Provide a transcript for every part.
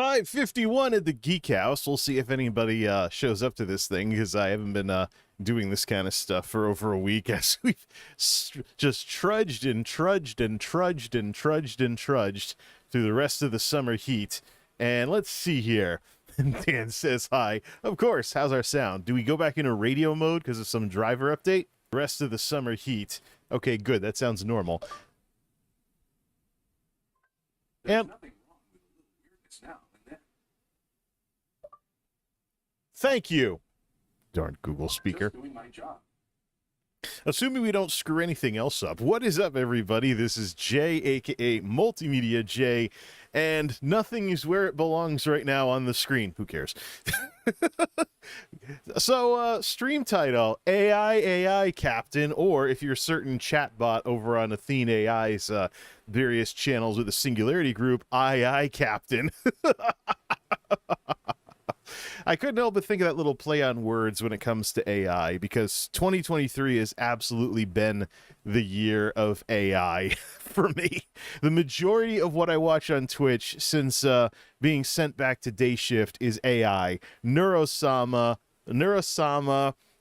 5:51 at the Geek House. We'll see if anybody shows up to this thing, because I haven't been doing this kind of stuff for over a week, as we've just trudged and trudged and trudged and trudged and trudged through the rest of the summer heat. And let's see here. Dan says hi. Of course. How's our sound? Do we go back into radio mode because of some driver update? The rest of the summer heat. Okay, good. That sounds normal. There's nothing wrong with a little weirdness now and then. Thank you. Darn Google speaker. Just doing my job. Assuming we don't screw anything else up. What is up, everybody? This is Jay, aka Multimedia Jay, and nothing is where it belongs right now on the screen. Who cares? So, stream title, AI Captain, or if you're a certain chatbot over on Athene AI's various channels with the Singularity Group, II Captain. I couldn't help but think of that little play on words when it comes to AI, because 2023 has absolutely been the year of AI for me. The majority of what I watch on Twitch since being sent back to day shift is AI. Neurosama,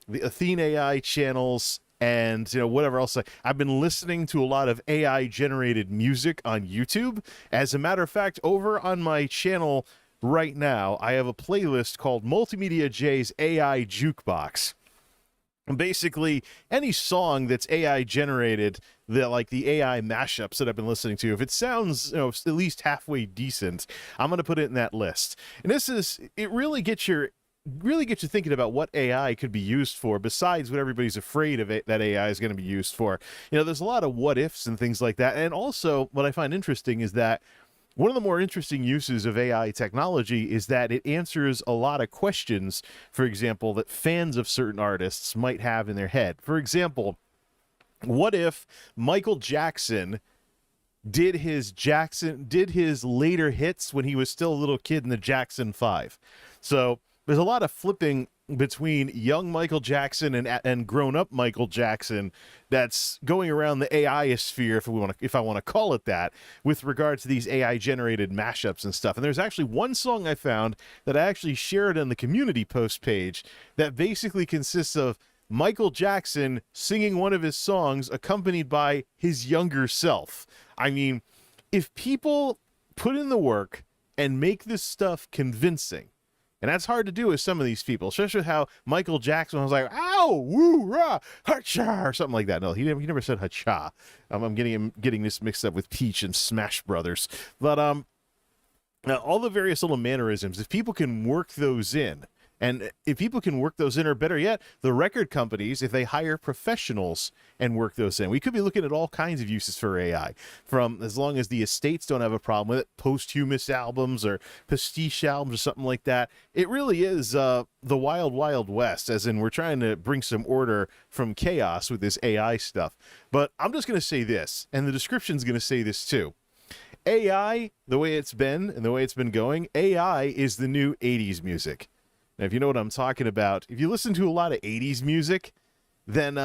the Athene AI channels, and whatever else. I've been listening to a lot of AI generated music on YouTube. As a matter of fact, over on my channel right now, I have a playlist called Multimedia J's AI Jukebox. And basically, any song that's AI generated, like the AI mashups that I've been listening to, if it sounds at least halfway decent, I'm going to put it in that list. And it really gets you thinking about what AI could be used for, besides what everybody's afraid of that AI is going to be used for. There's a lot of what ifs and things like that. And also, what I find interesting is that one of the more interesting uses of AI technology is that it answers a lot of questions, for example, that fans of certain artists might have in their head. For example, what if Michael Jackson did his later hits when he was still a little kid in the Jackson 5? So there's a lot of flipping between young Michael Jackson and grown-up Michael Jackson that's going around the AI-sphere, if I want to call it that, with regard to these AI-generated mashups and stuff. And there's actually one song I found that I actually shared on the community post page that basically consists of Michael Jackson singing one of his songs accompanied by his younger self. I mean, if people put in the work and make this stuff convincing, and that's hard to do with some of these people, especially how Michael Jackson was like, ow, woo, rah, ha-cha, or something like that. No, he never said ha-cha. I'm getting this mixed up with Peach and Smash Brothers. But all the various little mannerisms, if people can work those in, or better yet, the record companies, if they hire professionals and work those in. We could be looking at all kinds of uses for AI, from as long as the estates don't have a problem with it, posthumous albums or pastiche albums or something like that. It really is the wild, wild west, as in we're trying to bring some order from chaos with this AI stuff. But I'm just going to say this, and the description's going to say this too. AI, the way it's been and the way it's been going, AI is the new 80s music. Now, if you know what I'm talking about, if you listen to a lot of 80s music, then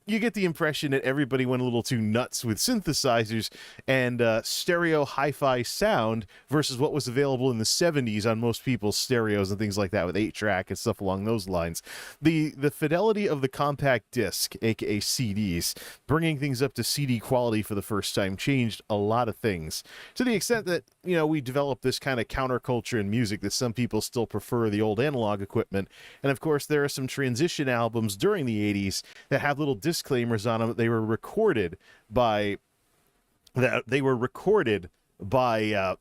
you get the impression that everybody went a little too nuts with synthesizers and stereo hi-fi sound versus what was available in the 70s on most people's stereos and things like that, with 8-track and stuff along those lines. The fidelity of the compact disc, aka CDs, bringing things up to CD quality for the first time, changed a lot of things, to the extent that we developed this kind of counterculture in music that some people still prefer the old analog equipment. And of course, there are some transition albums during the 80s that have little disclaimers on them that they were recorded by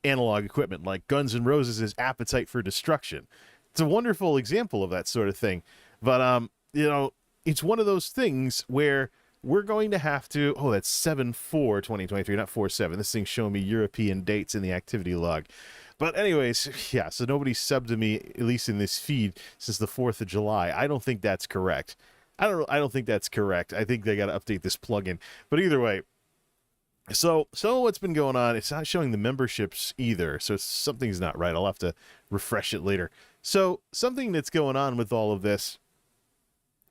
analog equipment, like Guns N' Roses' Appetite for Destruction. It's a wonderful example of that sort of thing. But it's one of those things where we're going to have to, that's 7/4/2023, not 4/7. This thing's showing me European dates in the activity log. But anyways, yeah, so nobody's subbed to me, at least in this feed, since the 4th of July. I don't think that's correct. I don't think that's correct. I think they got to update this plugin. But either way, so what's been going on, it's not showing the memberships either, so something's not right. I'll have to refresh it later. So something that's going on with all of this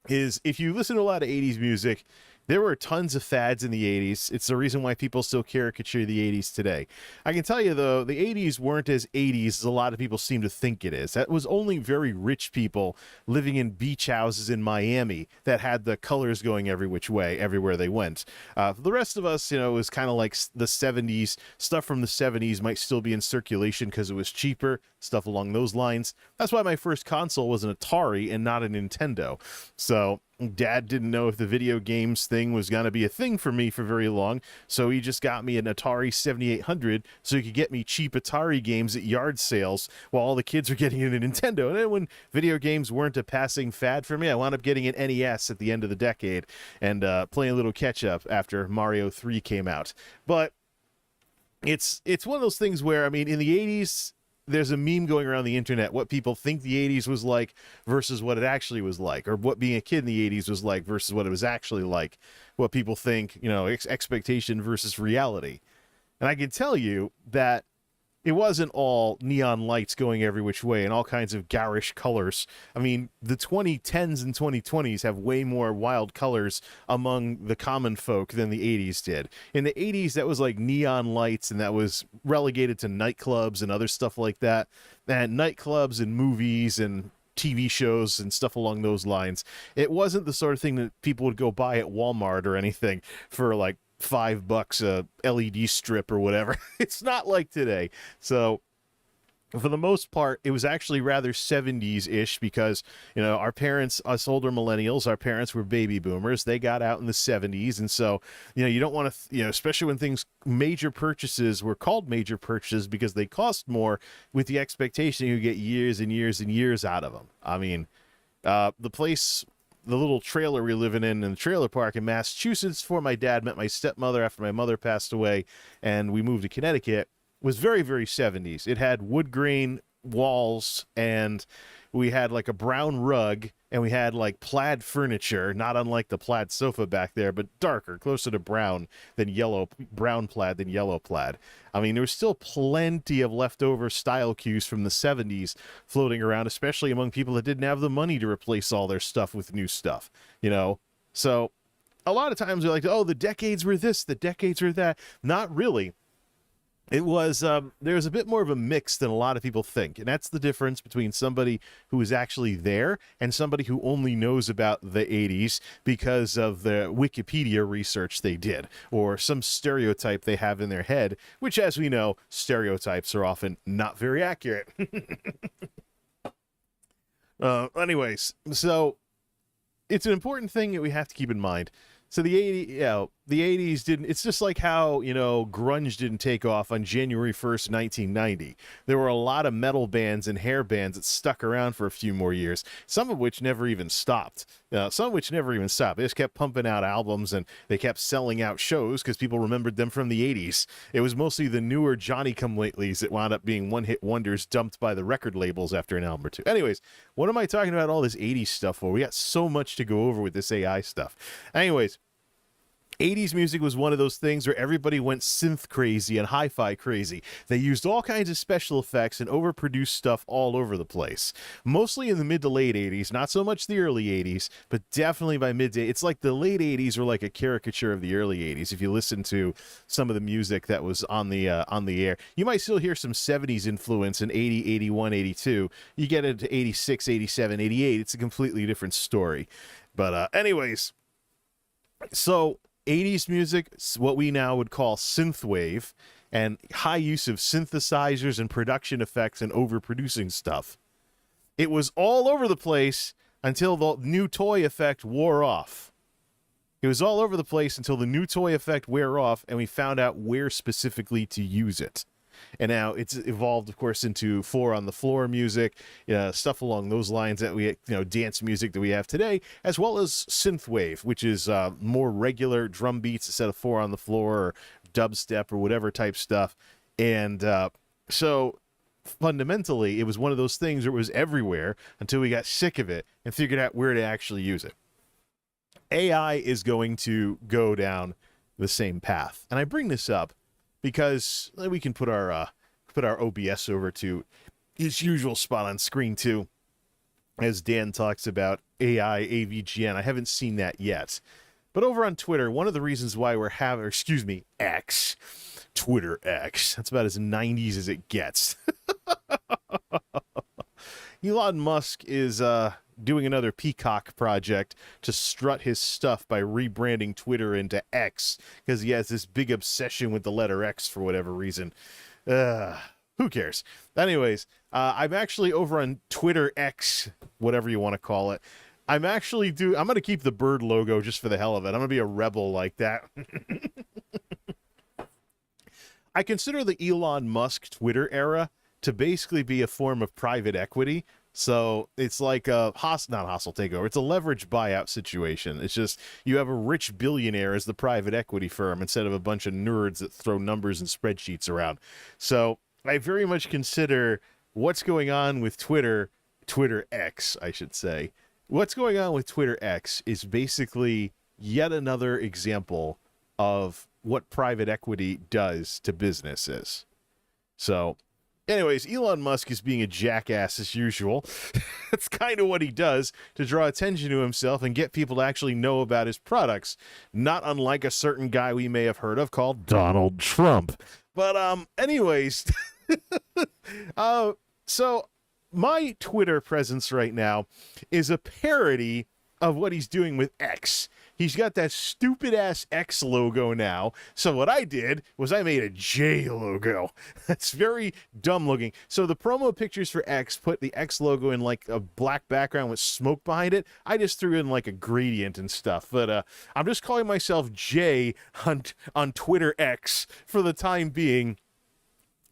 is, if you listen to a lot of 80s music, There were tons of fads in the 80s. It's the reason why people still caricature the 80s today. I can tell you, though, the 80s weren't as 80s as a lot of people seem to think it is. That was only very rich people living in beach houses in Miami that had the colors going every which way, everywhere they went. For the rest of us, you know, it was kind of like the 70s. Stuff from the 70s might still be in circulation because it was cheaper, stuff along those lines. That's why my first console was an Atari and not a Nintendo. So Dad didn't know if the video games thing was going to be a thing for me for very long, so he just got me an Atari 7800 so he could get me cheap Atari games at yard sales while all the kids were getting a Nintendo. And then when video games weren't a passing fad for me, I wound up getting an NES at the end of the decade and playing a little catch-up after Mario 3 came out. But it's one of those things where, I mean, in the 80s, there's a meme going around the internet, what people think the 80s was like versus what it actually was like, or what being a kid in the 80s was like versus what it was actually like, what people think, you know, expectation versus reality. And I can tell you that it wasn't all neon lights going every which way and all kinds of garish colors. I mean, the 2010s and 2020s have way more wild colors among the common folk than the 80s did. In the 80s, that was like neon lights, and that was relegated to nightclubs and other stuff like that. And nightclubs and movies and TV shows and stuff along those lines. It wasn't the sort of thing that people would go buy at Walmart or anything for like $5 a LED strip or whatever. It's not like today. So for the most part, it was actually rather 70s-ish because, you know, our parents, us older millennials, our parents were baby boomers. They got out in the 70s. And so, you know, you don't want to, you know, especially when things, major purchases were called major purchases because they cost more with the expectation you get years and years and years out of them. I mean, the little trailer we were living in the trailer park in Massachusetts before my dad met my stepmother after my mother passed away and we moved to Connecticut was very, very 70s. It had wood grain walls, and we had like a brown rug, and we had like plaid furniture, not unlike the plaid sofa back there, but darker, closer to brown plaid than yellow plaid. I mean, there was still plenty of leftover style cues from the 70s floating around, especially among people that didn't have the money to replace all their stuff with new stuff, you know? So a lot of times they're like, oh, the decades were this, the decades were that. Not really. It was, there's a bit more of a mix than a lot of people think. And that's the difference between somebody who is actually there and somebody who only knows about the 80s because of the Wikipedia research they did, or some stereotype they have in their head, which, as we know, stereotypes are often not very accurate. Anyways, so it's an important thing that we have to keep in mind. So the 80s didn't, it's just like how, you know, grunge didn't take off on January 1st, 1990. There were a lot of metal bands and hair bands that stuck around for a few more years, some of which never even stopped. They just kept pumping out albums, and they kept selling out shows because people remembered them from the 80s. It was mostly the newer Johnny-come-latelys that wound up being one-hit wonders dumped by the record labels after an album or two. Anyways, what am I talking about all this 80s stuff for? We got so much to go over with this AI stuff. Anyways, 80s music was one of those things where everybody went synth crazy and hi-fi crazy. They used all kinds of special effects and overproduced stuff all over the place. Mostly in the mid to late 80s, not so much the early 80s, but definitely by it's like the late 80s were like a caricature of the early 80s. If you listen to some of the music that was on the air, you might still hear some 70s influence in 80, 81, 82. You get into 86, 87, 88, it's a completely different story. But anyways, so 80s music, what we now would call synthwave, and high use of synthesizers and production effects and overproducing stuff. It was all over the place until the new toy effect wore off. It was all over the place until the new toy effect wore off, and we found out where specifically to use it. And now it's evolved, of course, into 4 on the floor music, stuff along those lines that we, dance music that we have today, as well as synthwave, which is more regular drum beats instead of 4 on the floor or dubstep or whatever type stuff. And so fundamentally, it was one of those things where it was everywhere until we got sick of it and figured out where to actually use it. AI is going to go down the same path. And I bring this up because we can put our OBS over to its usual spot on screen too, as Dan talks about AI AVGN. I haven't seen that yet, But over on Twitter, one of the reasons why we're having, excuse me, X, Twitter X, that's about as 90s as it gets. Elon Musk is doing another Peacock project to strut his stuff by rebranding Twitter into X because he has this big obsession with the letter X for whatever reason. Who cares? Anyways, I'm actually over on Twitter X, whatever you want to call it. I'm going to keep the bird logo just for the hell of it. I'm going to be a rebel like that. I consider the Elon Musk Twitter era to basically be a form of private equity. So it's like a not hostile takeover. It's a leverage buyout situation. It's just you have a rich billionaire as the private equity firm instead of a bunch of nerds that throw numbers and spreadsheets around. So I very much consider what's going on with Twitter X, I should say. What's going on with Twitter X is basically yet another example of what private equity does to businesses. So anyways, Elon Musk is being a jackass as usual. That's kind of what he does to draw attention to himself and get people to actually know about his products, not unlike a certain guy we may have heard of called Donald Trump. But anyways, so my Twitter presence right now is a parody of what he's doing with X. He's got that stupid ass X logo now. So what I did was I made a J logo. That's very dumb looking. So the promo pictures for X put the X logo in like a black background with smoke behind it. I just threw in like a gradient and stuff. But I'm just calling myself J on Twitter X for the time being.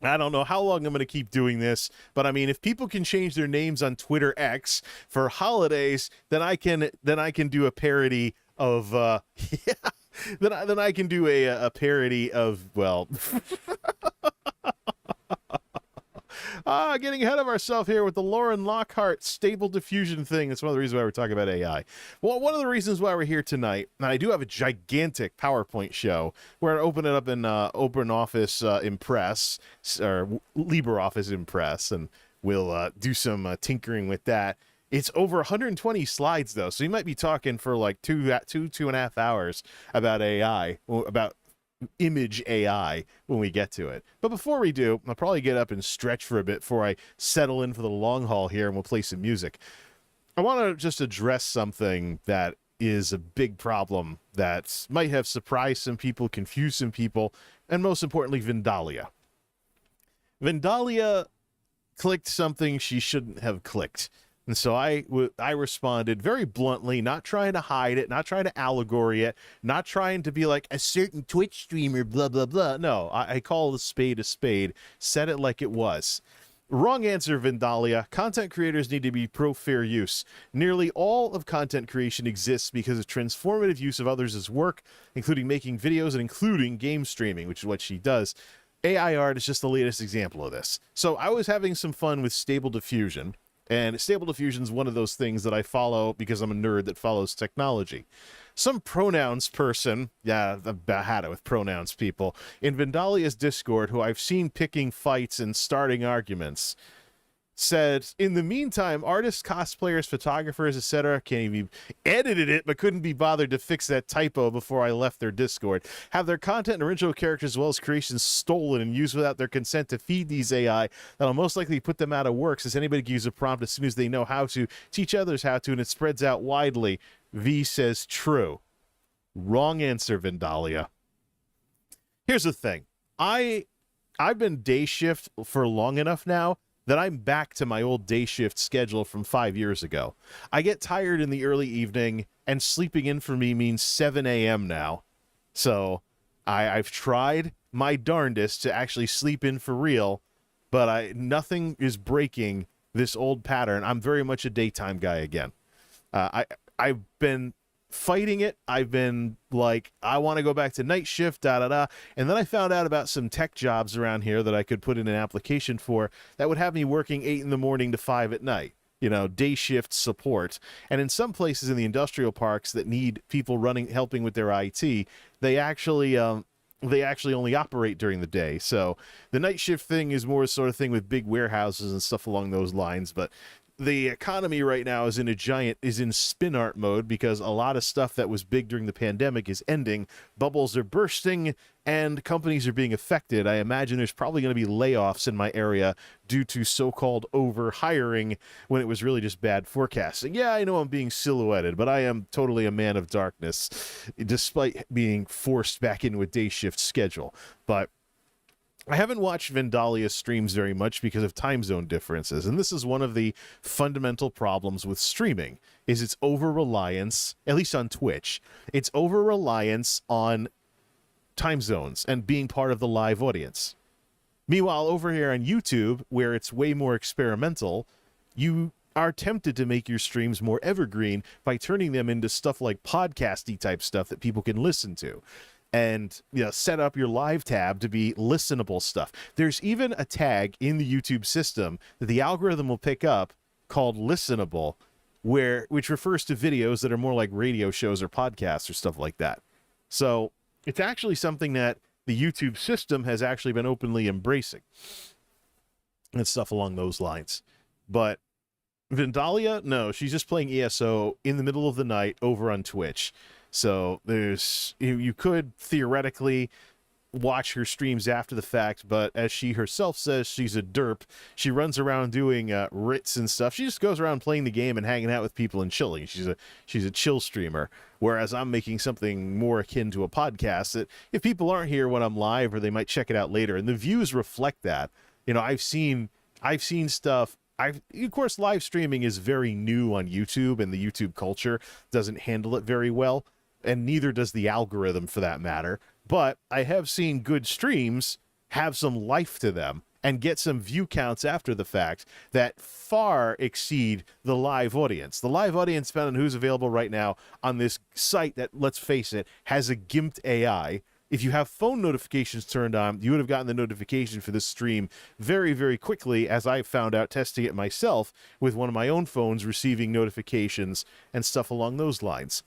I don't know how long I'm going to keep doing this, but I mean, if people can change their names on Twitter X for holidays, then I can do a parody of then I can do a parody of, well, getting ahead of ourselves here with the Lauren Lockhart stable diffusion thing. That's one of the reasons why we're talking about AI. Well, one of the reasons why we're here tonight, and I do have a gigantic PowerPoint show. We're going to open it up in OpenOffice Impress, or LibreOffice Impress, and we'll do some tinkering with that. It's over 120 slides, though, so you might be talking for like two and a half hours about AI, about image AI when we get to it. But before we do, I'll probably get up and stretch for a bit before I settle in for the long haul here, and we'll play some music. I want to just address something that is a big problem that might have surprised some people, confused some people, and most importantly, Vindahlia. Vindahlia clicked something she shouldn't have clicked. And so I responded very bluntly, not trying to hide it, not trying to allegory it, not trying to be like a certain Twitch streamer, blah, blah, blah. No, I call a spade, said it like it was. Wrong answer, Vindahlia. Content creators need to be pro fair use. Nearly all of content creation exists because of transformative use of others' work, including making videos and including game streaming, which is what she does. AI art is just the latest example of this. So I was having some fun with Stable Diffusion. And Stable Diffusion is one of those things that I follow because I'm a nerd that follows technology. Some pronouns person, yeah, I've had it with pronouns people, in Vindahlia's Discord, who I've seen picking fights and starting arguments, said, in the meantime, artists, cosplayers, photographers, etc. can't even edited it, but couldn't be bothered to fix that typo before I left their Discord. Have their content and original characters as well as creations stolen and used without their consent to feed these AI that'll most likely put them out of work, since anybody can use a prompt as soon as they know how to, teach others how to, and it spreads out widely. V says true. Wrong answer, Vindahlia. Here's the thing. I've been day shift for long enough now that I'm back to my old day shift schedule from 5 years ago. I get tired in the early evening, and sleeping in for me means 7 a.m. now. So I've tried my darndest to actually sleep in for real, but nothing is breaking this old pattern. I'm very much a daytime guy again. I've been fighting it. I've been like, I want to go back to night shift, and then I found out about some tech jobs around here that I could put in an application for that would have me working 8 in the morning to 5 at night, day shift support. And in some places in the industrial parks that need people helping with their IT, they actually only operate during the day. So the night shift thing is more sort of thing with big warehouses and stuff along those lines. But the economy right now is in spin art mode because a lot of stuff that was big during the pandemic is ending. Bubbles are bursting and companies are being affected. I imagine there's probably going to be layoffs in my area due to so-called over-hiring when it was really just bad forecasting. Yeah, I know I'm being silhouetted, but I am totally a man of darkness, despite being forced back into a day shift schedule. But I haven't watched Vindahlia streams very much because of time zone differences, and this is one of the fundamental problems with streaming, is its over-reliance, at least on Twitch, its over-reliance on time zones and being part of the live audience. Meanwhile, over here on YouTube, where it's way more experimental, you are tempted to make your streams more evergreen by turning them into stuff like podcasty type stuff that people can listen to. And set up your live tab to be listenable stuff. There's even a tag in the YouTube system that the algorithm will pick up called listenable, which refers to videos that are more like radio shows or podcasts or stuff like that. So it's actually something that the YouTube system has actually been openly embracing and stuff along those lines. But Vindahlia, no, she's just playing ESO in the middle of the night over on Twitch. So you could theoretically watch her streams after the fact, but as she herself says, she's a derp. She runs around doing writs and stuff. She just goes around playing the game and hanging out with people and chilling. She's a chill streamer, whereas I'm making something more akin to a podcast that if people aren't here when I'm live, or they might check it out later, and the views reflect that. I've seen stuff. Of course, live streaming is very new on YouTube, and the YouTube culture doesn't handle it very well, and neither does the algorithm for that matter. But I have seen good streams have some life to them and get some view counts after the fact that far exceed the live audience. The live audience, found on who's available right now on this site that, let's face it, has a gimped AI. If you have phone notifications turned on, you would have gotten the notification for this stream very, very quickly, as I found out testing it myself with one of my own phones, receiving notifications and stuff along those lines.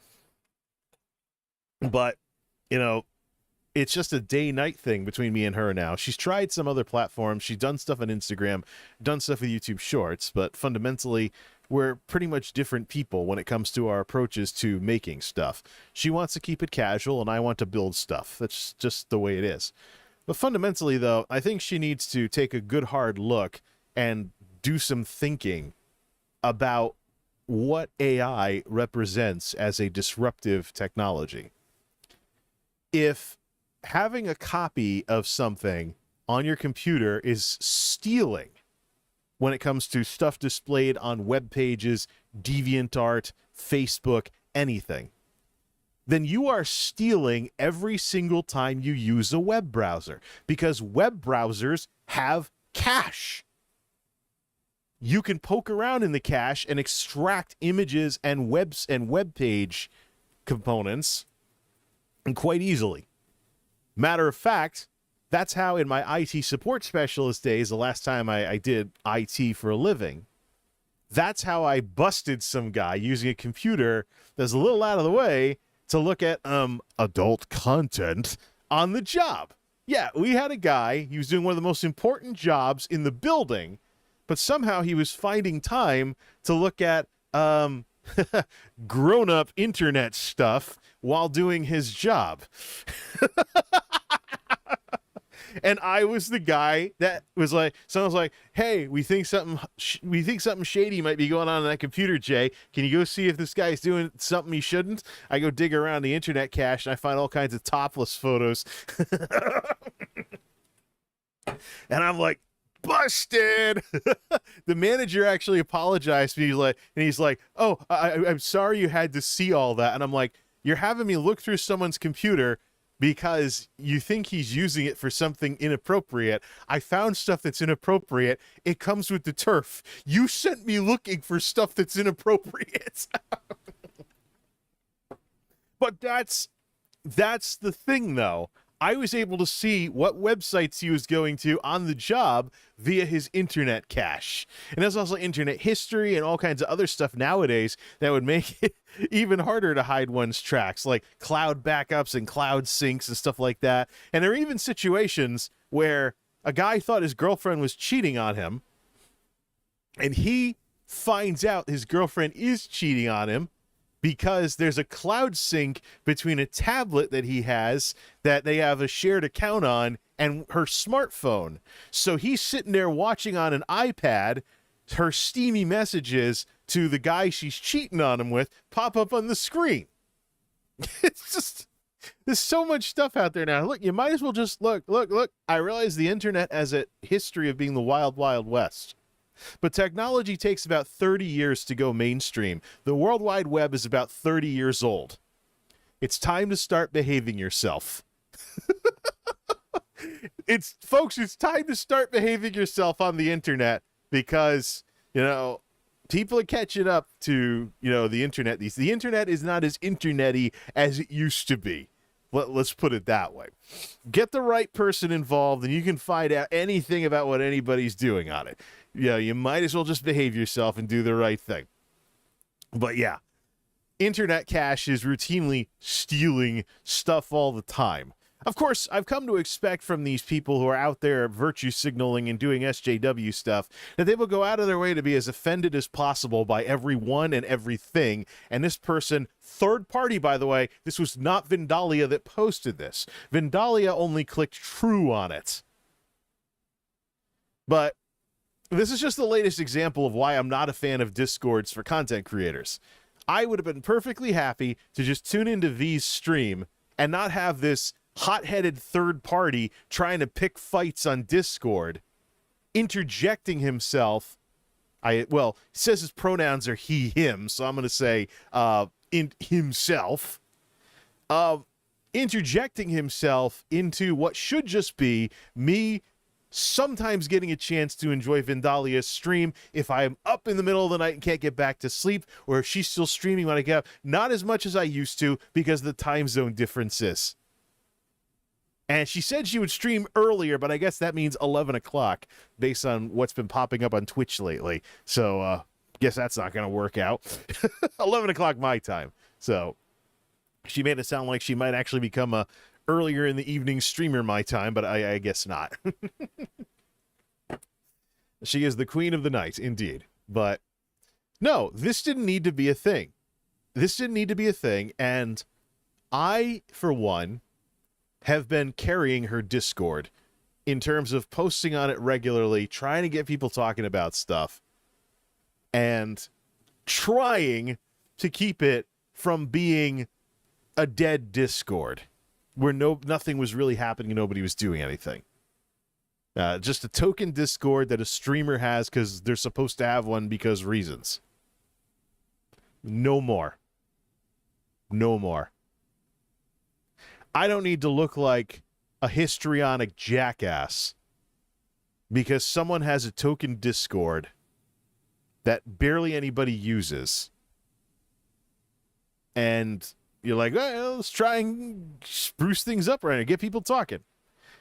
But, it's just a day-night thing between me and her now. She's tried some other platforms. She's done stuff on Instagram, done stuff with YouTube Shorts, but fundamentally, we're pretty much different people when it comes to our approaches to making stuff. She wants to keep it casual, and I want to build stuff. That's just the way it is. But fundamentally, though, I think she needs to take a good hard look and do some thinking about what AI represents as a disruptive technology. If having a copy of something on your computer is stealing when it comes to stuff displayed on web pages, DeviantArt, Facebook, anything, then you are stealing every single time you use a web browser, because web browsers have cache. You can poke around in the cache and extract images and web page components and quite easily. Matter of fact, that's how in my IT support specialist days, the last time I did IT for a living, that's how I busted some guy using a computer that's a little out of the way to look at adult content on the job. Yeah, we had a guy, he was doing one of the most important jobs in the building, but somehow he was finding time to look at grown-up internet stuff while doing his job. And I was the guy that was like, someone was like, "Hey, we think something shady might be going on that computer, Jay. Can you go see if this guy's doing something he shouldn't?" I go dig around the internet cache and I find all kinds of topless photos. And I'm like, busted. The manager actually apologized to me. He's like, "Oh, I'm sorry you had to see all that." And I'm like, "You're having me look through someone's computer because you think he's using it for something inappropriate. I found stuff that's inappropriate. It comes with the turf. You sent me looking for stuff that's inappropriate." But that's the thing, though. I was able to see what websites he was going to on the job via his internet cache. And there's also internet history and all kinds of other stuff nowadays that would make it even harder to hide one's tracks, like cloud backups and cloud syncs and stuff like that. And there are even situations where a guy thought his girlfriend was cheating on him, and he finds out his girlfriend is cheating on him because there's a cloud sync between a tablet that he has that they have a shared account on and her smartphone. So he's sitting there watching on an iPad her steamy messages to the guy she's cheating on him with pop up on the screen. It's just, there's so much stuff out there now. Look, you might as well just look. I realize the internet has a history of being the wild, wild west. But technology takes about 30 years to go mainstream. The World Wide Web is about 30 years old. It's time to start behaving yourself. It's time to start behaving yourself on the internet because, people are catching up to, the internet. The internet is not as internet-y as it used to be. Let's put it that way. Get the right person involved and you can find out anything about what anybody's doing on it. You might as well just behave yourself and do the right thing. But yeah, internet cache is routinely stealing stuff all the time. Of course, I've come to expect from these people who are out there virtue signaling and doing SJW stuff that they will go out of their way to be as offended as possible by everyone and everything. And this person, third party, by the way, this was not Vindahlia that posted this. Vindahlia only clicked true on it. But this is just the latest example of why I'm not a fan of Discords for content creators. I would have been perfectly happy to just tune into V's stream and not have this hot-headed third party trying to pick fights on Discord, interjecting himself. Says his pronouns are he, him, so I'm going to say himself. Interjecting himself into what should just be me sometimes getting a chance to enjoy Vindahlia's stream if I'm up in the middle of the night and can't get back to sleep, or if she's still streaming when I get up. Not as much as I used to because of the time zone differences. And she said she would stream earlier, but I guess that means 11 o'clock based on what's been popping up on Twitch lately. So, guess that's not going to work out. 11 o'clock my time. So, she made it sound like she might actually become a earlier in the evening streamer my time, but I guess not. She is the queen of the night, indeed. But, no, this didn't need to be a thing. And I, for one, have been carrying her Discord in terms of posting on it regularly, trying to get people talking about stuff, and trying to keep it from being a dead Discord where nothing was really happening, nobody was doing anything. Just a token Discord that a streamer has because they're supposed to have one because reasons. No more. I don't need to look like a histrionic jackass because someone has a token Discord that barely anybody uses. And you're like, let's try and spruce things up right now, get people talking.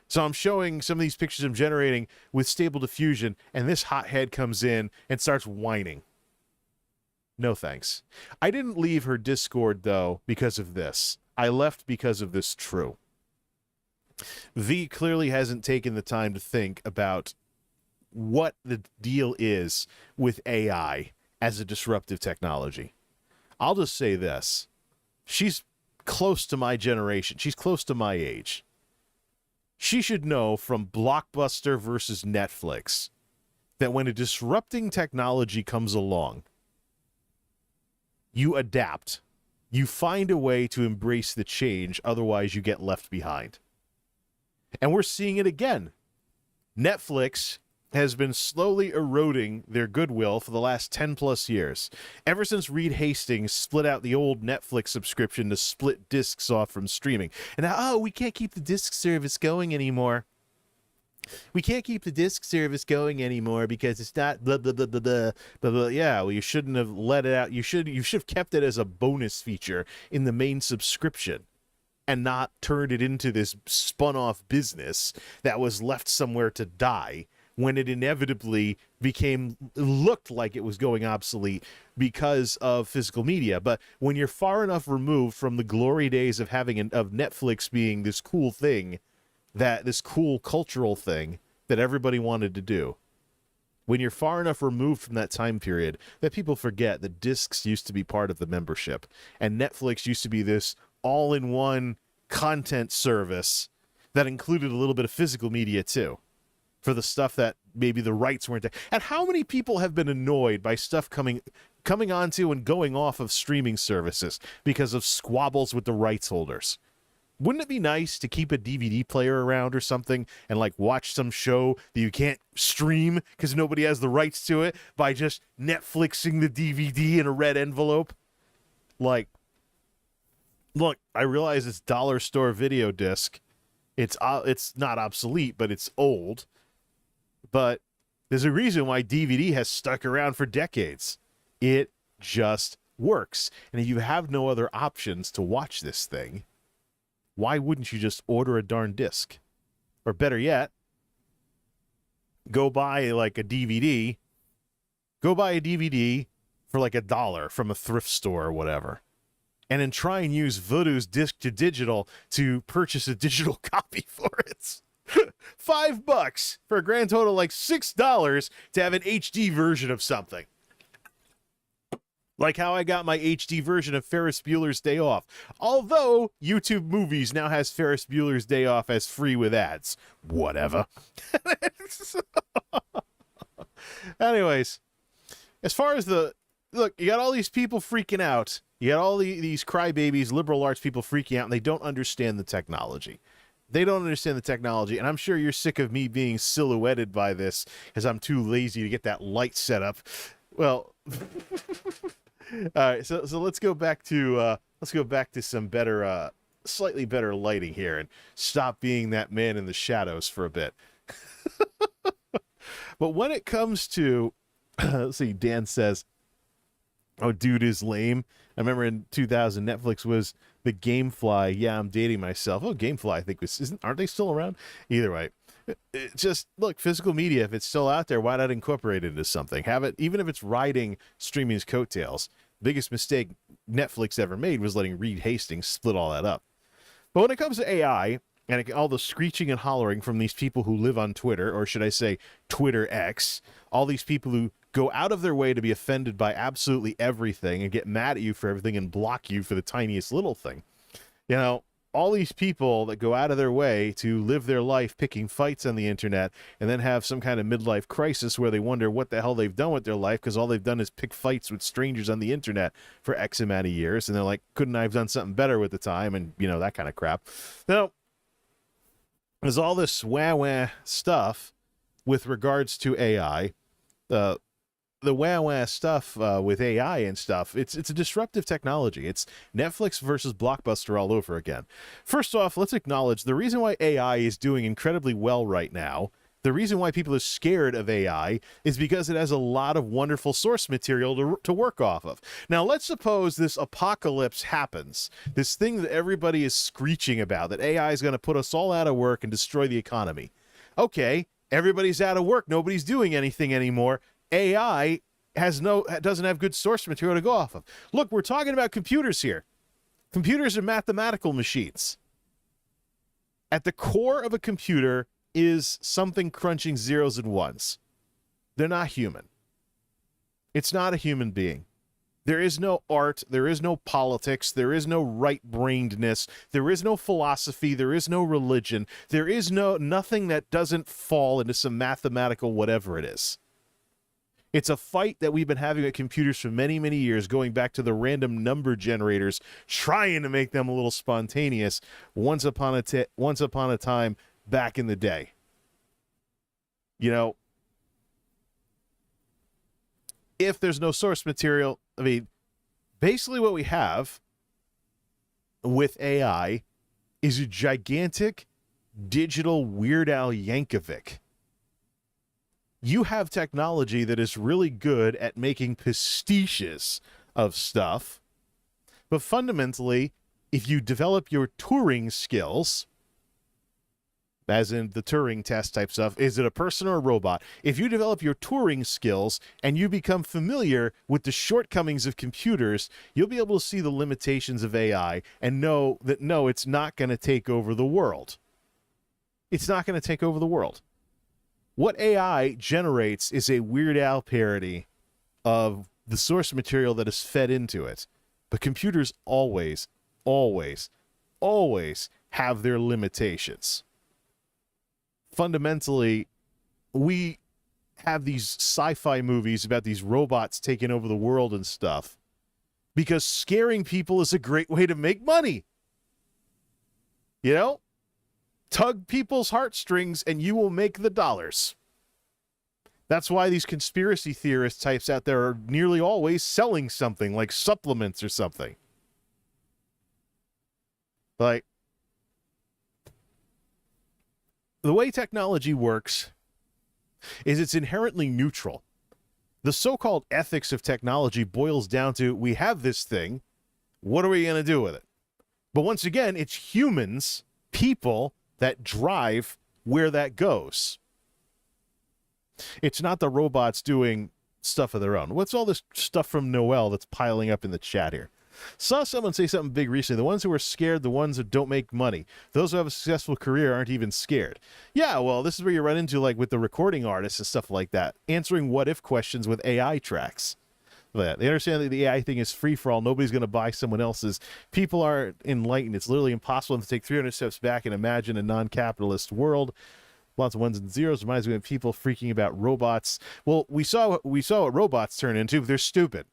So I'm showing some of these pictures I'm generating with Stable Diffusion, and this hothead comes in and starts whining. No thanks. I didn't leave her Discord, though, because of this. I left because of this true. V clearly hasn't taken the time to think about what the deal is with AI as a disruptive technology. I'll just say this. She's close to my generation. She's close to my age. She should know from Blockbuster versus Netflix that when a disrupting technology comes along, you adapt. You find a way to embrace the change, otherwise you get left behind. And we're seeing it again. Netflix has been slowly eroding their goodwill for the last 10 plus years. Ever since Reed Hastings split out the old Netflix subscription to split discs off from streaming. And now, we can't keep the disc service going anymore. We can't keep the disc service going anymore because it's not blah, blah, blah, blah, blah, blah, blah. Yeah, well, you shouldn't have let it out. You should have kept it as a bonus feature in the main subscription and not turned it into this spun-off business that was left somewhere to die when it inevitably looked like it was going obsolete because of physical media. But when you're far enough removed from the glory days of Netflix being this cool thing, this cool cultural thing that everybody wanted to do, when you're far enough removed from that time period that people forget that discs used to be part of the membership, and Netflix used to be this all-in-one content service that included a little bit of physical media too, for the stuff that maybe the rights weren't there. And how many people have been annoyed by stuff coming onto and going off of streaming services because of squabbles with the rights holders? Wouldn't it be nice to keep a DVD player around or something and like watch some show that you can't stream because nobody has the rights to it by just Netflixing the DVD in a red envelope? Like, look, I realize it's dollar store video disc. It's not obsolete, but it's old. But there's a reason why DVD has stuck around for decades. It just works. And if you have no other options to watch this thing, why wouldn't you just order a darn disc? Or better yet, go buy like a DVD. Go buy a DVD for like $1 from a thrift store or whatever. And then try and use Voodoo's disc to digital to purchase a digital copy for it. $5 for a grand total like $6 to have an HD version of something. Like how I got my HD version of Ferris Bueller's Day Off. Although YouTube Movies now has Ferris Bueller's Day Off as free with ads. Whatever. Anyways, as far as look, you got all these people freaking out. You got all these crybabies, liberal arts people freaking out, and they don't understand the technology. They don't understand the technology, and I'm sure you're sick of me being silhouetted by this because I'm too lazy to get that light set up. Well, all right, so let's go back to some better, slightly better lighting here, and stop being that man in the shadows for a bit. But when it comes to, let's see, Dan says, "Oh, dude is lame." I remember in 2000, Netflix was the GameFly. Yeah, I'm dating myself. Oh, GameFly, I think aren't they still around? Either way, just look, physical media, if it's still out there, why not incorporate it into something? Have it, even if it's riding streaming's coattails. Biggest mistake Netflix ever made was letting Reed Hastings split all that up. But when it comes to AI and all the screeching and hollering from these people who live on Twitter, or should I say Twitter X, all these people who go out of their way to be offended by absolutely everything and get mad at you for everything and block you for the tiniest little thing. You know, all these people that go out of their way to live their life picking fights on the internet and then have some kind of midlife crisis where they wonder what the hell they've done with their life because all they've done is pick fights with strangers on the internet for X amount of years. And they're like, couldn't I have done something better with the time? And, you know, that kind of crap. Now, there's all this wah-wah stuff with regards to AI. The wah-wah stuff with AI and stuff, it's a disruptive technology. It's Netflix versus Blockbuster all over again. First off, let's acknowledge the reason why AI is doing incredibly well right now, the reason why people are scared of AI is because it has a lot of wonderful source material to work off of. Now, let's suppose this apocalypse happens, this thing that everybody is screeching about, that AI is going to put us all out of work and destroy the economy. Okay, everybody's out of work, nobody's doing anything anymore. AI doesn't have good source material to go off of. Look, we're talking about computers here. Computers are mathematical machines. At the core of a computer is something crunching zeros and ones. They're not human. It's not a human being. There is no art, there is no politics, there is no right-brainedness, there is no philosophy, there is no religion, there is nothing that doesn't fall into some mathematical whatever it is. It's a fight that we've been having with computers for many, many years, going back to the random number generators, trying to make them a little spontaneous once upon a time back in the day. You know, if there's no source material, I mean, basically what we have with AI is a gigantic digital Weird Al Yankovic. You have technology that is really good at making pastiches of stuff, but fundamentally, if you develop your Turing skills, as in the Turing test type stuff, is it a person or a robot? If you develop your Turing skills and you become familiar with the shortcomings of computers, you'll be able to see the limitations of AI and know that, no, it's not going to take over the world. It's not going to take over the world. What AI generates is a Weird Al parody of the source material that is fed into it. But computers always, always, always have their limitations. Fundamentally, we have these sci-fi movies about these robots taking over the world and stuff because scaring people is a great way to make money. You know? Tug people's heartstrings and you will make the dollars. That's why these conspiracy theorist types out there are nearly always selling something like supplements or something. Like, the way technology works is it's inherently neutral. The so-called ethics of technology boils down to, we have this thing, what are we going to do with it? But once again, it's humans, people, that drive where that goes. It's not the robots doing stuff of their own. What's all this stuff from Noel that's piling up in the chat here? Saw someone say something big recently. The ones who are scared, the ones that don't make money. Those who have a successful career aren't even scared. Yeah, well, this is where you run into, like, with the recording artists and stuff like that, answering what-if questions with AI tracks. They understand that the AI thing is free for all. Nobody's going to buy someone else's. People aren't enlightened. It's literally impossible to take 300 steps back and imagine a non-capitalist world. Lots of ones and zeros. Reminds me of people freaking about robots. Well, we saw what robots turn into. They're stupid.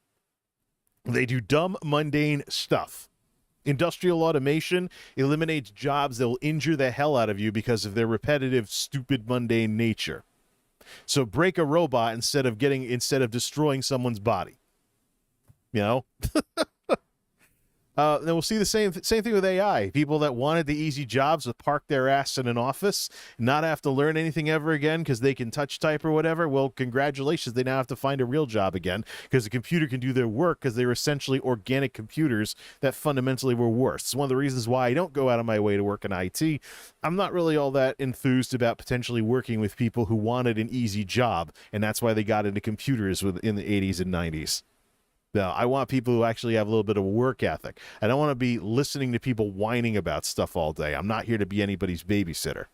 They do dumb, mundane stuff. Industrial automation eliminates jobs that will injure the hell out of you because of their repetitive, stupid, mundane nature. So break a robot instead of destroying someone's body. You know? Then we'll see the same thing with AI. People that wanted the easy jobs to park their ass in an office, not have to learn anything ever again because they can touch type or whatever. Well, congratulations. They now have to find a real job again because the computer can do their work because they were essentially organic computers that fundamentally were worse. It's one of the reasons why I don't go out of my way to work in IT. I'm not really all that enthused about potentially working with people who wanted an easy job, and that's why they got into computers in the 80s and 90s. No, I want people who actually have a little bit of a work ethic. I don't want to be listening to people whining about stuff all day. I'm not here to be anybody's babysitter.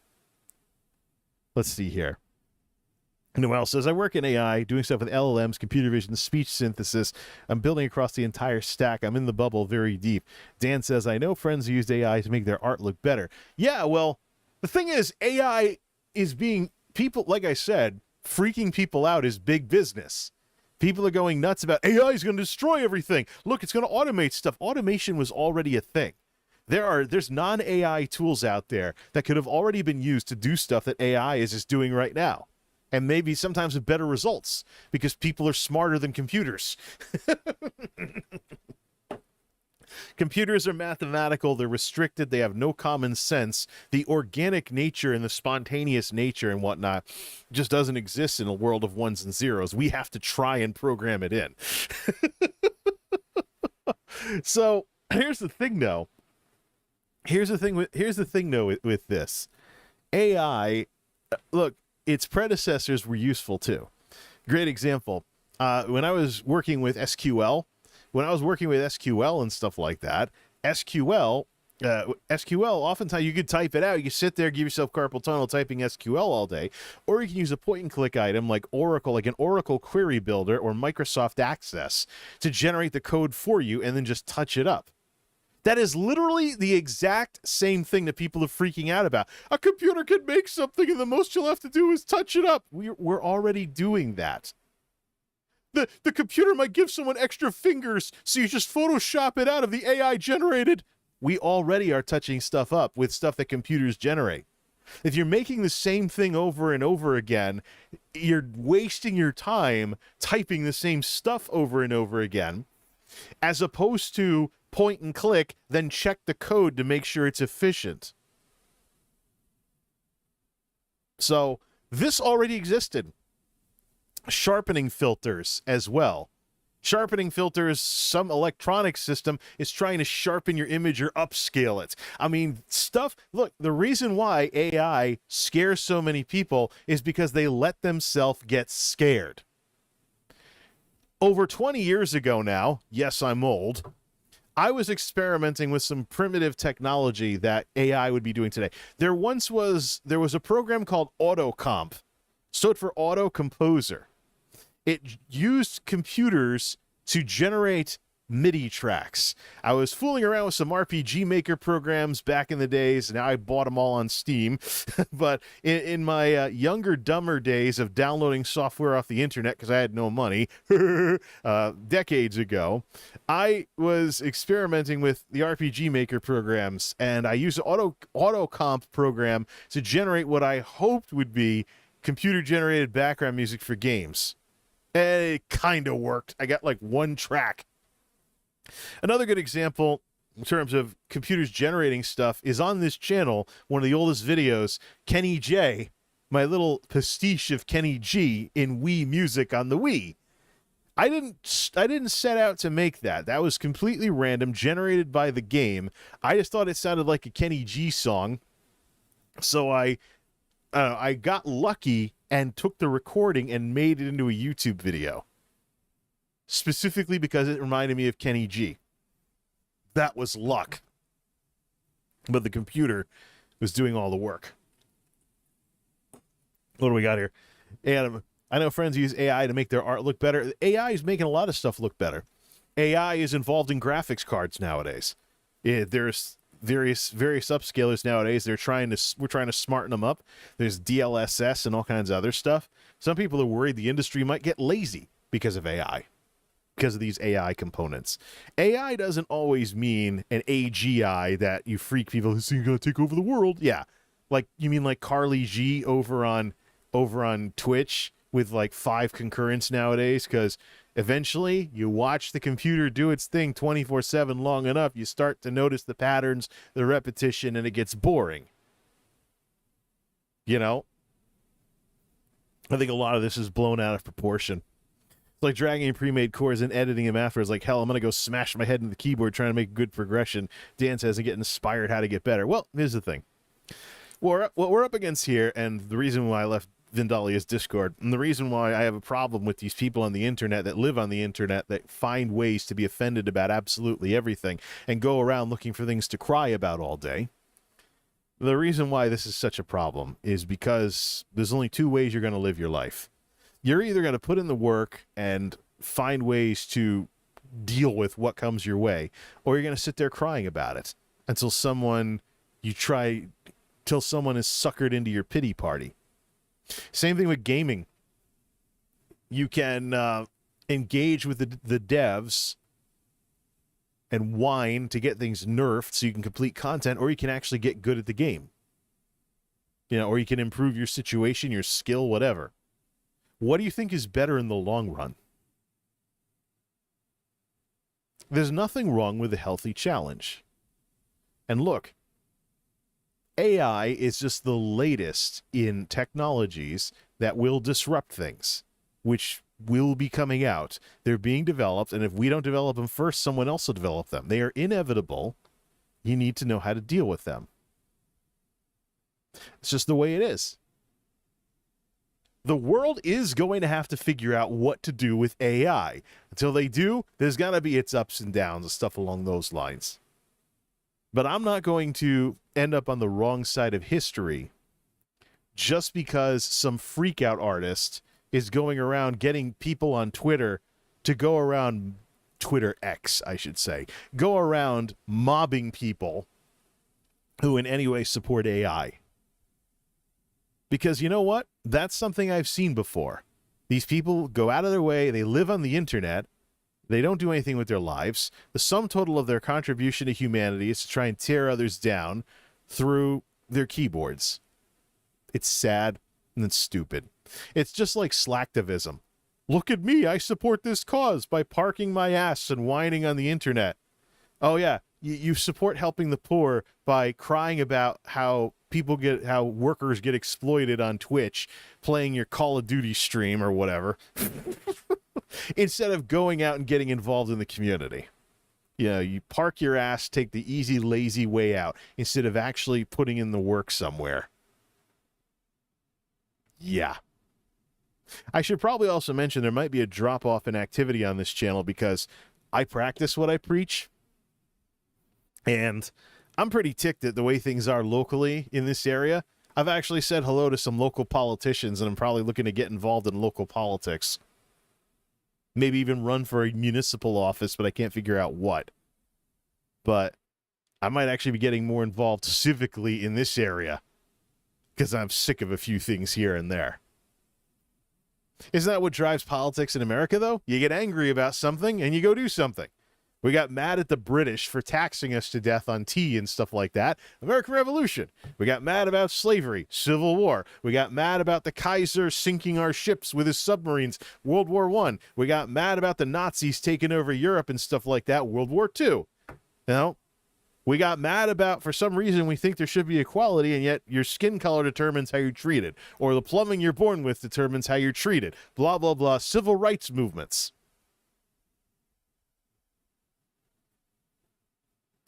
Let's see here. Noel says, I work in AI, doing stuff with LLMs, computer vision, speech synthesis. I'm building across the entire stack. I'm in the bubble very deep. Dan says, I know friends who used AI to make their art look better. Yeah, well, the thing is, AI is being, people, like I said, freaking people out is big business. People are going nuts about AI is going to destroy everything. Look, it's going to automate stuff. Automation was already a thing. There's non-AI tools out there that could have already been used to do stuff that AI is just doing right now. And maybe sometimes with better results because people are smarter than computers. Computers are mathematical. They're restricted. They have no common sense. The organic nature and the spontaneous nature and whatnot just doesn't exist in a world of ones and zeros. We have to try and program it in. So here's the thing, though. Here's the thing, though, with this. AI, look, its predecessors were useful, too. Great example. When I was working with SQL, and stuff like that, SQL, oftentimes you could type it out. You sit there, give yourself carpal tunnel typing SQL all day, or you can use a point-and-click item like Oracle, like an Oracle Query Builder or Microsoft Access to generate the code for you and then just touch it up. That is literally the exact same thing that people are freaking out about. A computer can make something and the most you'll have to do is touch it up. We're already doing that. The computer might give someone extra fingers, so you just Photoshop it out of the AI generated. We already are touching stuff up with stuff that computers generate. If you're making the same thing over and over again, you're wasting your time typing the same stuff over and over again, as opposed to point and click, then check the code to make sure it's efficient. So this already existed. Sharpening filters as well. Sharpening filters, some electronic system is trying to sharpen your image or upscale it. I mean, stuff, look, the reason why AI scares so many people is because they let themselves get scared. Over 20 years ago now, yes, I'm old, I was experimenting with some primitive technology that AI would be doing today. There was a program called AutoComp. stood for Auto Composer. It used computers to generate MIDI tracks. I was fooling around with some RPG Maker programs back in the days. Now I bought them all on Steam. But in my younger, dumber days of downloading software off the internet because I had no money, decades ago, I was experimenting with the RPG Maker programs, and I used an auto comp program to generate what I hoped would be computer-generated background music for games. And it kind of worked. I got like one track. Another good example in terms of computers generating stuff is on this channel, one of the oldest videos, Kenny J, my little pastiche of Kenny G in Wii Music on the Wii. I didn't set out to make that. That was completely random, generated by the game. I just thought it sounded like a Kenny G song. So I got lucky and took the recording and made it into a YouTube video. Specifically because it reminded me of Kenny G. That was luck. But the computer was doing all the work. What do we got here? Adam, I know friends use AI to make their art look better. AI is making a lot of stuff look better. AI is involved in graphics cards nowadays. There's various upscalers nowadays. We're trying to smarten them up. There's DLSS and all kinds of other stuff. Some people are worried the industry might get lazy because of AI. Because of these AI components. AI doesn't always mean an AGI that you freak people who say you're going to take over the world. Yeah. Like, you mean like Carly G over on Twitch with like 5 concurrents nowadays? Because eventually you watch the computer do its thing 24/7 long enough, you start to notice the patterns, the repetition, and it gets boring. You know? I think a lot of this is blown out of proportion. It's like dragging pre-made chords and editing them afterwards. Like, hell, I'm going to go smash my head into the keyboard trying to make good progression. Dan says and get inspired how to get better. Well, here's the thing. What we're up against here, and the reason why I left Vindahlia's Discord, and the reason why I have a problem with these people on the internet that live on the internet that find ways to be offended about absolutely everything and go around looking for things to cry about all day. The reason why this is such a problem is because there's only 2 ways you're going to live your life. You're either going to put in the work and find ways to deal with what comes your way, or you're going to sit there crying about it until someone is suckered into your pity party. Same thing with gaming. You can engage with the devs and whine to get things nerfed so you can complete content, or you can actually get good at the game. You know, or you can improve your situation, your skill, whatever. What do you think is better in the long run? There's nothing wrong with a healthy challenge. And look, AI is just the latest in technologies that will disrupt things, which will be coming out. They're being developed, and if we don't develop them first, someone else will develop them. They are inevitable. You need to know how to deal with them. It's just the way it is. The world is going to have to figure out what to do with AI. Until they do, there's got to be its ups and downs and stuff along those lines. But I'm not going to end up on the wrong side of history just because some freak-out artist is going around getting people on Twitter to go around, Twitter X, I should say, go around mobbing people who in any way support AI. Because you know what? That's something I've seen before. These people go out of their way, they live on the internet, they don't do anything with their lives. The sum total of their contribution to humanity is to try and tear others down through their keyboards. It's sad and it's stupid. It's just like slacktivism. Look at me, I support this cause by parking my ass and whining on the internet. Oh yeah, you support helping the poor by crying about how workers get exploited on Twitch playing your Call of Duty stream or whatever instead of going out and getting involved in the community. You know, you park your ass, take the easy, lazy way out instead of actually putting in the work somewhere. Yeah. I should probably also mention there might be a drop-off in activity on this channel because I practice what I preach. And I'm pretty ticked at the way things are locally in this area. I've actually said hello to some local politicians, and I'm probably looking to get involved in local politics. Maybe even run for a municipal office, but I can't figure out what. But I might actually be getting more involved civically in this area because I'm sick of a few things here and there. Isn't that what drives politics in America, though? You get angry about something and you go do something. We got mad at the British for taxing us to death on tea and stuff like that. American Revolution. We got mad about slavery. Civil War. We got mad about the Kaiser sinking our ships with his submarines. World War I. We got mad about the Nazis taking over Europe and stuff like that. World War II. You know, we got mad about, for some reason, we think there should be equality, and yet your skin color determines how you're treated. Or the plumbing you're born with determines how you're treated. Blah, blah, blah. Civil rights movements.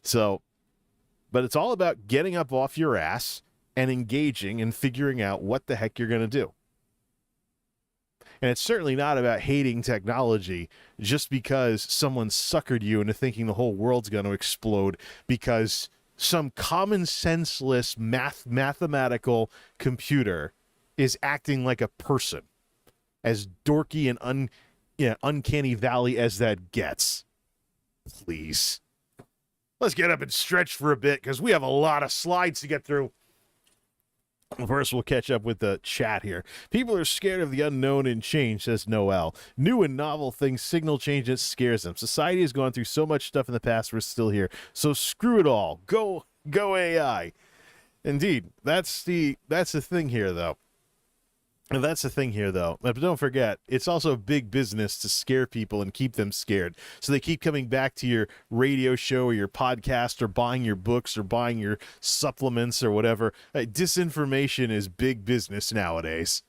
So, but it's all about getting up off your ass and engaging and figuring out what the heck you're going to do. And it's certainly not about hating technology just because someone suckered you into thinking the whole world's going to explode because some common senseless mathematical computer is acting like a person. As dorky and uncanny valley as that gets. Please. Let's get up and stretch for a bit because we have a lot of slides to get through. First, we'll catch up with the chat here. People are scared of the unknown and change, says Noel. New and novel things signal change that scares them. Society has gone through so much stuff in the past, we're still here. So screw it all. Go AI. Indeed. That's the thing here, though. But don't forget, it's also big business to scare people and keep them scared. So they keep coming back to your radio show or your podcast or buying your books or buying your supplements or whatever. Disinformation is big business nowadays.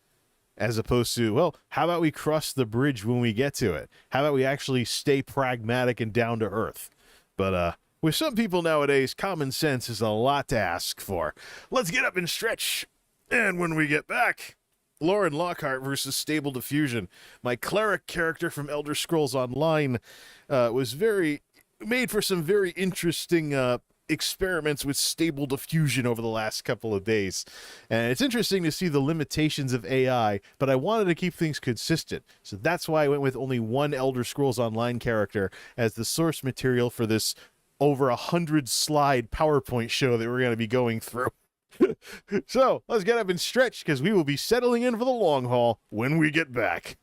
As opposed to, well, how about we cross the bridge when we get to it? How about we actually stay pragmatic and down to earth? But with some people nowadays, common sense is a lot to ask for. Let's get up and stretch. And when we get back... Lauren Lockhart versus Stable Diffusion. My cleric character from Elder Scrolls Online was made for some very interesting experiments with Stable Diffusion over the last couple of days. And it's interesting to see the limitations of AI, but I wanted to keep things consistent. So that's why I went with only one Elder Scrolls Online character as the source material for this over 100-slide PowerPoint show that we're going to be going through. So, let's get up and stretch because we will be settling in for the long haul when we get back.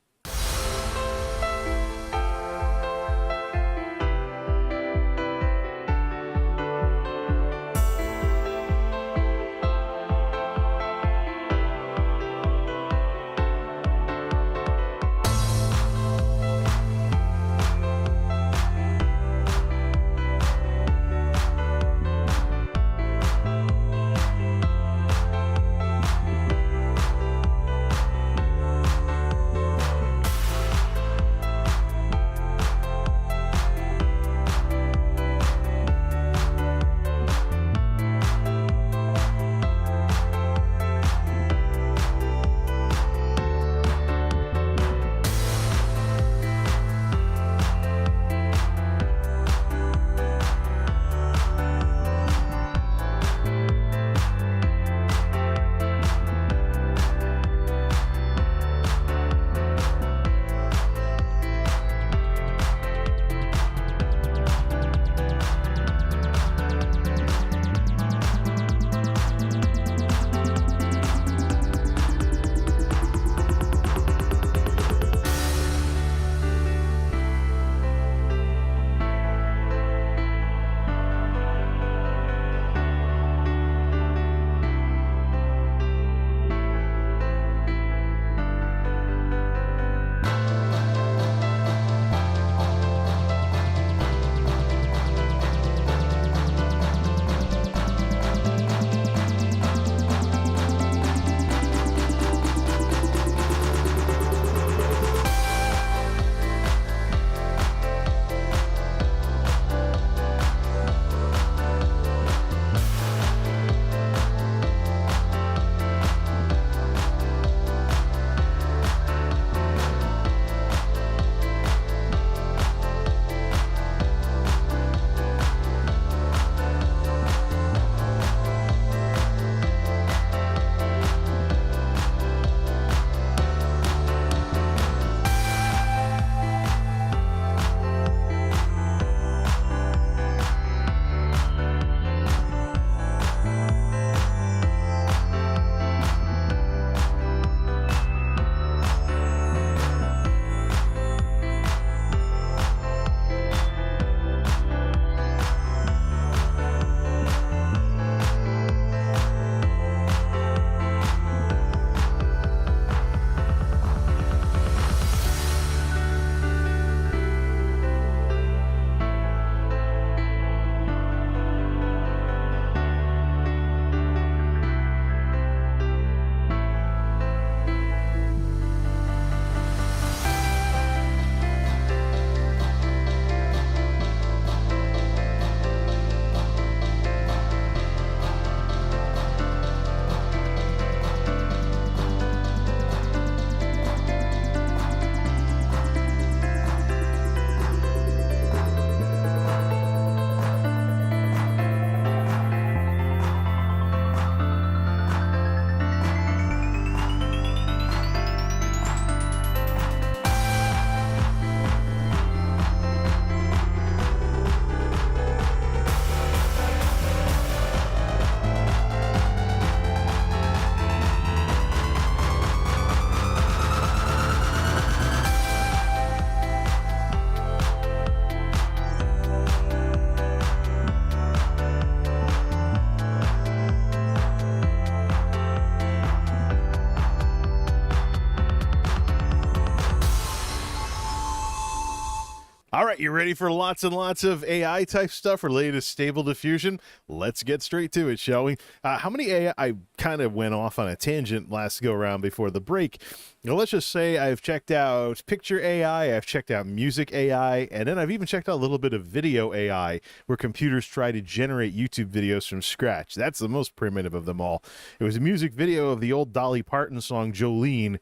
All right, you ready for lots and lots of AI type stuff related to Stable Diffusion? Let's get straight to it, shall we? How many AI? I kind of went off on a tangent last go around before the break. Now, let's just say I've checked out picture AI, I've checked out music AI, and then I've even checked out a little bit of video AI, where computers try to generate YouTube videos from scratch. That's the most primitive of them all. It was a music video of the old Dolly Parton song Jolene,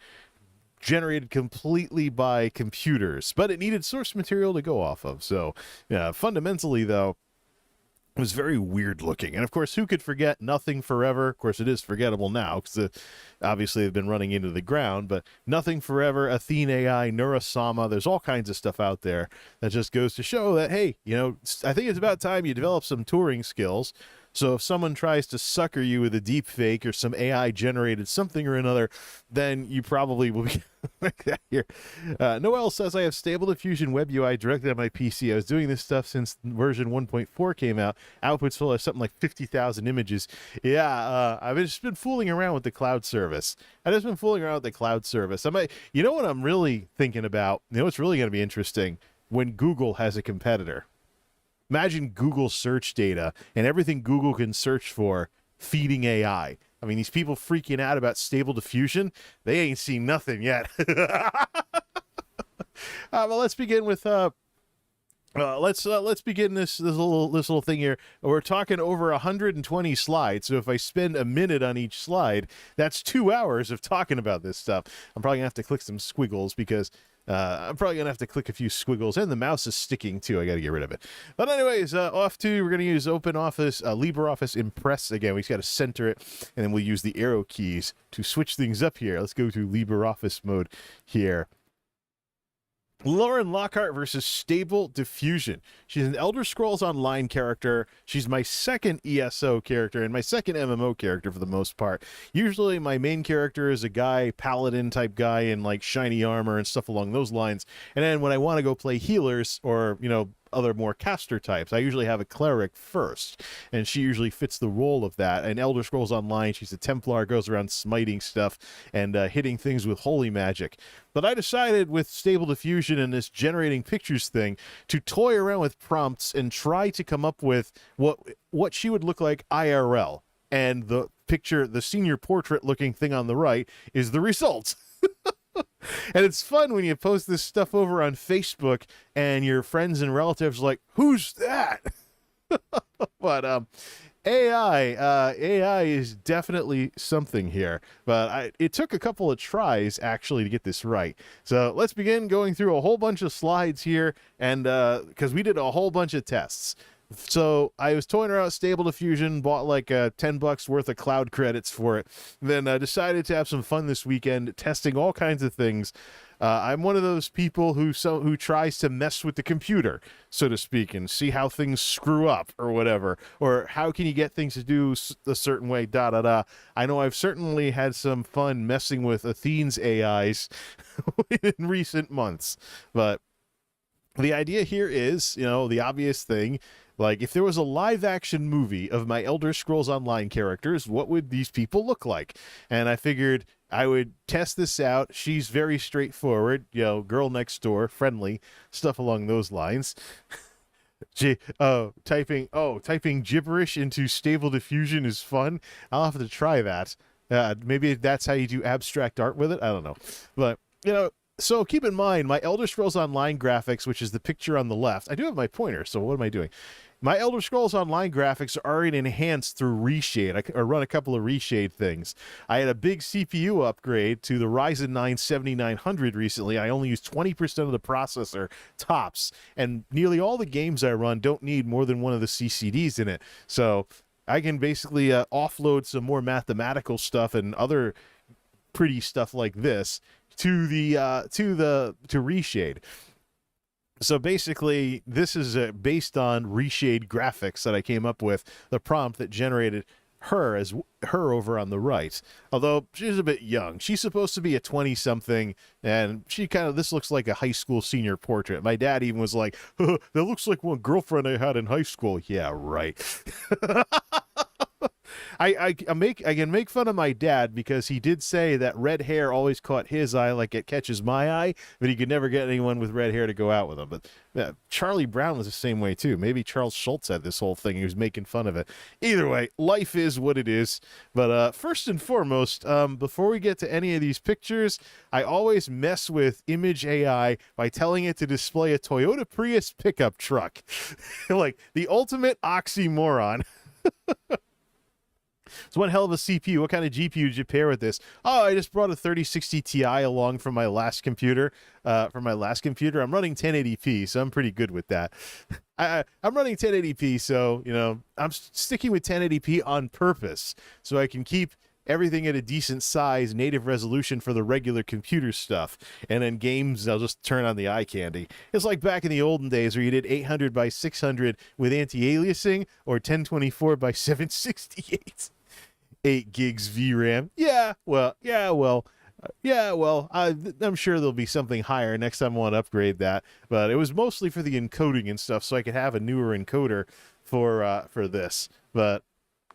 generated completely by computers, but it needed source material to go off of. So fundamentally, though, it was very weird looking. And of course, who could forget Nothing Forever? Of course, it is forgettable now because obviously they've been running into the ground, but Nothing Forever, Athene AI, Neurosama, there's all kinds of stuff out there that just goes to show that, hey, I think it's about time you develop some touring skills. So if someone tries to sucker you with a deep fake or some AI generated something or another, then you probably will be like that here. Noel says, I have Stable Diffusion Web UI directly on my PC. I was doing this stuff since version 1.4 came out. Outputs full of something like 50,000 images. Yeah, I've just been fooling around with the cloud service. I've just been fooling around with the cloud service. You know what I'm really thinking about? You know what's really going to be interesting? When Google has a competitor. Imagine Google search data and everything Google can search for feeding AI. I mean, these people freaking out about Stable Diffusion, they ain't seen nothing yet. Well, let's begin with let's begin this little thing here. We're talking over 120 slides, so if I spend a minute on each slide, that's 2 hours of talking about this stuff. I'm probably gonna have to click some squiggles because I'm probably gonna have to click a few squiggles, and the mouse is sticking too. I gotta get rid of it. But anyways, we're gonna use OpenOffice, LibreOffice Impress again. We just gotta center it, and then we'll use the arrow keys to switch things up here. Let's go to LibreOffice mode here. Lauren Lockhart versus Stable Diffusion. She's an Elder Scrolls Online character. She's my second ESO character and my second MMO character for the most part. Usually my main character is a guy, paladin type guy in like shiny armor and stuff along those lines. And then when I want to go play healers or, other more caster types, I usually have a cleric first, and she usually fits the role of that. In Elder Scrolls Online, she's a Templar, goes around smiting stuff and hitting things with holy magic. But I decided with Stable Diffusion and this generating pictures thing to toy around with prompts and try to come up with what she would look like IRL. And the picture, the senior portrait looking thing on the right, is the result. And it's fun when you post this stuff over on Facebook and your friends and relatives are like, who's that? But AI is definitely something here. But it took a couple of tries actually to get this right. So let's begin going through a whole bunch of slides here, and because we did a whole bunch of tests. So I was toying around with Stable Diffusion, bought like $10 worth of cloud credits for it, then decided to have some fun this weekend testing all kinds of things. I'm one of those people who tries to mess with the computer, so to speak, and see how things screw up or whatever, or how can you get things to do a certain way, I know I've certainly had some fun messing with Athene's AIs in recent months, but the idea here is, the obvious thing. Like, if there was a live-action movie of my Elder Scrolls Online characters, what would these people look like? And I figured I would test this out. She's very straightforward, girl next door, friendly, stuff along those lines. Typing gibberish into Stable Diffusion is fun. I'll have to try that. Maybe that's how you do abstract art with it. I don't know. But, so keep in mind, my Elder Scrolls Online graphics, which is the picture on the left, I do have my pointer, so what am I doing? My Elder Scrolls Online graphics are already enhanced through Reshade. I run a couple of Reshade things. I had a big CPU upgrade to the Ryzen 9 7900 recently. I only use 20% of the processor tops, and nearly all the games I run don't need more than one of the CCDs in it. So I can basically offload some more mathematical stuff and other pretty stuff like this to Reshade. So basically, this is based on Reshade graphics that I came up with, the prompt that generated her over on the right. Although she's a bit young. She's supposed to be a 20-something, and this looks like a high school senior portrait. My dad even was like, that looks like one girlfriend I had in high school. Yeah, right. I can make fun of my dad because he did say that red hair always caught his eye like it catches my eye, but he could never get anyone with red hair to go out with him. But Charlie Brown was the same way too. Maybe Charles Schultz had this whole thing. He was making fun of it. Either way, life is what it is. But first and foremost, before we get to any of these pictures, I always mess with Image AI by telling it to display a Toyota Prius pickup truck. Like the ultimate oxymoron. It's one hell of a CPU. What kind of GPU did you pair with this? Oh, I just brought a 3060 Ti along from my last computer. I'm running 1080p, so I'm pretty good with that. I'm running 1080p, so, you know, I'm sticking with 1080p on purpose so I can keep everything at a decent size, native resolution for the regular computer stuff. And then games, I'll just turn on the eye candy. It's like back in the olden days where you did 800 by 600 with anti-aliasing or 1024 by 768. 8 gigs VRAM. I'm sure there'll be something higher next time I want to upgrade that. But it was mostly for the encoding and stuff, so I could have a newer encoder for this. But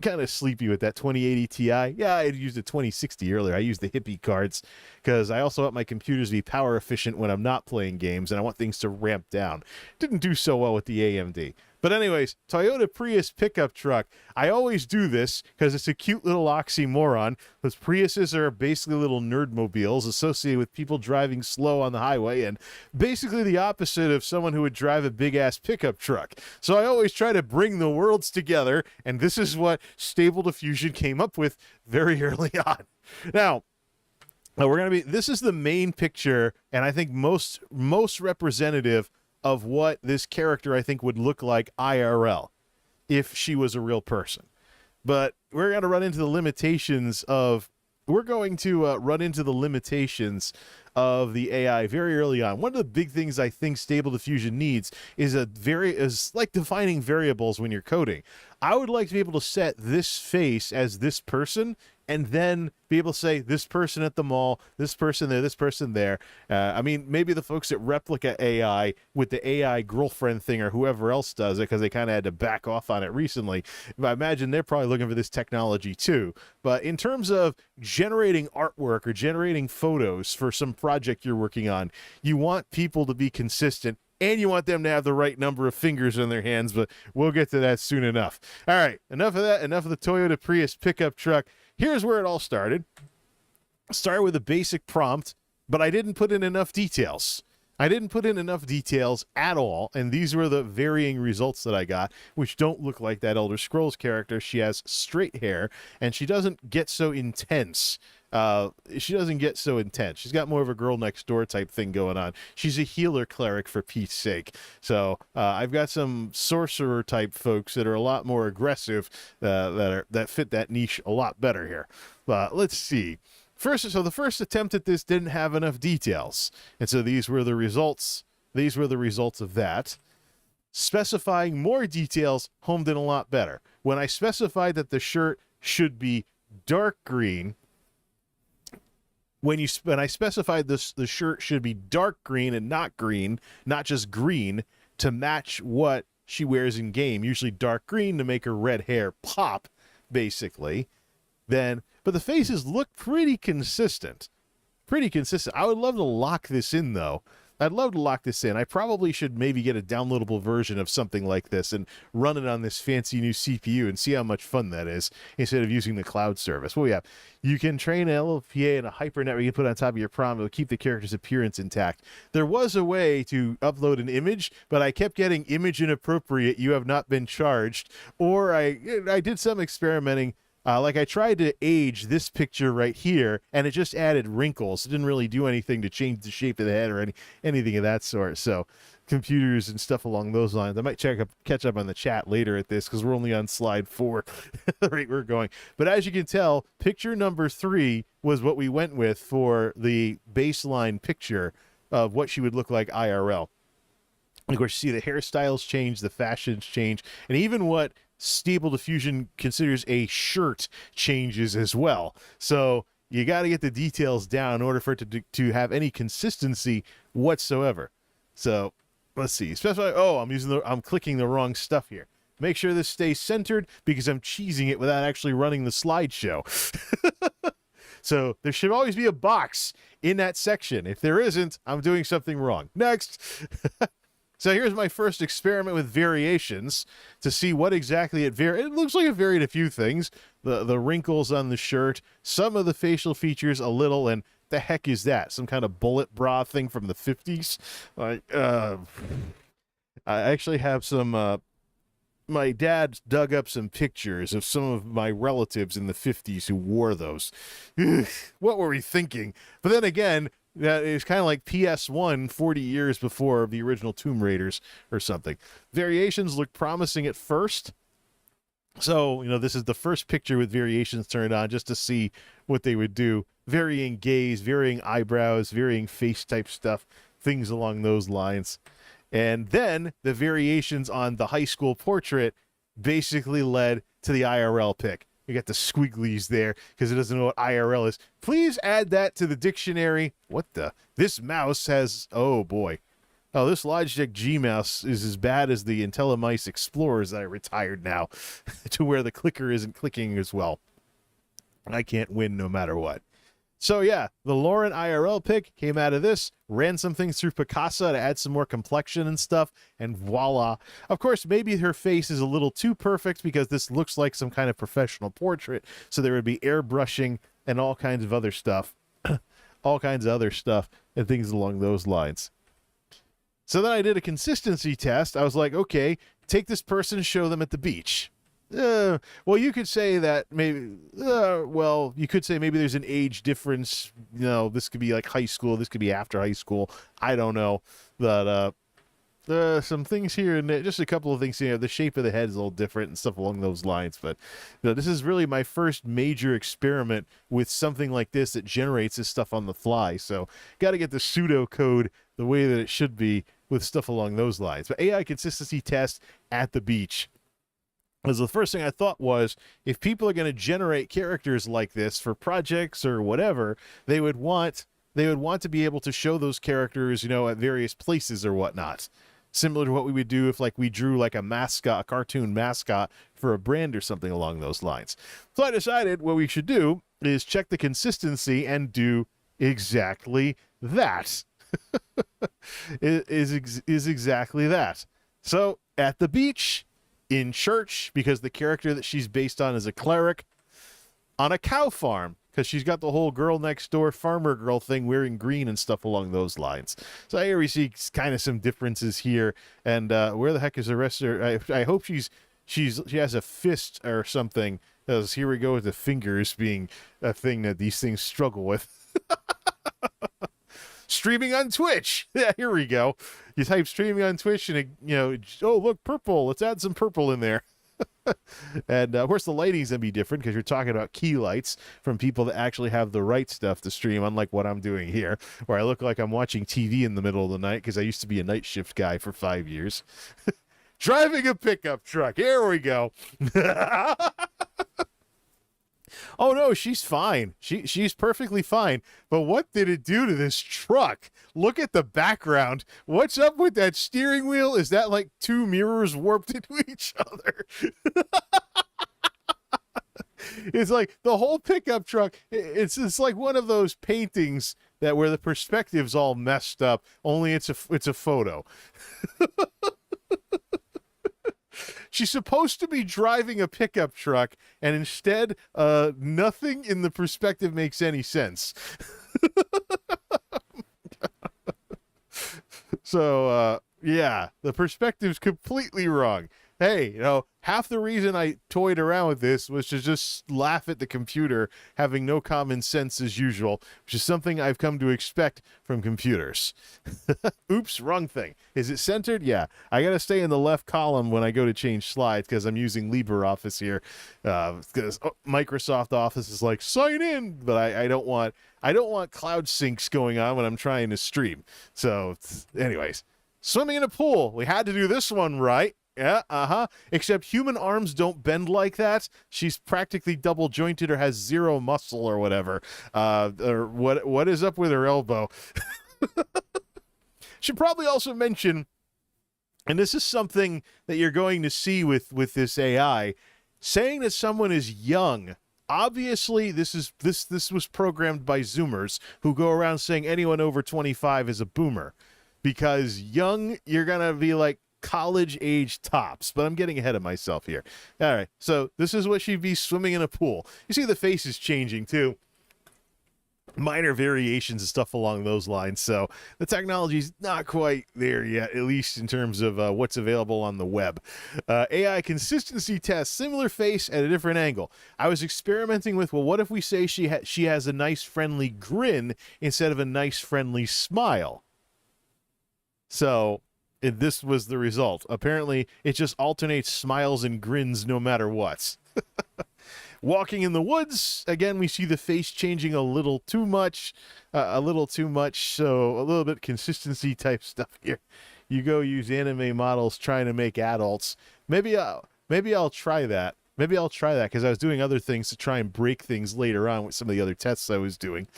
kind of sleepy with that 2080 Ti. Yeah, I used a 2060 earlier. I used the hippie cards because I also want my computers to be power efficient when I'm not playing games, and I want things to ramp down. Didn't do so well with the AMD. But anyways, Toyota Prius pickup truck. I always do this because it's a cute little oxymoron. Because Priuses are basically little nerdmobiles associated with people driving slow on the highway and basically the opposite of someone who would drive a big-ass pickup truck. So I always try to bring the worlds together, and this is what Stable Diffusion came up with very early on. Now, this is the main picture, and I think most representative of what this character I think would look like IRL if she was a real person. But we're going to run into the limitations of the AI very early on. One of the big things I think Stable Diffusion needs is like defining variables when you're coding. I would like to be able to set this face as this person and then be able to say this person at the mall, this person there, this person there. I mean, maybe the folks at Replica AI with the AI girlfriend thing or whoever else does it because they kind of had to back off on it recently. I imagine they're probably looking for this technology too. But in terms of generating artwork or generating photos for some project you're working on, you want people to be consistent and you want them to have the right number of fingers in their hands, but we'll get to that soon enough. All right, enough of that, enough of the Toyota Prius pickup truck. Here's where it all started. Started with a basic prompt, but I didn't put in enough details. I didn't put in enough details at all, and these were the varying results that I got, which don't look like that Elder Scrolls character. She has straight hair, and she doesn't get so intense. She's got more of a girl next door type thing going on. She's a healer cleric for Pete's sake. So I've got some sorcerer type folks that are a lot more aggressive that fit that niche a lot better here. Let's see. The first attempt at this didn't have enough details, and so these were the results. These were the results of that. Specifying more details homed in a lot better. When I specified that the shirt should be dark green, when I specified this, the shirt should be dark green and not green, not just green, to match what she wears in game. Usually dark green to make her red hair pop, basically. But the faces look pretty consistent. I would love to lock this in, though. I probably should maybe get a downloadable version of something like this and run it on this fancy new CPU and see how much fun that is instead of using the cloud service. Well, yeah, you can train an LLPA and a hypernetwork you can put on top of your prompt. It'll keep the character's appearance intact. There was a way to upload an image, but I kept getting image inappropriate. You have not been charged. Or I did some experimenting. Like I tried to age this picture right here, and it just added wrinkles. It didn't really do anything to change the shape of the head or anything of that sort. So computers and stuff along those lines. I might catch up on the chat later at this because we're only on slide 4, the rate we're going. But as you can tell, picture number 3 was what we went with for the baseline picture of what she would look like IRL. Of course, you see the hairstyles change, the fashions change, and even what Stable Diffusion considers a shirt changes as well. So you got to get the details down in order for it to have any consistency whatsoever. So let's see. I'm clicking the wrong stuff here. make sure this stays centered because I'm cheesing it without actually running the slideshow. So there should always be a box in that section. If there isn't, I'm doing something wrong. Next. So here's my first experiment with variations to see what exactly it varied. It looks like it varied a few things. The wrinkles on the shirt, some of the facial features a little, and the heck is that? Some kind of bullet bra thing from the 50s? Like, I actually have some, my dad dug up some pictures of some of my relatives in the 50s who wore those. What were we thinking? But then again, that is kind of like PS1 40 years before the original Tomb Raiders or something. Variations look promising at first. So, this is the first picture with variations turned on just to see what they would do. Varying gaze, varying eyebrows, varying face type stuff, things along those lines. And then the variations on the high school portrait basically led to the IRL pic. You got the squigglies there because it doesn't know what IRL is. Please add that to the dictionary. What the? This mouse has, oh boy. Oh, this Logitech G mouse is as bad as the IntelliMice Explorers that I retired now to where the clicker isn't clicking as well. I can't win no matter what. So yeah, the Lauren IRL pic came out of this, ran some things through Picasa to add some more complexion and stuff, and voila. Of course, maybe her face is a little too perfect because this looks like some kind of professional portrait, so there would be airbrushing and all kinds of other stuff. All kinds of other stuff and things along those lines. So then I did a consistency test. I was like, okay, take this person, show them at the beach. Well, you could say that maybe, you could say maybe there's an age difference. This could be like high school. This could be after high school. I don't know. But some things here and there, just a couple of things here. The shape of the head is a little different and stuff along those lines. But this is really my first major experiment with something like this that generates this stuff on the fly. So got to get the pseudo code the way that it should be with stuff along those lines. But AI consistency test at the beach. Because the first thing I thought was, if people are going to generate characters like this for projects or whatever, they would want to be able to show those characters, at various places or whatnot. Similar to what we would do if we drew like a mascot, a cartoon mascot for a brand or something along those lines. So I decided what we should do is check the consistency and do exactly that. is exactly that. So at the beach, in church, because the character that she's based on is a cleric, on a cow farm, because she's got the whole girl next door farmer girl thing wearing green and stuff along those lines. So here we see kind of some differences here. And where the heck is the rest of her? I hope she has a fist or something, because here we go with the fingers being a thing that these things struggle with. Streaming on Twitch. Yeah, here we go. You type streaming on Twitch and it, oh, look, purple. Let's add some purple in there. And of course the lighting's gonna be different because you're talking about key lights from people that actually have the right stuff to stream, unlike what I'm doing here, where I look like I'm watching TV in the middle of the night because I used to be a night shift guy for 5 years. Driving a pickup truck. Here we go. Oh no, she's fine. She's perfectly fine. But what did it do to this truck? Look at the background. What's up with that steering wheel? Is that like two mirrors warped into each other? It's like the whole pickup truck. It's like one of those paintings that where the perspective's all messed up. Only it's a photo. She's supposed to be driving a pickup truck, and instead, nothing in the perspective makes any sense. So, yeah, the perspective's completely wrong. Hey, half the reason I toyed around with this was to just laugh at the computer having no common sense as usual, which is something I've come to expect from computers. Oops, wrong thing. Is it centered? Yeah. I got to stay in the left column when I go to change slides because I'm using LibreOffice here. Because Microsoft Office is like, sign in, but I don't want cloud syncs going on when I'm trying to stream. So, anyways, swimming in a pool. We had to do this one right. Yeah, except human arms don't bend like that. She's practically double jointed or has zero muscle or whatever. Or what is up with her elbow? Should probably also mention And this is something that you're going to see with this AI, saying that someone is young. Obviously, this was programmed by Zoomers who go around saying anyone over 25 is a boomer, because young, you're gonna be like college age tops. But I'm getting ahead of myself here. All right, so this is what she'd be swimming in a pool. You see the face is changing too. Minor variations and stuff along those lines. So the technology's not quite there yet, at least in terms of what's available on the web. AI consistency test, similar face at a different angle. I was experimenting with, well, what if we say she has a nice friendly grin instead of a nice friendly smile? So this was the result. Apparently, it just alternates smiles and grins no matter what. Walking in the woods, again, we see the face changing a little too much, so a little bit consistency type stuff here. You go use anime models trying to make adults. Maybe I'll try that. Maybe I'll try that, because I was doing other things to try and break things later on with some of the other tests I was doing.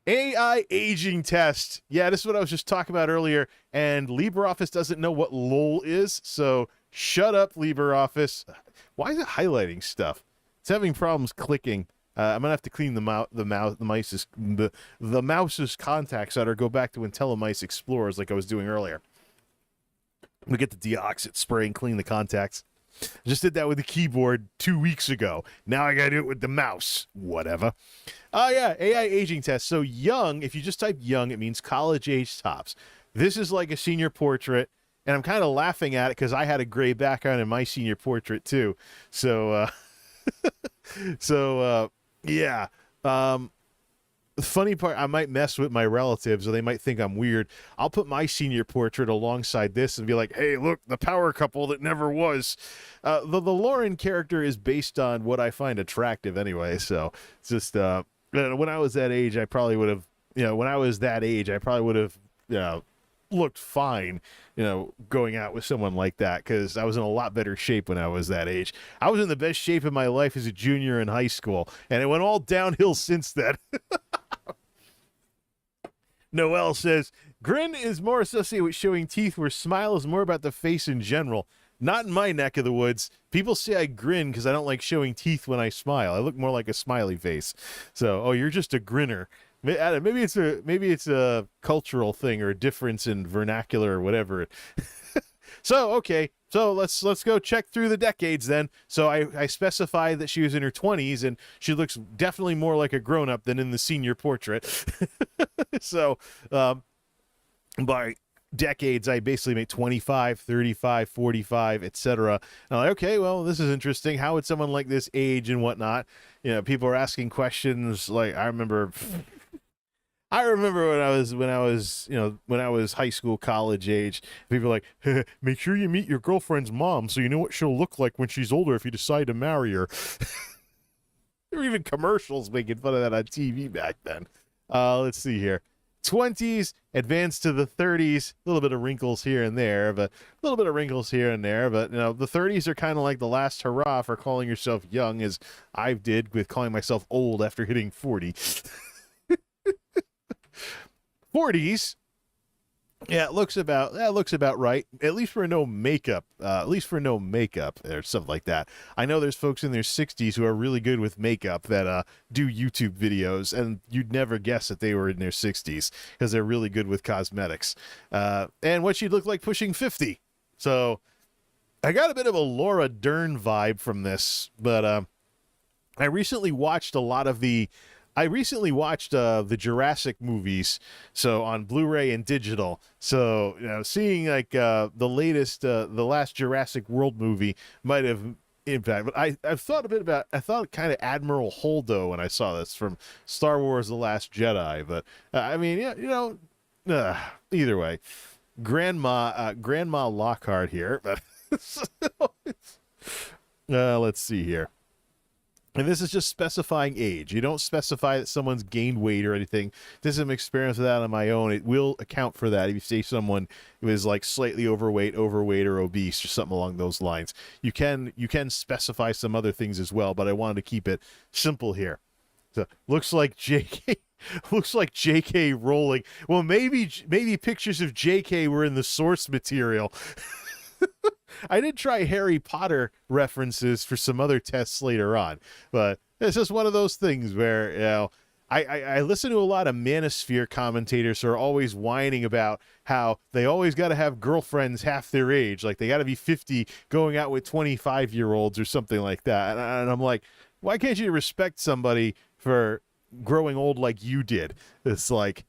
AI aging test. Yeah, this is what I was just talking about earlier, and LibreOffice doesn't know what LOL is, so shut up, LibreOffice. Why is it highlighting stuff? It's having problems clicking. I'm gonna have to clean the mouse's contacts out, or go back to IntelliMice Explorers like I was doing earlier. We get the deoxit spray and clean the contacts. I just did that with the keyboard 2 weeks ago. Now I gotta do it with the mouse. Whatever. Oh yeah, AI aging test. So young, if you just type young, it means college age tops. This is like a senior portrait. And I'm kind of laughing at it because I had a gray background in my senior portrait too. So, yeah. The funny part, I might mess with my relatives, or they might think I'm weird. I'll put my senior portrait alongside this and be like, hey, look, the power couple that never was. The Lauren character is based on what I find attractive anyway. So it's just, when I was that age, I probably would have, looked fine, going out with someone like that, because I was in a lot better shape when I was that age. I was in the best shape of my life as a junior in high school, and it went all downhill since then. Noel says, grin is more associated with showing teeth, where smile is more about the face in general. Not in my neck of the woods. People say I grin because I don't like showing teeth when I smile. I look more like a smiley face. So, you're just a grinner. Maybe it's a cultural thing, or a difference in vernacular or whatever. So let's go check through the decades then. So I specified that she was in her 20s, and she looks definitely more like a grown-up than in the senior portrait. So by decades, I basically make 25, 35, 45, etc. And I'm like, okay, well, this is interesting. How would someone like this age and whatnot? People are asking questions. Like, I remember when I was high school, college age, people were like, make sure you meet your girlfriend's mom so you know what she'll look like when she's older if you decide to marry her. There were even commercials making fun of that on TV back then. Let's see here. 20s, advance to the 30s, a little bit of wrinkles here and there, but the 30s are kind of like the last hurrah for calling yourself young, as I did with calling myself old after hitting 40. 40s, yeah, it looks about right. At least for no makeup, or stuff like that. I know there's folks in their 60s who are really good with makeup that do YouTube videos, and you'd never guess that they were in their 60s because they're really good with cosmetics. And what she'd look like pushing 50. So I got a bit of a Laura Dern vibe from this, but I recently watched the Jurassic movies, so on Blu-ray and digital. So, seeing like the last Jurassic World movie might have impact. But I thought kind of Admiral Holdo when I saw this from Star Wars: The Last Jedi. But either way, Grandma Lockhart here. But let's see here. And this is just specifying age. You don't specify that someone's gained weight or anything. This is an experience with that on my own. It will account for that if you say someone who is like slightly overweight, or obese, or something along those lines. You can specify some other things as well, but I wanted to keep it simple here. So looks like JK Looks like J.K. Rowling. Well, maybe pictures of J.K. were in the source material. I did try Harry Potter references for some other tests later on, but it's just one of those things where, you know, I listen to a lot of manosphere commentators who are always whining about how they always got to have girlfriends half their age. Like they got to be 50 going out with 25-year-olds or something like that. And I'm like, why can't you respect somebody for growing old like you did? It's like,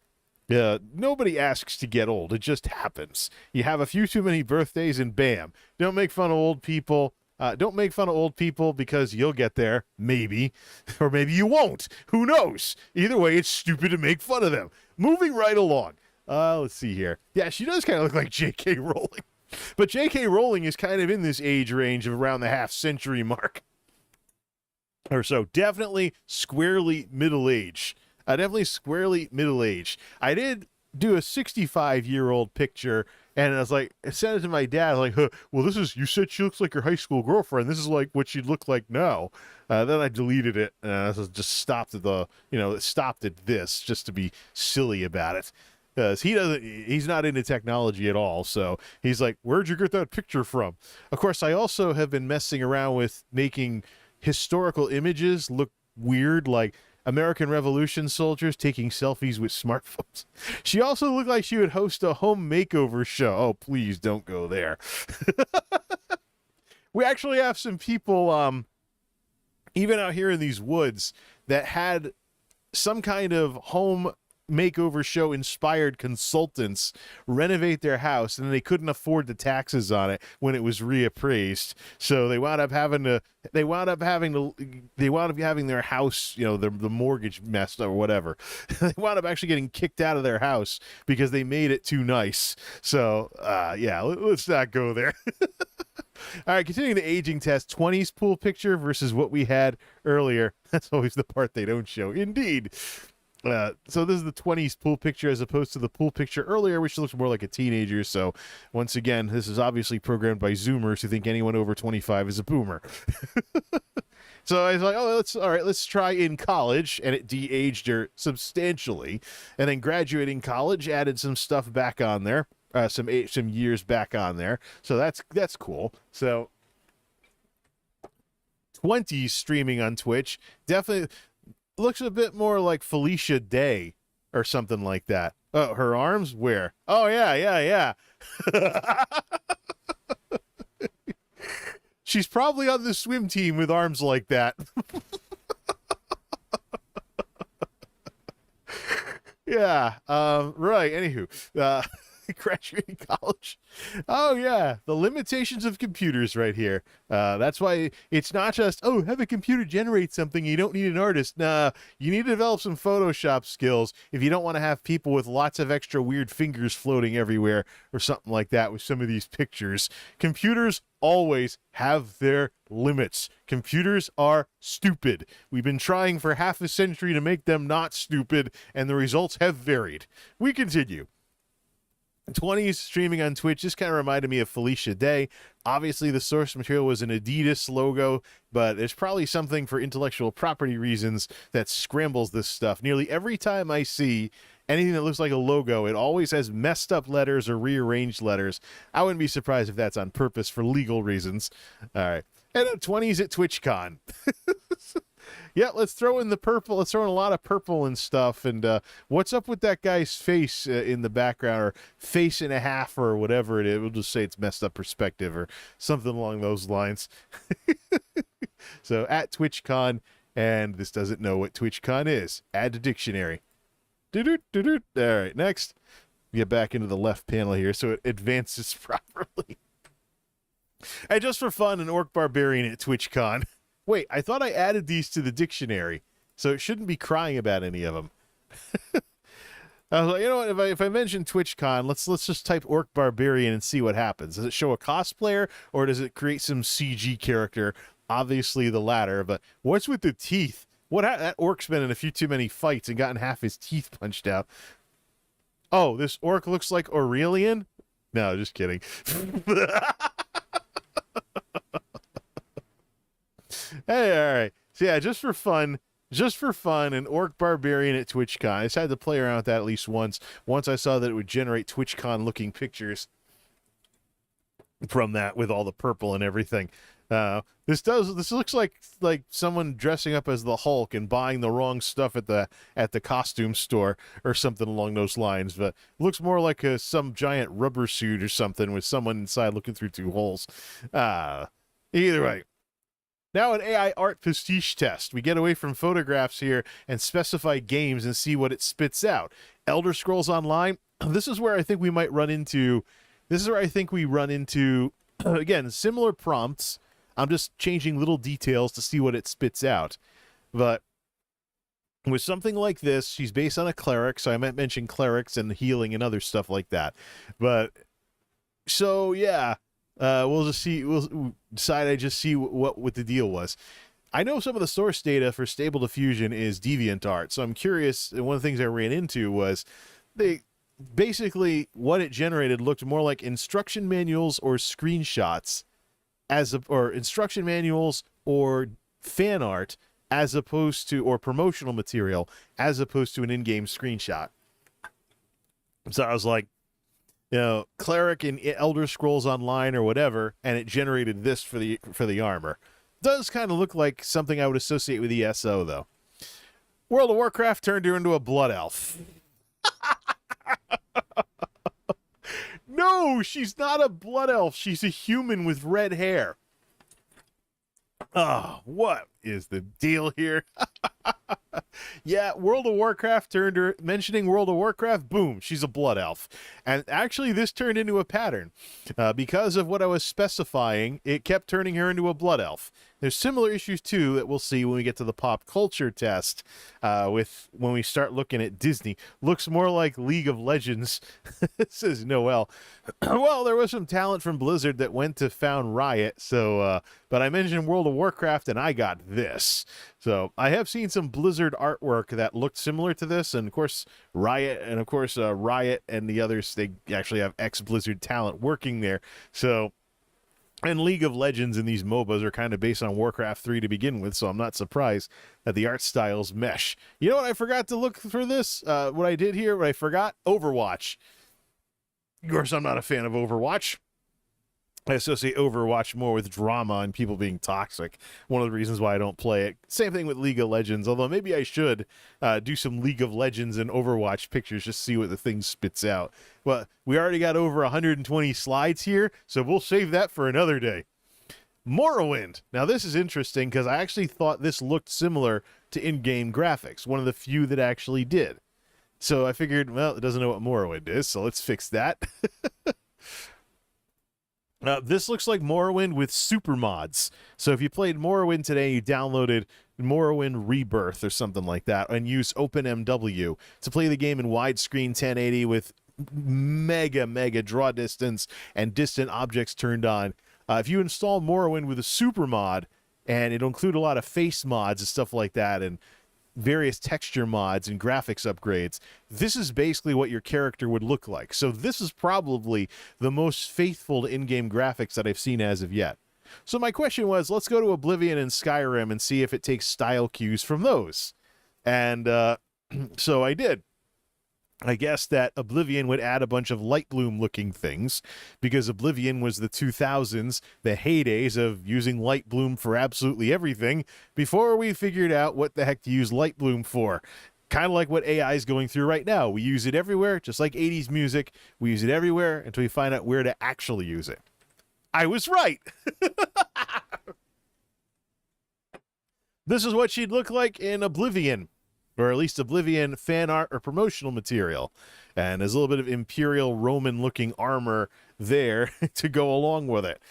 nobody asks to get old. It just happens. You have a few too many birthdays and bam. Don't make fun of old people. Don't make fun of old people because you'll get there, maybe, or maybe you won't. Who knows? Either way, it's stupid to make fun of them. Moving right along. Let's see here. Yeah, she does kind of look like J.K. Rowling. But J.K. Rowling is kind of in this age range of around the half-century mark. Or so. Definitely squarely middle-aged. Definitely squarely middle-aged. I did do a 65-year-old picture, and I was like, I sent it to my dad, like, well, you said she looks like your high school girlfriend. This is like what she'd look like now. Then I deleted it, and I just stopped at this, just to be silly about it. Because he's not into technology at all, so he's like, where'd you get that picture from? Of course, I also have been messing around with making historical images look weird, like American Revolution soldiers taking selfies with smartphones. She also looked like she would host a home makeover show. Oh, please don't go there. We actually have some people, even out here in these woods, that had some kind of home makeover show inspired consultants renovate their house, and they couldn't afford the taxes on it when it was reappraised, so they wound up having their house, you know, the mortgage messed or whatever. They wound up actually getting kicked out of their house because they made it too nice. So yeah, let's not go there. All right, continuing the aging test. 20s pool picture versus what we had earlier. That's always the part they don't show. Indeed. So this is the 20s pool picture as opposed to the pool picture earlier, which looks more like a teenager. So once again, this is obviously programmed by Zoomers who think anyone over 25 is a boomer. So I was like, let's try in college, and it de-aged her substantially. And then graduating college, added some stuff back on there, some years back on there. So that's cool. So 20s streaming on Twitch, definitely looks a bit more like Felicia Day or something like that. Oh, her arms? Where? Oh, yeah. She's probably on the swim team with arms like that. Yeah, right, anywho. Graduating college. Oh yeah, the limitations of computers right here. That's why it's not just, have a computer generate something, you don't need an artist. Nah, you need to develop some Photoshop skills if you don't want to have people with lots of extra weird fingers floating everywhere or something like that with some of these pictures. Computers always have their limits. Computers are stupid. We've been trying for half a century to make them not stupid, and the results have varied. We continue. 20s streaming on Twitch just kind of reminded me of Felicia Day. Obviously, the source material was an Adidas logo, but there's probably something for intellectual property reasons that scrambles this stuff. Nearly every time I see anything that looks like a logo, it always has messed up letters or rearranged letters. I wouldn't be surprised if that's on purpose for legal reasons. All right. And 20s at TwitchCon. Yeah, let's throw in the purple. Let's throw in a lot of purple and stuff. And what's up with that guy's face in the background, or face and a half, or whatever it is? We'll just say it's messed up perspective or something along those lines. So at TwitchCon, and this doesn't know what TwitchCon is. Add to dictionary. All right, next. Get back into the left panel here so it advances properly. And just for fun, an Orc Barbarian at TwitchCon. Wait, I thought I added these to the dictionary, so it shouldn't be crying about any of them. I was like, you know what, if I mention TwitchCon, let's just type Orc Barbarian and see what happens. Does it show a cosplayer, or does it create some CG character? Obviously the latter, but what's with the teeth? That orc's been in a few too many fights and gotten half his teeth punched out. Oh, this orc looks like Aurelian? No, just kidding. Hey, all right. So yeah, just for fun, just for fun, an Orc Barbarian at TwitchCon. I just had to play around with that at least once. Once I saw that it would generate TwitchCon-looking pictures from that with all the purple and everything. This looks like someone dressing up as the Hulk and buying the wrong stuff at the costume store or something along those lines. But it looks more like some giant rubber suit or something with someone inside looking through two holes. Either way. Now an AI art pastiche test. We get away from photographs here and specify games and see what it spits out. Elder Scrolls Online, this is where I think we might run into, again, similar prompts. I'm just changing little details to see what it spits out. But with something like this, she's based on a cleric, so I might mention clerics and healing and other stuff like that. But, so yeah. We'll decide I just see what the deal was. I know some of the source data for Stable Diffusion is DeviantArt, so I'm curious. One of the things I ran into was basically what it generated looked more like instruction manuals or screenshots, or instruction manuals or fan art, as opposed to, or promotional material, as opposed to an in-game screenshot. So I was like, cleric in Elder Scrolls Online or whatever, and it generated this for the armor. Does kind of look like something I would associate with ESO, though. World of Warcraft turned her into a blood elf. No, she's not a blood elf. She's a human with red hair. Oh, what is the deal here? Yeah, World of Warcraft turned her, mentioning World of Warcraft, boom, she's a blood elf. And actually this turned into a pattern. Because of what I was specifying, it kept turning her into a blood elf. There's similar issues too that we'll see when we get to the pop culture test, when we start looking at Disney. Looks more like League of Legends, says Noel. Well, there was some talent from Blizzard that went to found Riot, so but I mentioned World of Warcraft and I got this. So I have seen some Blizzard artwork that looked similar to this, and of course Riot and the others, they actually have ex-Blizzard talent working there. So, and League of Legends and these MOBAs are kind of based on Warcraft 3 to begin with, so I'm not surprised that the art styles mesh. You know what I forgot to look for this? What I did here, what I forgot? Overwatch. Of course, I'm not a fan of Overwatch. I associate Overwatch more with drama and people being toxic. One of the reasons why I don't play it. Same thing with League of Legends, although maybe I should do some League of Legends and Overwatch pictures just to see what the thing spits out. Well, we already got over 120 slides here, so we'll save that for another day. Morrowind. Now, this is interesting because I actually thought this looked similar to in-game graphics, one of the few that actually did. So I figured, well, it doesn't know what Morrowind is, so let's fix that. This looks like Morrowind with super mods. So if you played Morrowind today, you downloaded Morrowind Rebirth or something like that, and use OpenMW to play the game in widescreen 1080 with mega draw distance and distant objects turned on. If you install Morrowind with a super mod, and it'll include a lot of face mods and stuff like that, and various texture mods and graphics upgrades, this is basically what your character would look like. So this is probably the most faithful to in-game graphics that I've seen as of yet. So my question was, let's go to Oblivion and Skyrim and see if it takes style cues from those. And so I did. I guess that Oblivion would add a bunch of Light-Bloom looking things, because Oblivion was the 2000s, the heydays of using Light-Bloom for absolutely everything, before we figured out what the heck to use Light-Bloom for. Kind of like what AI is going through right now. We use it everywhere, just like 80s music. We use it everywhere until we find out where to actually use it. I was right! This is what she'd look like in Oblivion. Or at least Oblivion fan art or promotional material. And there's a little bit of Imperial Roman-looking armor there to go along with it.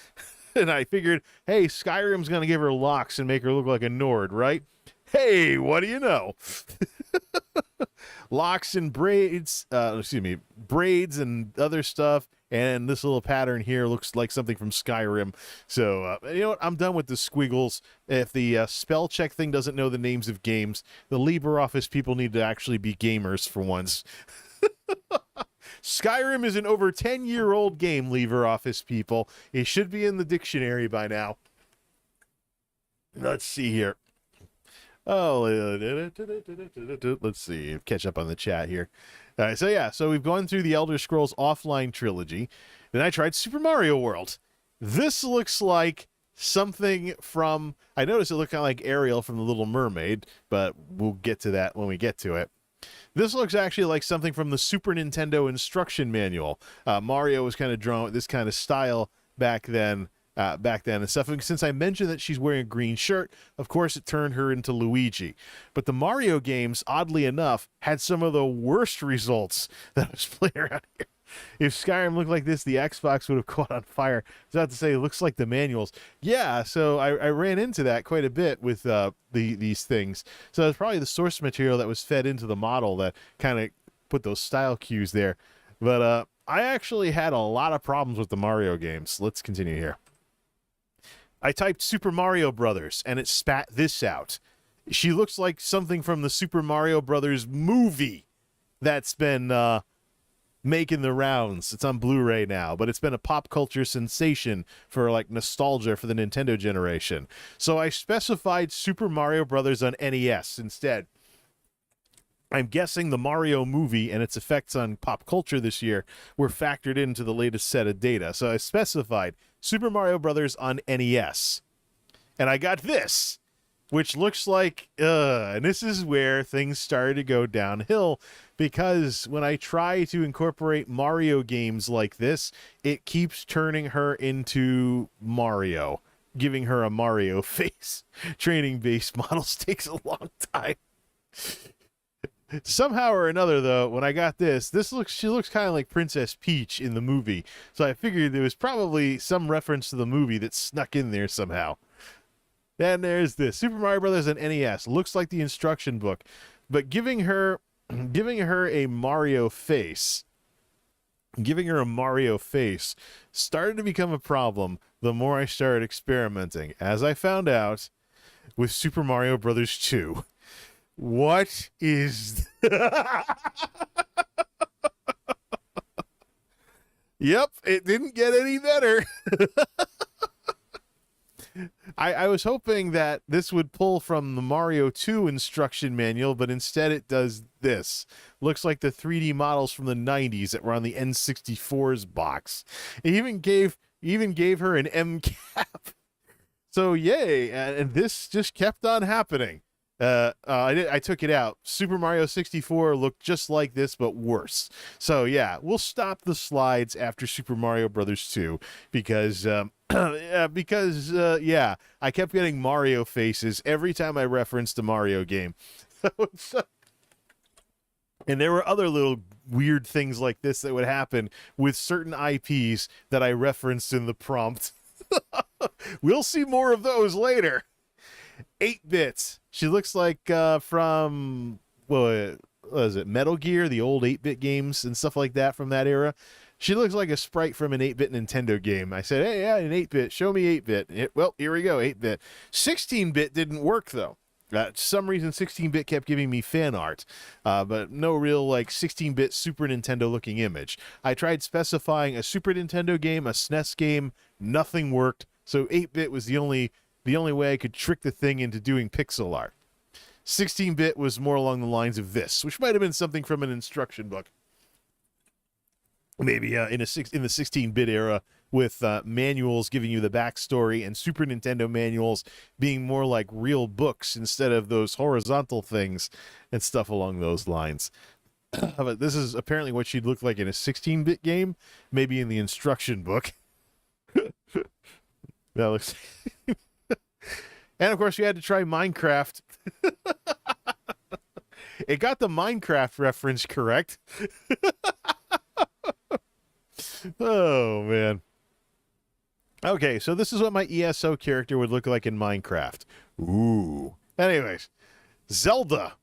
And I figured, hey, Skyrim's going to give her locks and make her look like a Nord, right? Hey, what do you know? Locks and braids, braids and other stuff. And this little pattern here looks like something from Skyrim. So, you know what? I'm done with the squiggles. If the spell check thing doesn't know the names of games, the LibreOffice people need to actually be gamers for once. Skyrim is an over 10-year-old game, LibreOffice people. It should be in the dictionary by now. Let's see here. Oh, let's see. Catch up on the chat here. All right, so yeah, so we've gone through the Elder Scrolls Offline trilogy. Then I tried Super Mario World. This looks like something from. I noticed it looked kind of like Ariel from The Little Mermaid, but we'll get to that when we get to it. This looks actually like something from the Super Nintendo instruction manual. Mario was kind of drawn with this kind of style back then. And stuff. And since I mentioned that she's wearing a green shirt, of course it turned her into Luigi. But the Mario games, oddly enough, had some of the worst results that I was playing around here. If Skyrim looked like this, the Xbox would have caught on fire. I was about to say, it looks like the manuals. Yeah, so I ran into that quite a bit with these things. So it's probably the source material that was fed into the model that kind of put those style cues there. But I actually had a lot of problems with the Mario games. Let's continue here. I typed Super Mario Brothers, and it spat this out. She looks like something from the Super Mario Brothers movie that's been making the rounds. It's on Blu-ray now, but it's been a pop culture sensation for like nostalgia for the Nintendo generation. So I specified Super Mario Brothers on NES instead. I'm guessing the Mario movie and its effects on pop culture this year were factored into the latest set of data. So I specified Super Mario Brothers on NES. And I got this, which looks like, and this is where things started to go downhill, because when I try to incorporate Mario games like this, it keeps turning her into Mario, giving her a Mario face. Training base models takes a long time. Somehow or another, though, when I got she looks kind of like Princess Peach in the movie. So I figured there was probably some reference to the movie that snuck in there somehow. And there's this Super Mario Brothers and NES. Looks like the instruction book, but giving her a Mario face, started to become a problem the more I started experimenting. As I found out with Super Mario Brothers 2. What is... Yep, it didn't get any better. I was hoping that this would pull from the Mario 2 instruction manual, but instead it does this. Looks like the 3D models from the 90s that were on the N64's box. It even gave her an M cap. So yay, and this just kept on happening. I took it out. Super Mario 64 looked just like this, but worse. So yeah, we'll stop the slides after Super Mario Brothers 2 because I kept getting Mario faces every time I referenced a Mario game. And there were other little weird things like this that would happen with certain IPs that I referenced in the prompt. We'll see more of those later. 8-bits. She looks like from, what is it, Metal Gear, the old 8-bit games and stuff like that from that era. She looks like a sprite from an 8-bit Nintendo game. I said, hey, yeah, an 8-bit. Show me 8-bit. Well, here we go, 8-bit. 16-bit didn't work, though. For some reason, 16-bit kept giving me fan art, but no real, 16-bit Super Nintendo-looking image. I tried specifying a Super Nintendo game, a SNES game. Nothing worked, so 8-bit was the only way I could trick the thing into doing pixel art. 16-bit was more along the lines of this, which might have been something from an instruction book. Maybe in the 16-bit era with manuals giving you the backstory and Super Nintendo manuals being more like real books instead of those horizontal things and stuff along those lines. But this is apparently what she'd look like in a 16-bit game, maybe in the instruction book. That looks... And, of course, we had to try Minecraft. It got the Minecraft reference correct. Oh, man. Okay, so this is what my ESO character would look like in Minecraft. Ooh. Anyways, Zelda.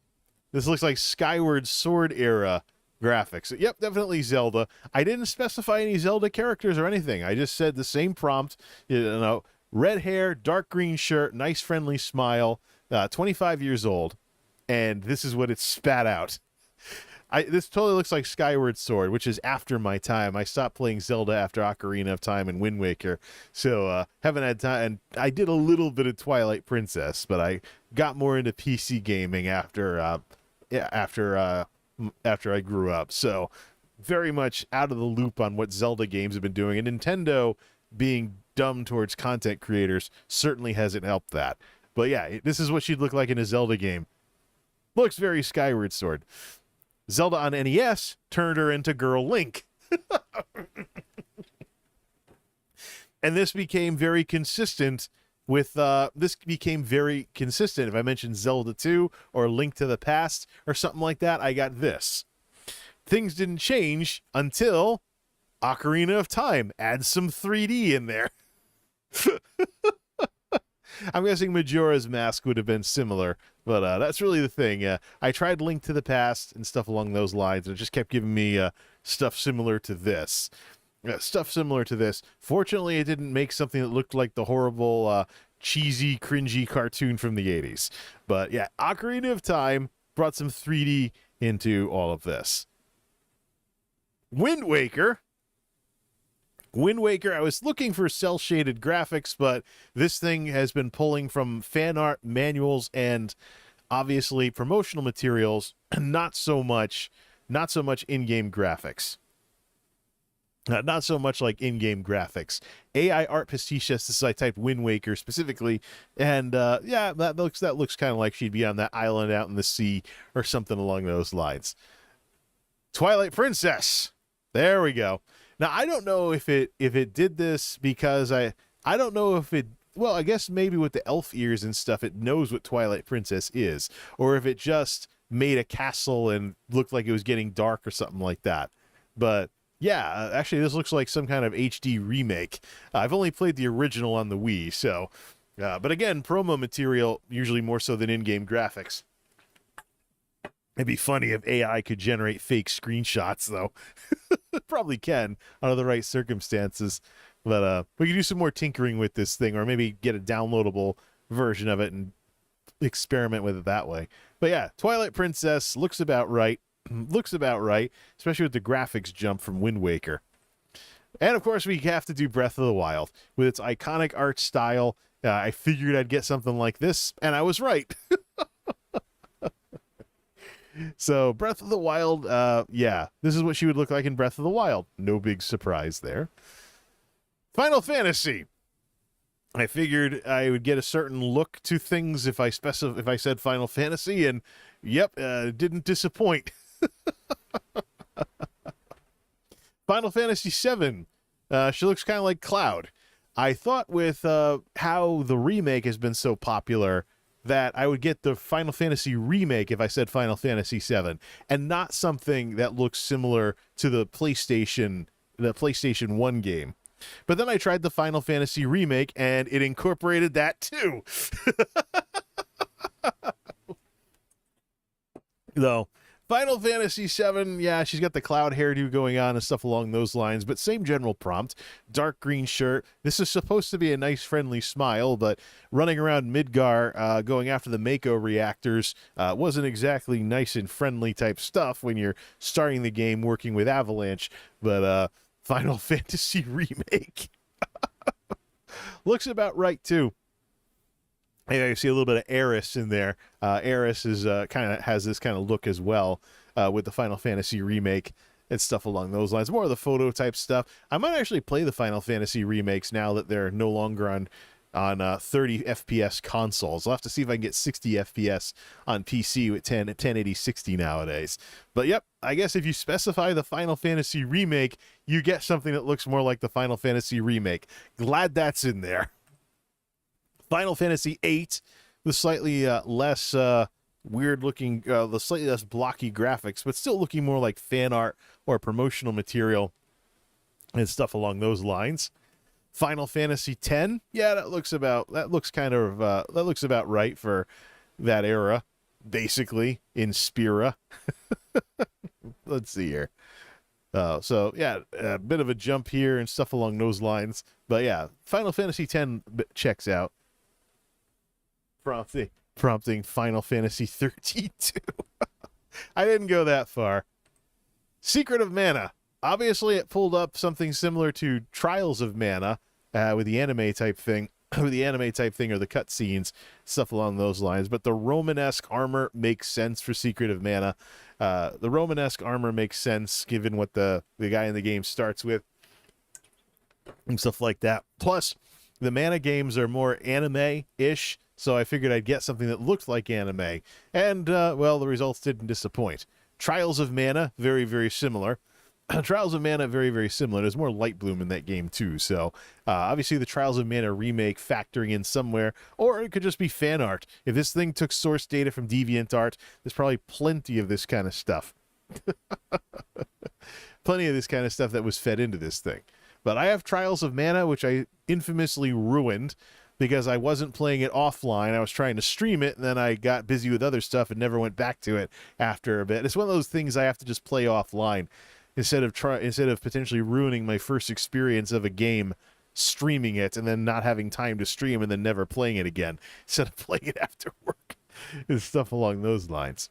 This looks like Skyward Sword era graphics. Yep, definitely Zelda. I didn't specify any Zelda characters or anything. I just said the same prompt, red hair, dark green shirt, nice friendly smile, 25 years old, and this is what it spat out. This totally looks like Skyward Sword, which is after my time. I stopped playing Zelda after Ocarina of Time and Wind Waker, so haven't had time. And I did a little bit of Twilight Princess, but I got more into PC gaming after I grew up. So very much out of the loop on what Zelda games have been doing, and Nintendo being dumb towards content creators certainly hasn't helped that. But yeah, this is what she'd look like in a Zelda game. Looks very Skyward Sword. Zelda on NES turned her into Girl Link. And this became very consistent with if I mentioned Zelda 2 or Link to the Past or something like that, I got this. Things didn't change until Ocarina of Time adds some 3D in there. I'm guessing Majora's Mask would have been similar, but that's really the thing. I tried Link to the Past and stuff along those lines, and it just kept giving me stuff similar to this. Fortunately, it didn't make something that looked like the horrible, cheesy, cringy cartoon from the 80s. But yeah, Ocarina of Time brought some 3D into all of this. Wind Waker, I was looking for cel-shaded graphics, but this thing has been pulling from fan art, manuals, and obviously promotional materials, not so much in-game graphics. Not so much like in-game graphics. AI art pastiches, this is I typed Wind Waker specifically, and yeah, that looks kind of like she'd be on that island out in the sea or something along those lines. Twilight Princess. There we go. Now, I don't know if it did this because I don't know if it, well, I guess maybe with the elf ears and stuff, it knows what Twilight Princess is, or if it just made a castle and looked like it was getting dark or something like that. But yeah, actually, this looks like some kind of HD remake. I've only played the original on the Wii, so, but again, promo material, usually more so than in-game graphics. It'd be funny if AI could generate fake screenshots, though. Probably can, under the right circumstances. But we could do some more tinkering with this thing, or maybe get a downloadable version of it and experiment with it that way. But yeah, Twilight Princess looks about right. Especially with the graphics jump from Wind Waker. And of course, we have to do Breath of the Wild. With its iconic art style, I figured I'd get something like this, and I was right. So, Breath of the Wild, yeah, this is what she would look like in Breath of the Wild. No big surprise there. Final Fantasy. I figured I would get a certain look to things if I said Final Fantasy, and yep, didn't disappoint. Final Fantasy VII. She looks kind of like Cloud. I thought with how the remake has been so popular that I would get the Final Fantasy remake if I said Final Fantasy VII, and not something that looks similar to the PlayStation 1 game. But then I tried the Final Fantasy remake, and it incorporated that too. Though, Final Fantasy VII, yeah, she's got the Cloud hairdo going on and stuff along those lines, but same general prompt. Dark green shirt. This is supposed to be a nice, friendly smile, but running around Midgar, going after the Mako reactors, wasn't exactly nice and friendly type stuff when you're starting the game working with Avalanche. But Final Fantasy remake looks about right too. I see a little bit of Aeris in there. Aeris is has this kind of look as well with the Final Fantasy remake and stuff along those lines. More of the photo type stuff. I might actually play the Final Fantasy remakes now that they're no longer on 30 FPS consoles. I'll have to see if I can get 60 FPS on PC with 1080 60 nowadays. But yep, I guess if you specify the Final Fantasy remake, you get something that looks more like the Final Fantasy remake. Glad that's in there. Final Fantasy VIII, the slightly less weird looking, the slightly less blocky graphics, but still looking more like fan art or promotional material and stuff along those lines. Final Fantasy X, yeah, that looks about right for that era, basically in Spira. Let's see here. So yeah, a bit of a jump here and stuff along those lines, but yeah, Final Fantasy X checks out. Prompting Final Fantasy 13 too. I didn't go that far. Secret of Mana. Obviously, it pulled up something similar to Trials of Mana with the anime type thing. With the anime type thing or the cutscenes, stuff along those lines. But the Romanesque armor makes sense for Secret of Mana. The Romanesque armor makes sense given what the guy in the game starts with and stuff like that. Plus, the Mana games are more anime-ish, so I figured I'd get something that looked like anime. And, well, the results didn't disappoint. Trials of Mana, very, very similar. Trials of Mana, very, very similar. There's more Light Bloom in that game, too. So, obviously, the Trials of Mana remake factoring in somewhere, or it could just be fan art. If this thing took source data from DeviantArt, there's probably plenty of this kind of stuff. Plenty of this kind of stuff that was fed into this thing. But I have Trials of Mana, which I infamously ruined because I wasn't playing it offline. I was trying to stream it, and then I got busy with other stuff and never went back to it after a bit. It's one of those things I have to just play offline. Instead of potentially ruining my first experience of a game streaming it and then not having time to stream and then never playing it again, instead of playing it after work and stuff along those lines.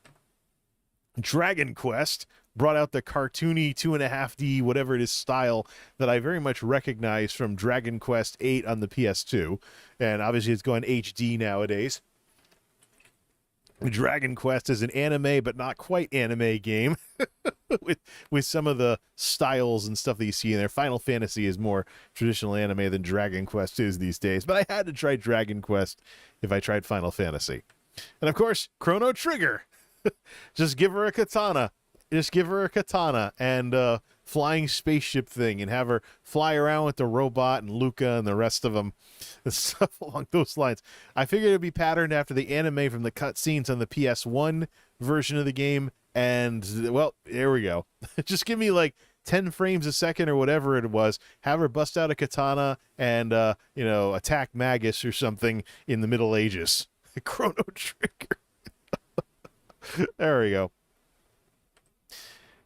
Dragon Quest brought out the cartoony 2.5D whatever it is style that I very much recognize from Dragon Quest 8 on the PS2, and obviously it's going HD nowadays. Dragon Quest is an anime but not quite anime game with some of the styles and stuff that you see in there. Final Fantasy is more traditional anime than Dragon Quest is these days, but I had to try Dragon Quest if I tried Final Fantasy. And of course, Chrono Trigger. Just give her a katana. Just give her a katana and flying spaceship thing and have her fly around with the robot and Luca and the rest of them and stuff along those lines. I figured it would be patterned after the anime from the cutscenes on the PS1 version of the game, and, well, there we go. Just give me, like, 10 frames a second or whatever it was. Have her bust out a katana and, attack Magus or something in the Middle Ages. Chrono Trigger. There we go.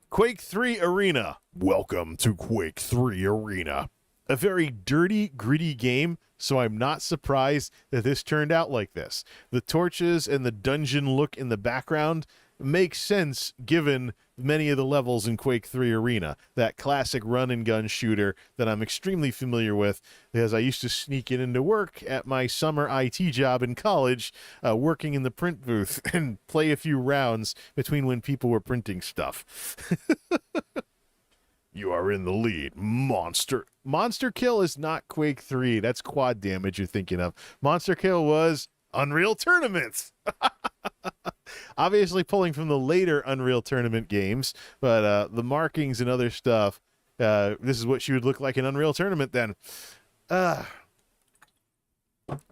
Quake 3 Arena. Welcome to Quake 3 Arena. A very dirty, gritty game, so I'm not surprised that this turned out like this. The torches and the dungeon look in the background make sense given many of the levels in Quake 3 Arena. That classic run-and-gun shooter that I'm extremely familiar with because I used to sneak it into work at my summer IT job in college, working in the print booth and play a few rounds between when people were printing stuff. You are in the lead, Monster. Monster Kill is not Quake 3. That's Quad Damage you're thinking of. Monster Kill was Unreal Tournament. Obviously pulling from the later Unreal Tournament games, but the markings and other stuff, this is what she would look like in Unreal Tournament then.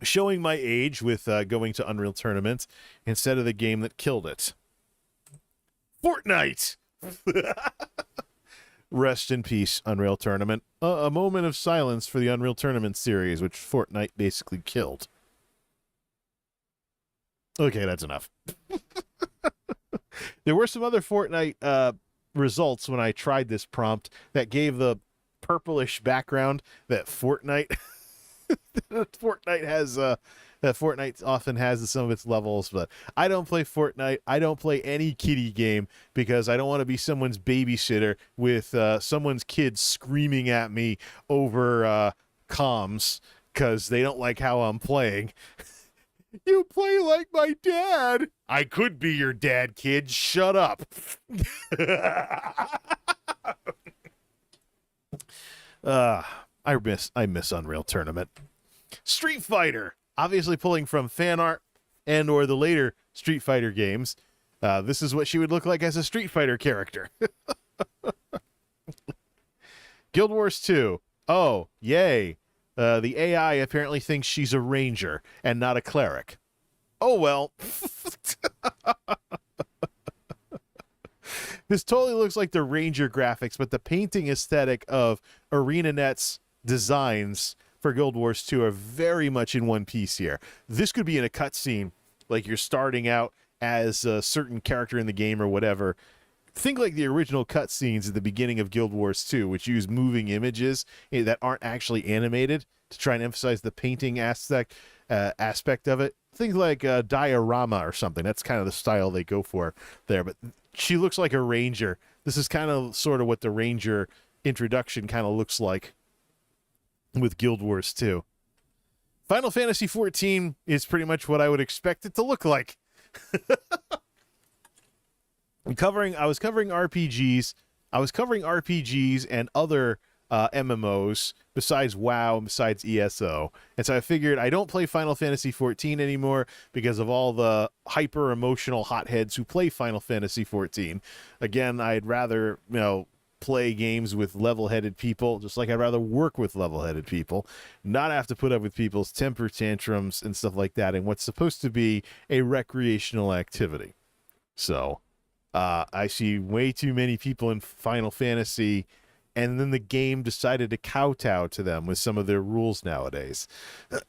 Showing my age with going to Unreal Tournament instead of the game that killed it. Fortnite! Rest in peace, Unreal Tournament. A moment of silence for the Unreal Tournament series, which Fortnite basically killed. Okay, that's enough. There were some other Fortnite results when I tried this prompt that gave the purplish background that Fortnite Fortnite often has in some of its levels, but I don't play Fortnite. I don't play any kiddie game because I don't want to be someone's babysitter with someone's kid screaming at me over comms because they don't like how I'm playing. You play like my dad. I could be your dad, kid. Shut up. I miss Unreal Tournament. Street Fighter. Obviously pulling from fan art and or the later Street Fighter games. This is what she would look like as a Street Fighter character. Guild Wars 2. Oh, yay. The AI apparently thinks she's a ranger and not a cleric. Oh, well. This totally looks like the ranger graphics, but the painting aesthetic of ArenaNet's designs for Guild Wars 2 are very much in one piece here. This could be in a cutscene, like you're starting out as a certain character in the game or whatever. Think like the original cutscenes at the beginning of Guild Wars 2, which use moving images that aren't actually animated to try and emphasize the painting aspect of it. Think like a diorama or something. That's kind of the style they go for there. But she looks like a ranger this is kind of sort of what the Ranger introduction kind of looks like with Guild Wars 2. Final Fantasy XIV is pretty much what I would expect it to look like. I was covering RPGs. I was covering RPGs and other MMOs besides WoW and besides ESO. And so I figured I don't play Final Fantasy XIV anymore because of all the hyper emotional hotheads who play Final Fantasy XIV. Again, I'd rather, play games with level-headed people, just like I'd rather work with level-headed people, not have to put up with people's temper tantrums and stuff like that in what's supposed to be a recreational activity. So, I see way too many people in Final Fantasy, and then the game decided to kowtow to them with some of their rules nowadays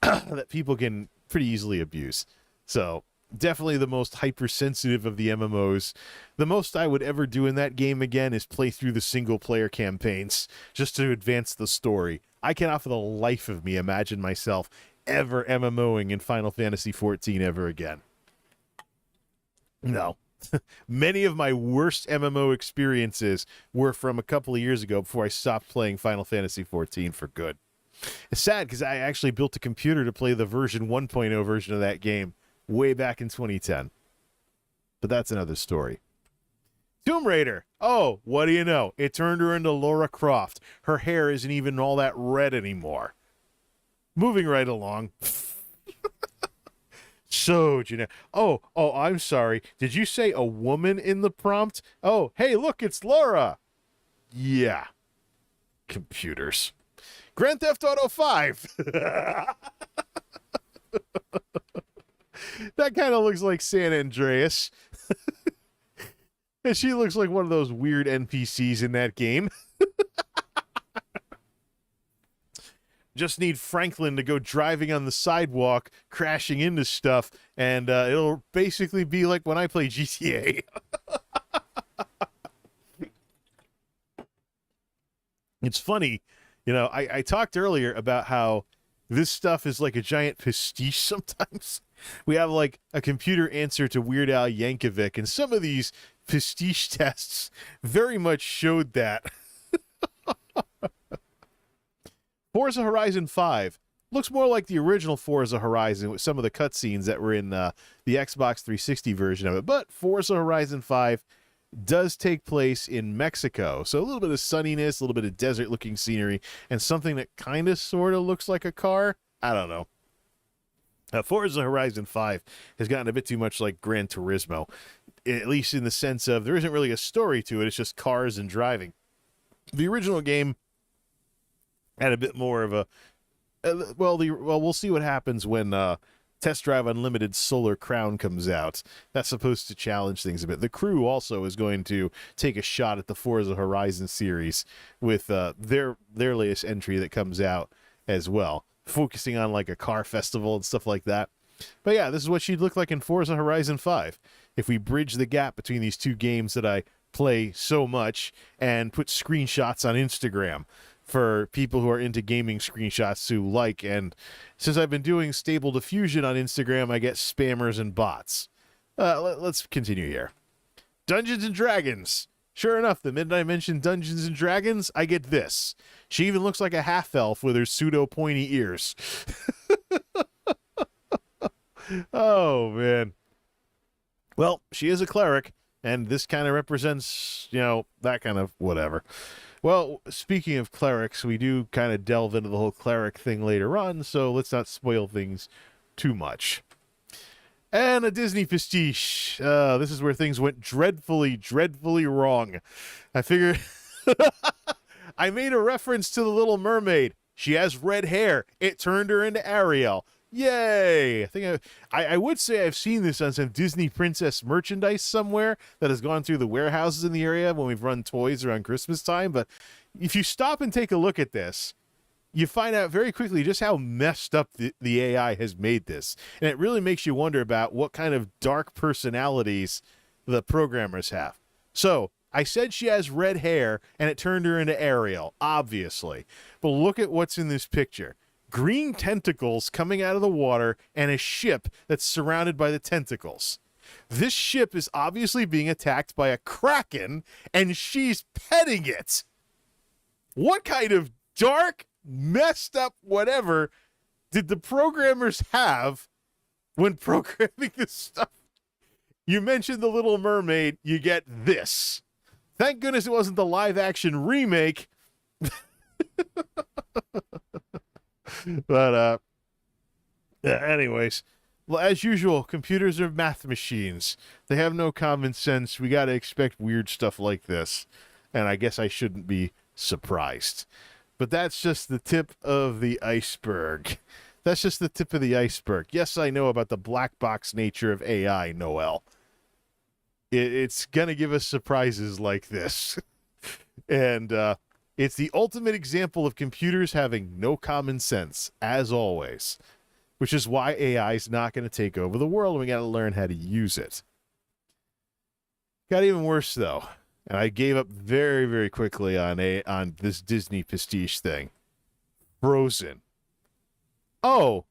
that people can pretty easily abuse. So, definitely the most hypersensitive of the MMOs. The most I would ever do in that game again is play through the single-player campaigns just to advance the story. I cannot for the life of me imagine myself ever MMOing in Final Fantasy XIV ever again. No. Many of my worst MMO experiences were from a couple of years ago before I stopped playing Final Fantasy XIV for good. It's sad because I actually built a computer to play the version 1.0 version of that game way back in 2010. But that's another story. Tomb Raider. Oh, what do you know? It turned her into Lara Croft. Her hair isn't even all that red anymore. Moving right along. So, oh, I'm sorry. Did you say a woman in the prompt? Oh, hey, look, it's Laura. Yeah. Computers. Grand Theft Auto 5. That kind of looks like San Andreas. And she looks like one of those weird NPCs in that game. Just need Franklin to go driving on the sidewalk, crashing into stuff, and it'll basically be like when I play GTA. It's funny, I talked earlier about how this stuff is like a giant pastiche sometimes. We have like a computer answer to Weird Al Yankovic, and some of these pastiche tests very much showed that. Forza Horizon 5 looks more like the original Forza Horizon with some of the cutscenes that were in the Xbox 360 version of it. But Forza Horizon 5 does take place in Mexico. So a little bit of sunniness, a little bit of desert-looking scenery, and something that kind of sort of looks like a car. I don't know. Forza Horizon 5 has gotten a bit too much like Gran Turismo, at least in the sense of there isn't really a story to it. It's just cars and driving. The original game had a bit more of a we'll see what happens when Test Drive Unlimited Solar Crown comes out. That's supposed to challenge things a bit. The Crew also is going to take a shot at the Forza Horizon series with their latest entry that comes out as well, focusing on like a car festival and stuff like that. But yeah, this is what she'd look like in Forza Horizon 5 if we bridge the gap between these two games that I play so much and put screenshots on Instagram for people who are into gaming screenshots who like. And since I've been doing stable diffusion on Instagram, I get spammers and bots. Let's continue here. Dungeons and Dragons. Sure enough, the minute I mention Dungeons and Dragons, I get this. She even looks like a half-elf with her pseudo-pointy ears. Oh, man. Well, she is a cleric, and this kind of represents, that kind of whatever. Well, speaking of clerics, we do kind of delve into the whole cleric thing later on, so let's not spoil things too much. And a Disney pastiche. This is where things went dreadfully, dreadfully wrong. I figured I made a reference to The Little Mermaid. She has red hair. It turned her into Ariel. Yay! I would say I've seen this on some Disney princess merchandise somewhere that has gone through the warehouses in the area when we've run toys around Christmas time. But if you stop and take a look at this, you find out very quickly just how messed up the AI has made this. And it really makes you wonder about what kind of dark personalities the programmers have. So, I said she has red hair, and it turned her into Ariel, obviously. But look at what's in this picture. Green tentacles coming out of the water, and a ship that's surrounded by the tentacles. This ship is obviously being attacked by a kraken, and she's petting it. What kind of dark, messed up whatever did the programmers have when programming this stuff? You mentioned The Little Mermaid, you get this. Thank goodness it wasn't the live-action remake. But, anyways, well, as usual, computers are math machines. They have no common sense. We got to expect weird stuff like this. And I guess I shouldn't be surprised. But that's just the tip of the iceberg. That's just the tip of the iceberg. Yes, I know about the black box nature of AI, Noel. It's going to give us surprises like this. And it's the ultimate example of computers having no common sense, as always. Which is why AI is not going to take over the world, and we got to learn how to use it. Got even worse, though. And I gave up very, very quickly on this Disney pastiche thing. Frozen. Oh,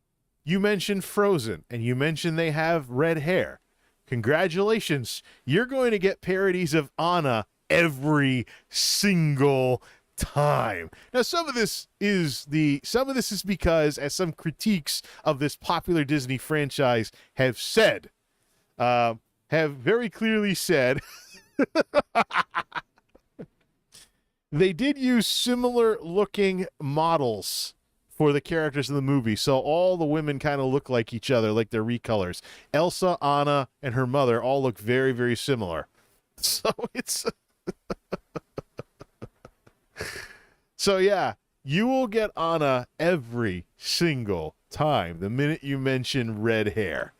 you mentioned Frozen, and you mentioned they have red hair. Congratulations. You're going to get parodies of Anna every single time. Now, some of this is because, as some critiques of this popular Disney franchise have very clearly said, they did use similar looking models for the characters in the movie, so all the women kind of look like each other, like they're recolors. Elsa, Anna, and her mother all look very, very similar. So it's... So yeah, you will get Anna every single time the minute you mention red hair.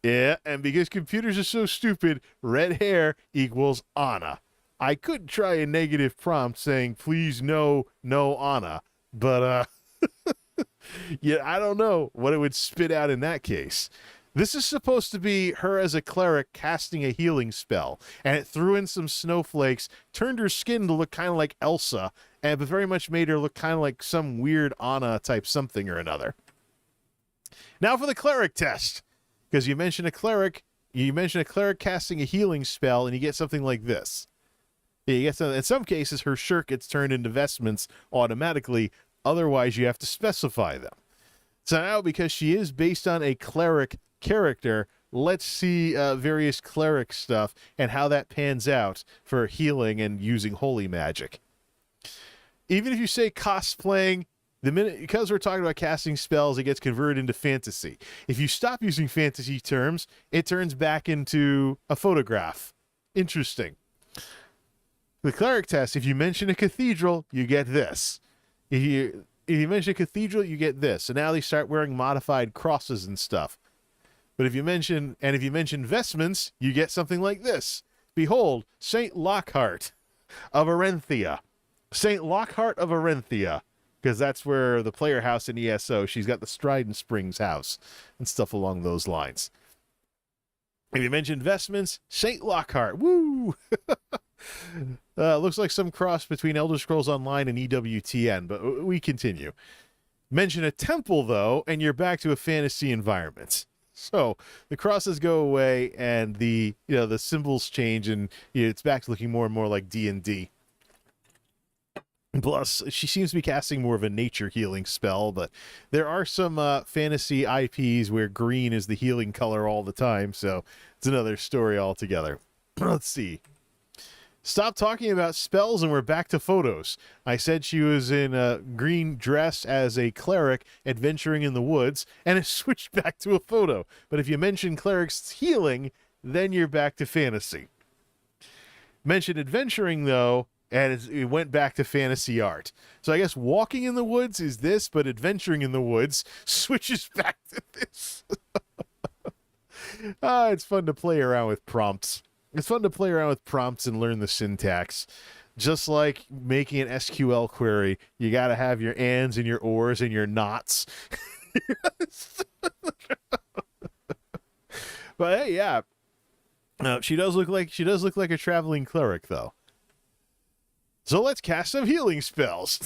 Yeah, and because computers are so stupid, red hair equals Anna. I could try a negative prompt saying, please no Anna, but yeah, I don't know what it would spit out in that case. This is supposed to be her as a cleric casting a healing spell, and it threw in some snowflakes, turned her skin to look kind of like Elsa, but very much made her look kind of like some weird Anna type something or another. Now for the cleric test, because you mentioned a cleric casting a healing spell, and you get something like this. You get in some cases, her shirt gets turned into vestments automatically. Otherwise, you have to specify them. So now, because she is based on a cleric character, let's see various cleric stuff and how that pans out for healing and using holy magic. Even if you say cosplaying, because we're talking about casting spells, it gets converted into fantasy. If you stop using fantasy terms, it turns back into a photograph. Interesting. The cleric test, if you mention a cathedral, you get this. If you mention a cathedral, you get this. So now they start wearing modified crosses and stuff. But if you mention vestments, you get something like this. Behold, Saint Lockhearte of Arenthia. Saint Lockhearte of Arenthia. Because that's where the player house in ESO, she's got the Strident Springs house and stuff along those lines. If you mention vestments, Saint Lockhearte. Woo! Looks like some cross between Elder Scrolls Online and EWTN, but we continue. Mention a temple, though, and you're back to a fantasy environment. So the crosses go away, and the symbols change, and it's back to looking more and more like D&D. Plus, she seems to be casting more of a nature healing spell, but there are some fantasy IPs where green is the healing color all the time, so it's another story altogether. Let's see. Stop talking about spells and we're back to photos. I said she was in a green dress as a cleric adventuring in the woods, and it switched back to a photo. But if you mention cleric's healing, then you're back to fantasy. Mention adventuring, though, and it went back to fantasy art. So I guess walking in the woods is this, but adventuring in the woods switches back to this. It's fun to play around with prompts. It's fun to play around with prompts and learn the syntax. Just like making an SQL query, you got to have your ands and your ors and your nots. But hey, yeah, she does look like a traveling cleric, though. So let's cast some healing spells.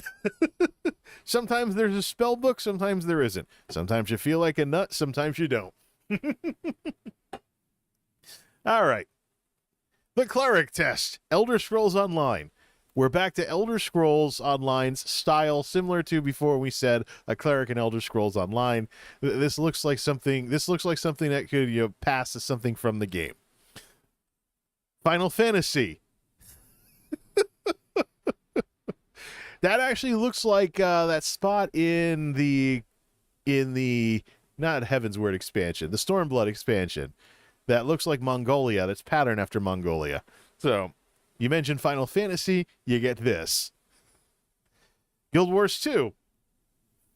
Sometimes there's a spell book, sometimes there isn't. Sometimes you feel like a nut, sometimes you don't. All right. The Cleric Test, Elder Scrolls Online. We're back to Elder Scrolls Online's style, similar to before we said a cleric in Elder Scrolls Online. This looks like something. This looks like something that could pass as something from the game. Final Fantasy. That actually looks like that spot in the not Heaven's Word expansion, the Stormblood expansion. That looks like Mongolia. That's patterned after Mongolia. So, you mentioned Final Fantasy, you get this. Guild Wars 2.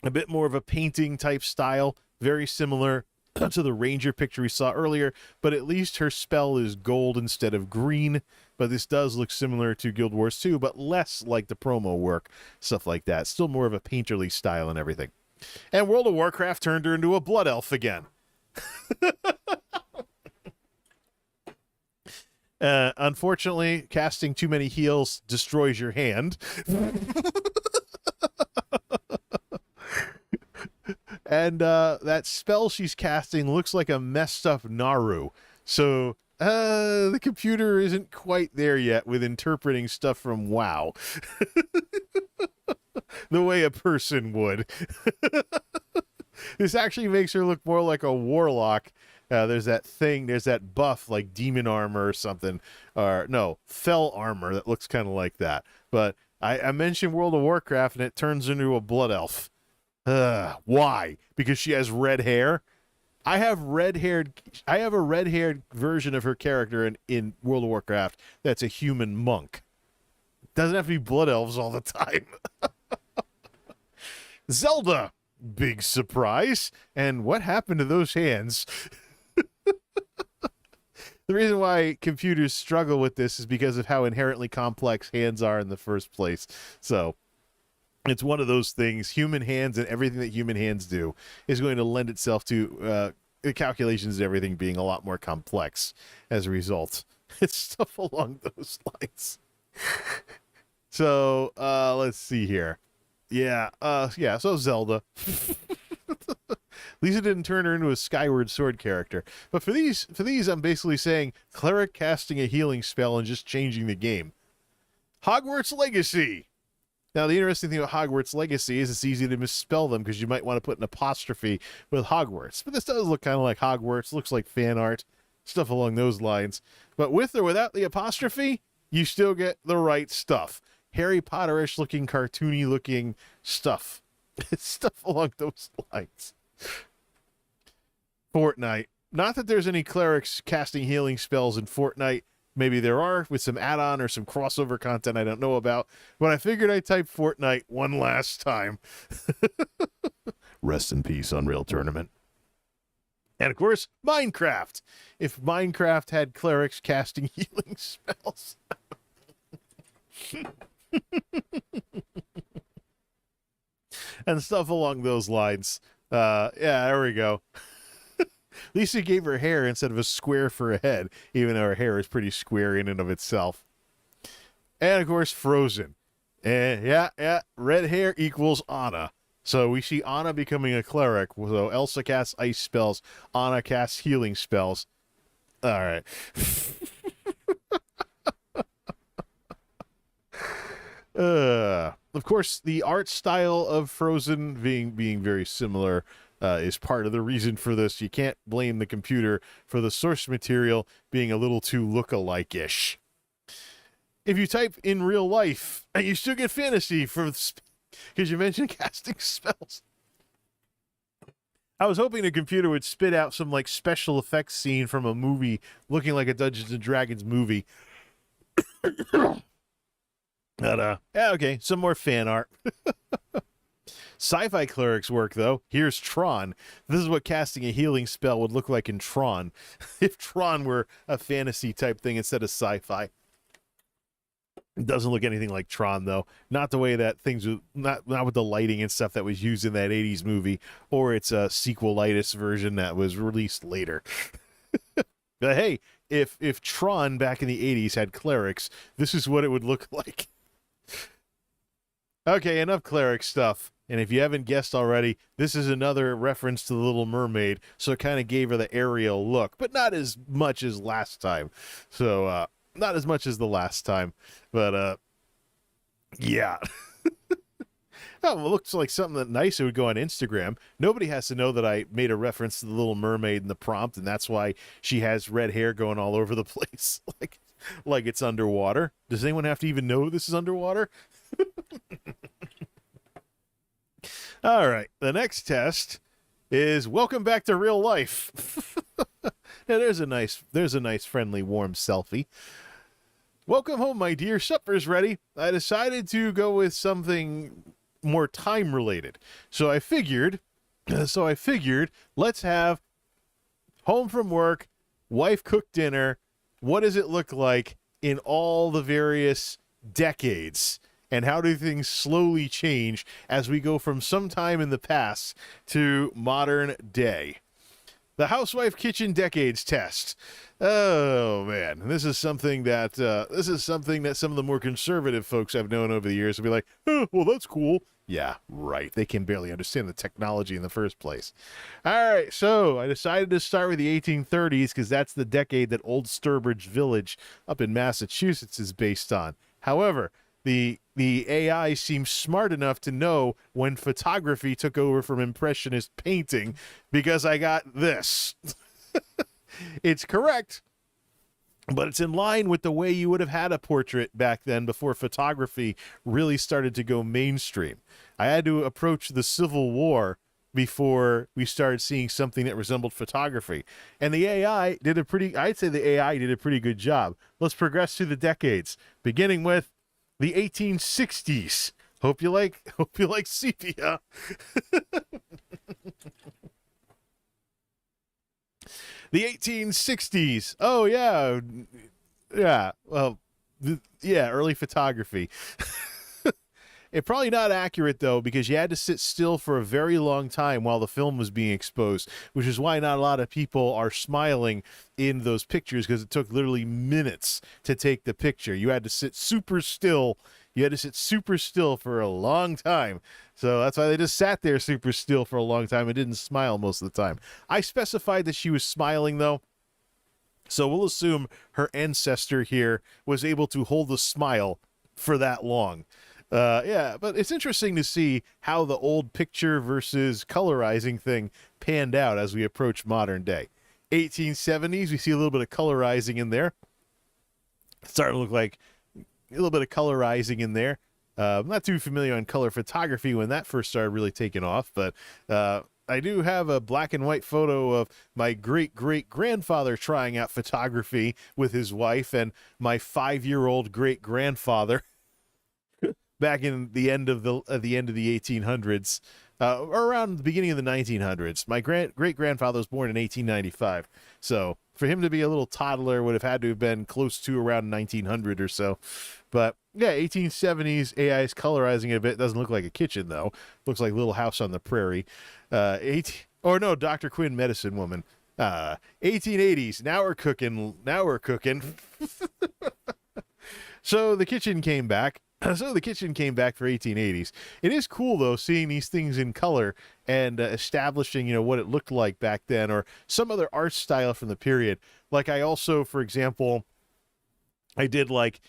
A bit more of a painting type style. Very similar to the Ranger picture we saw earlier, but at least her spell is gold instead of green. But this does look similar to Guild Wars 2, but less like the promo work, stuff like that. Still more of a painterly style and everything. And World of Warcraft turned her into a blood elf again. Unfortunately, casting too many heals destroys your hand. And that spell she's casting looks like a messed up Naru. So the computer isn't quite there yet with interpreting stuff from WoW. The way a person would. This actually makes her look more like a warlock. There's that buff like demon armor or something, or no, fell armor that looks kind of like that. But I mentioned World of Warcraft and it turns into a blood elf. Why? Because she has red hair? I have a red-haired version of her character in World of Warcraft that's a human monk. Doesn't have to be blood elves all the time. Zelda, big surprise. And what happened to those hands? The reason why computers struggle with this is because of how inherently complex hands are in the first place. So it's one of those things. Human hands and everything that human hands do is going to lend itself to the calculations and everything being a lot more complex as a result. It's stuff along those lines. So let's see here. Yeah, so Zelda. At least it didn't turn her into a Skyward Sword character. But for these, I'm basically saying cleric casting a healing spell and just changing the game. Hogwarts Legacy. Now, the interesting thing about Hogwarts Legacy is it's easy to misspell them because you might want to put an apostrophe with Hogwarts. But this does look kind of like Hogwarts. Looks like fan art, stuff along those lines. But with or without the apostrophe, you still get the right stuff. Harry Potter-ish looking, cartoony looking stuff. It's stuff along those lines. Fortnite. Not that there's any clerics casting healing spells in Fortnite. Maybe there are with some add-on or some crossover content I don't know about. But I figured I'd type Fortnite one last time. Rest in peace, Unreal Tournament. And of course, Minecraft. If Minecraft had clerics casting healing spells. And stuff along those lines. Yeah, there we go. Lisa gave her hair instead of a square for a head, even though her hair is pretty square in and of itself. And of course, Frozen. And yeah, red hair equals Anna. So we see Anna becoming a cleric. So Elsa casts ice spells, Anna casts healing spells. All right. Of course, the art style of Frozen being very similar is part of the reason for this. You can't blame the computer for the source material being a little too look-alike-ish. If you type in real life, and you still get fantasy because you mentioned casting spells. I was hoping the computer would spit out some like special effects scene from a movie looking like a Dungeons and Dragons movie. But, yeah, okay, some more fan art. Sci-fi clerics work, though. Here's Tron. This is what casting a healing spell would look like in Tron. If Tron were a fantasy type thing instead of sci-fi. It doesn't look anything like Tron, though. Not the way that things, not with the lighting and stuff that was used in that 80s movie, or its sequelitis version that was released later. But hey, if Tron back in the 80s had clerics, this is what it would look like. Okay, enough cleric stuff. And if you haven't guessed already, this is another reference to The Little Mermaid, so it kind of gave her the Ariel look, but not as much as last time. So, not as much as the last time, but, yeah. Oh, well, it looks like something that nice would go on Instagram. Nobody has to know that I made a reference to The Little Mermaid in the prompt, and that's why she has red hair going all over the place, like it's underwater. Does anyone have to even know this is underwater? All right, the next test is welcome back to real life. Now, there's a nice, friendly, warm selfie. Welcome home, my dear. Supper's ready. I decided to go with something more time related. So I figured, let's have home from work, wife cooked dinner. What does it look like in all the various decades? And how do things slowly change as we go from some time in the past to modern day? The housewife kitchen decades test. Oh man, this is something that some of the more conservative folks I've known over the years will be like, oh, well, that's cool. Yeah, right. They can barely understand the technology in the first place. All right, so I decided to start with the 1830s because that's the decade that Old Sturbridge Village up in Massachusetts is based on. However, the AI seems smart enough to know when photography took over from impressionist painting because I got this. It's correct, but it's in line with the way you would have had a portrait back then before photography really started to go mainstream. I had to approach the Civil War before we started seeing something that resembled photography. And the AI did I'd say the AI did a pretty good job. Let's progress through the decades, beginning with the 1860s. Hope you like sepia. The 1860s. Oh yeah. Yeah. Well, early photography. It's probably not accurate though, because you had to sit still for a very long time while the film was being exposed, which is why not a lot of people are smiling in those pictures, because it took literally minutes to take the picture. You had to sit super still. You had to sit super still for a long time. So that's why they just sat there super still for a long time and didn't smile most of the time. I specified that she was smiling though, so we'll assume her ancestor here was able to hold a smile for that long. But it's interesting to see how the old picture versus colorizing thing panned out as we approach modern day. 1870s, we see a little bit of colorizing in there. It's starting to look like a little bit of colorizing in there. I'm not too familiar on color photography when that first started really taking off, but I do have a black and white photo of my great-great-grandfather trying out photography with his wife and my 5-year-old great-grandfather back in the end of the 1800s, or around the beginning of the 1900s. My great-grandfather was born in 1895, so for him to be a little toddler would have had to have been close to around 1900 or so. But yeah, 1870s AI is colorizing it a bit. Doesn't look like a kitchen though. Looks like Little House on the Prairie. Dr. Quinn, Medicine Woman. 1880s. Now we're cooking. So the kitchen came back. For 1880s. It is cool, though, seeing these things in color and establishing, what it looked like back then, or some other art style from the period. Like I also, for example, I did like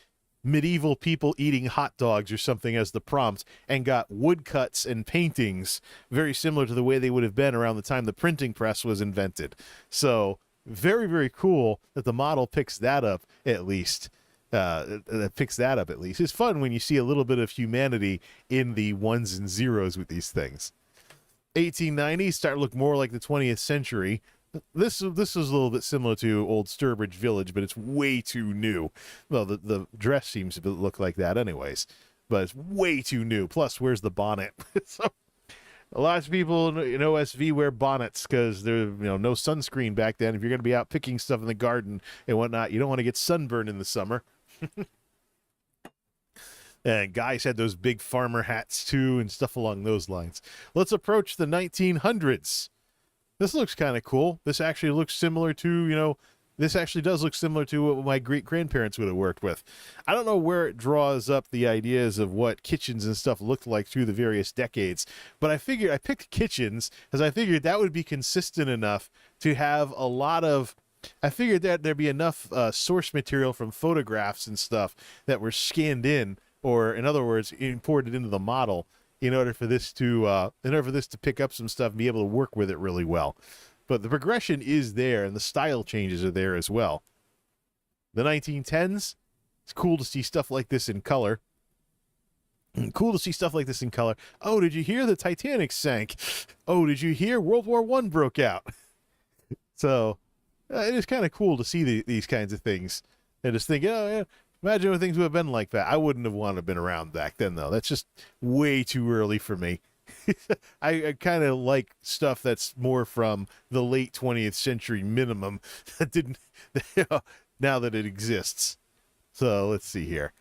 medieval people eating hot dogs or something as the prompt, and got woodcuts and paintings very similar to the way they would have been around the time the printing press was invented. So very, very cool that the model picks that up at least. It's fun when you see a little bit of humanity in the ones and zeros with these things. 1890s start to look more like the 20th century. This is a little bit similar to Old Sturbridge Village, but it's way too new. Well, the dress seems to look like that anyways, but it's way too new. Plus, where's the bonnet? So a lot of people in OSV wear bonnets because there's no sunscreen back then. If you're going to be out picking stuff in the garden and whatnot, you don't want to get sunburned in the summer. And guys had those big farmer hats too and stuff along those lines. Let's approach the 1900s. This looks kind of cool. This actually looks similar to, this actually does look similar to what my great-grandparents would have worked with. I don't know where it draws up the ideas of what kitchens and stuff looked like through the various decades, but I picked kitchens because I figured that would be consistent enough to have a lot of, I figured that there'd be enough source material from photographs and stuff that were scanned in, or in other words, imported into the model in order for this to pick up some stuff and be able to work with it really well. But the progression is there, and the style changes are there as well. The 1910s, it's cool to see stuff like this in color. Cool to see stuff like this in color. Oh, did you hear the Titanic sank? Oh, did you hear World War I broke out? So it is kind of cool to see these kinds of things. And just think, oh, yeah, imagine what things would have been like that. I wouldn't have wanted to have been around back then, though. That's just way too early for me. I kind of like stuff that's more from the late 20th century minimum that didn't, now that it exists. So let's see here.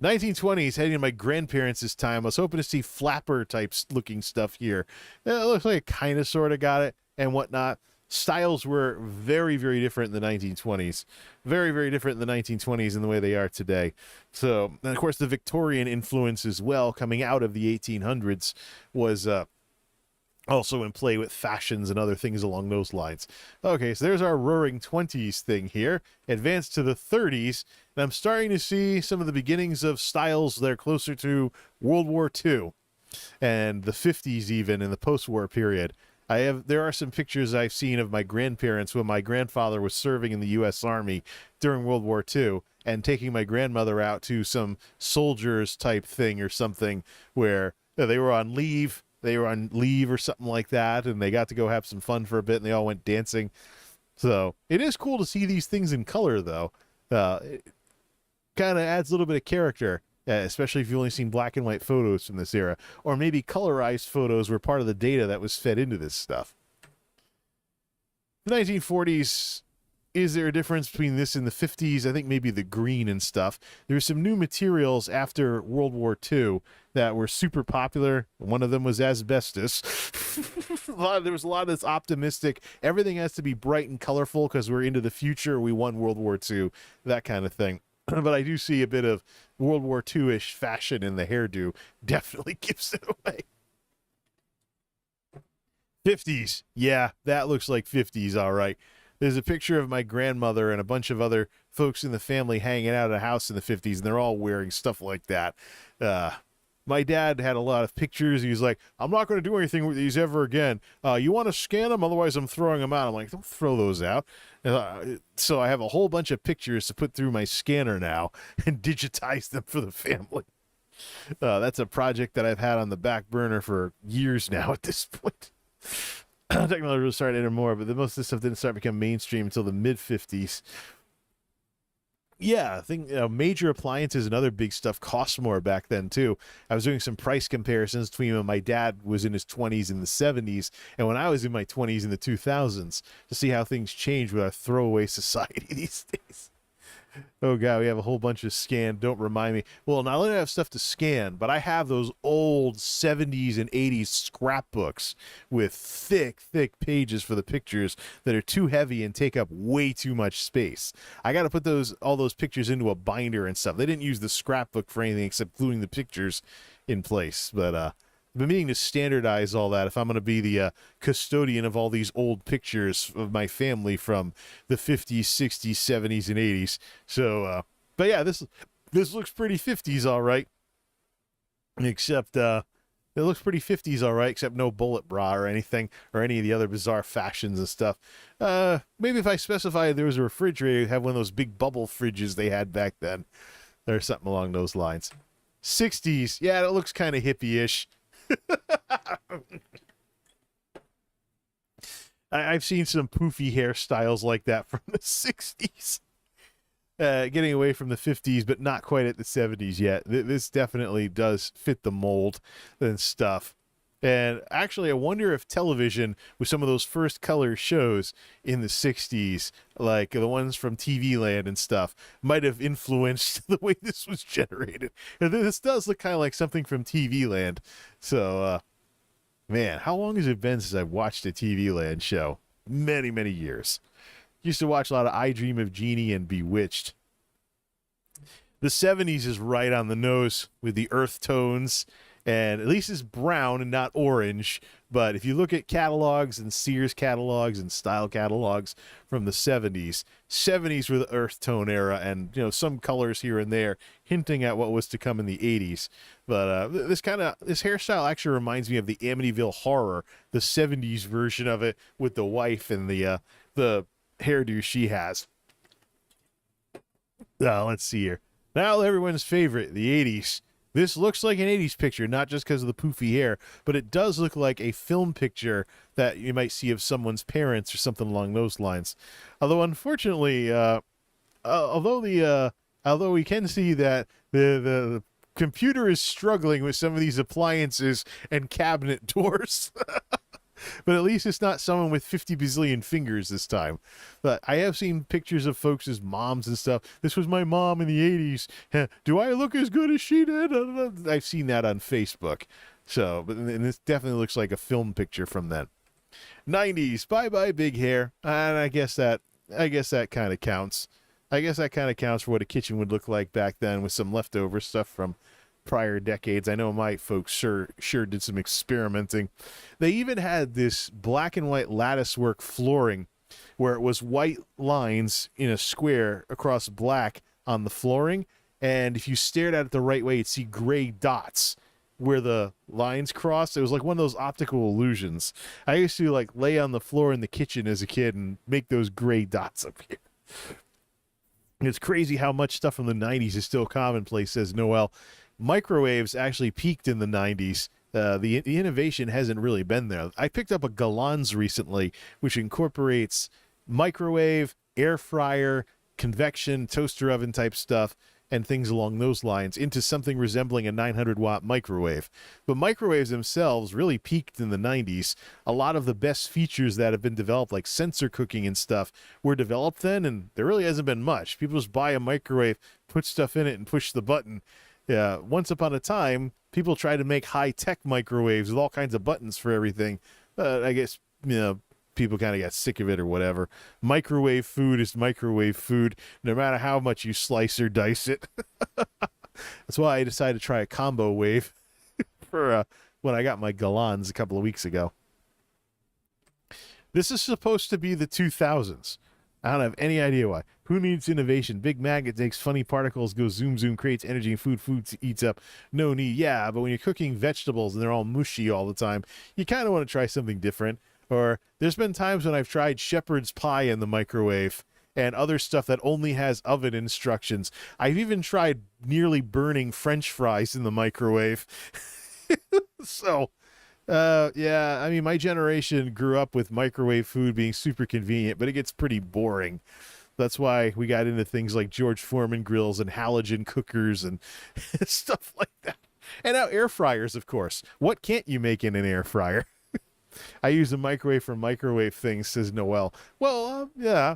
1920s, heading to my grandparents' time. I was hoping to see flapper types looking stuff here. It looks like it kind of sort of got it and whatnot. Styles were very, very different in the 1920s. Very, very different in the 1920s in the way they are today. So, and of course, the Victorian influence as well, coming out of the 1800s, was also in play with fashions and other things along those lines. Okay, so there's our Roaring 20s thing here. Advance to the 30s, and I'm starting to see some of the beginnings of styles that are closer to World War II and the 50s even in the post-war period. There are some pictures I've seen of my grandparents when my grandfather was serving in the U.S. Army during World War II and taking my grandmother out to some soldiers type thing or something where they were on leave. They were on leave or something like that, and they got to go have some fun for a bit, and they all went dancing. So it is cool to see these things in color, though. It kind of adds a little bit of character. Especially if you've only seen black and white photos from this era. Or maybe colorized photos were part of the data that was fed into this stuff. The 1940s, is there a difference between this and the 50s? I think maybe the green and stuff. There's some new materials after World War II that were super popular. One of them was asbestos. There was a lot of this optimistic, everything has to be bright and colorful because we're into the future, we won World War II, that kind of thing. But I do see a bit of World War II-ish fashion in the hairdo. Definitely gives it away. 50s. Yeah, that looks like 50s, all right. There's a picture of my grandmother and a bunch of other folks in the family hanging out at a house in the 50s, and they're all wearing stuff like that. My dad had a lot of pictures. He was like, I'm not going to do anything with these ever again. You want to scan them? Otherwise, I'm throwing them out. I'm like, don't throw those out. So I have a whole bunch of pictures to put through my scanner now and digitize them for the family. That's a project that I've had on the back burner for years now at this point. Technology will start to enter more, but most of this stuff didn't start to become mainstream until the mid-50s. Yeah, I think major appliances and other big stuff cost more back then, too. I was doing some price comparisons between when my dad was in his 20s in the 70s and when I was in my 20s in the 2000s to see how things change with our throwaway society these days. Oh, God, we have a whole bunch of scanned. Don't remind me. Well, not only do I have stuff to scan, but I have those old 70s and 80s scrapbooks with thick, thick pages for the pictures that are too heavy and take up way too much space. I got to put all those pictures into a binder and stuff. They didn't use the scrapbook for anything except gluing the pictures in place. But I've been meaning to standardize all that if I'm going to be the custodian of all these old pictures of my family from the 50s, 60s, 70s, and 80s. So, but yeah, this looks pretty 50s, all right. Except, it looks pretty 50s, all right, except no bullet bra or anything, or any of the other bizarre fashions and stuff. Maybe if I specify there was a refrigerator, it'd have one of those big bubble fridges they had back then, or something along those lines. 60s, yeah, it looks kind of hippie-ish. I've seen some poofy hairstyles like that from the 60s. Getting away from the 50s, but not quite at the 70s yet. This definitely does fit the mold and stuff. And actually, I wonder if television, with some of those first color shows in the 60s, like the ones from TV Land and stuff, might have influenced the way this was generated. And this does look kind of like something from TV Land. So, man, how long has it been since I've watched a TV Land show? Many, many years. Used to watch a lot of I Dream of Jeannie and Bewitched. The 70s is right on the nose with the earth tones, and at least it's brown and not orange. But if you look at catalogs and Sears catalogs and style catalogs from the 70s were the earth tone era, and some colors here and there hinting at what was to come in the 80s. But this hairstyle actually reminds me of the Amityville Horror, the 70s version of it with the wife and the hairdo she has. Let's see here. Now everyone's favorite, the 80s. This looks like an 80s picture, not just because of the poofy hair, but it does look like a film picture that you might see of someone's parents or something along those lines. Although, unfortunately, although we can see that the computer is struggling with some of these appliances and cabinet doors. But at least it's not someone with 50 bazillion fingers this time. But I have seen pictures of folks as moms and stuff. This was my mom in the 80s. Do I look as good as she did? I've seen that on Facebook. So, and this definitely looks like a film picture from then. 90s, bye-bye big hair. And I guess that kind of counts. I guess that kind of counts for what a kitchen would look like back then with some leftover stuff from prior decades. I know my folks sure did some experimenting. They even had this black and white lattice work flooring where it was white lines in a square across black on the flooring, and if you stared at it the right way, you'd see gray dots where the lines crossed. It was like one of those optical illusions. I used to lay on the floor in the kitchen as a kid and make those gray dots appear. It's crazy how much stuff from the 90s is still commonplace, says Noel. Microwaves actually peaked in the 90s. The innovation hasn't really been there. I picked up a Galans recently, which incorporates microwave, air fryer, convection, toaster oven type stuff, and things along those lines into something resembling a 900-watt microwave. But microwaves themselves really peaked in the 90s. A lot of the best features that have been developed, like sensor cooking and stuff, were developed then, and there really hasn't been much. People just buy a microwave, put stuff in it, and push the button. Yeah, once upon a time, people tried to make high-tech microwaves with all kinds of buttons for everything. I guess, people kind of got sick of it or whatever. Microwave food is microwave food, no matter how much you slice or dice it. That's why I decided to try a combo wave for when I got my Galans a couple of weeks ago. This is supposed to be the 2000s. I don't have any idea why. Who needs innovation? Big maggot takes funny particles, goes zoom, zoom, creates energy and food eats up. No need. Yeah, but when you're cooking vegetables and they're all mushy all the time, you kind of want to try something different. Or there's been times when I've tried shepherd's pie in the microwave and other stuff that only has oven instructions. I've even tried nearly burning French fries in the microwave. So... yeah, I mean, my generation grew up with microwave food being super convenient, but it gets pretty boring. That's why we got into things like George Foreman grills and halogen cookers and stuff like that. And now air fryers, of course. What can't you make in an air fryer? I use a microwave for microwave things, says Noel. Well, yeah,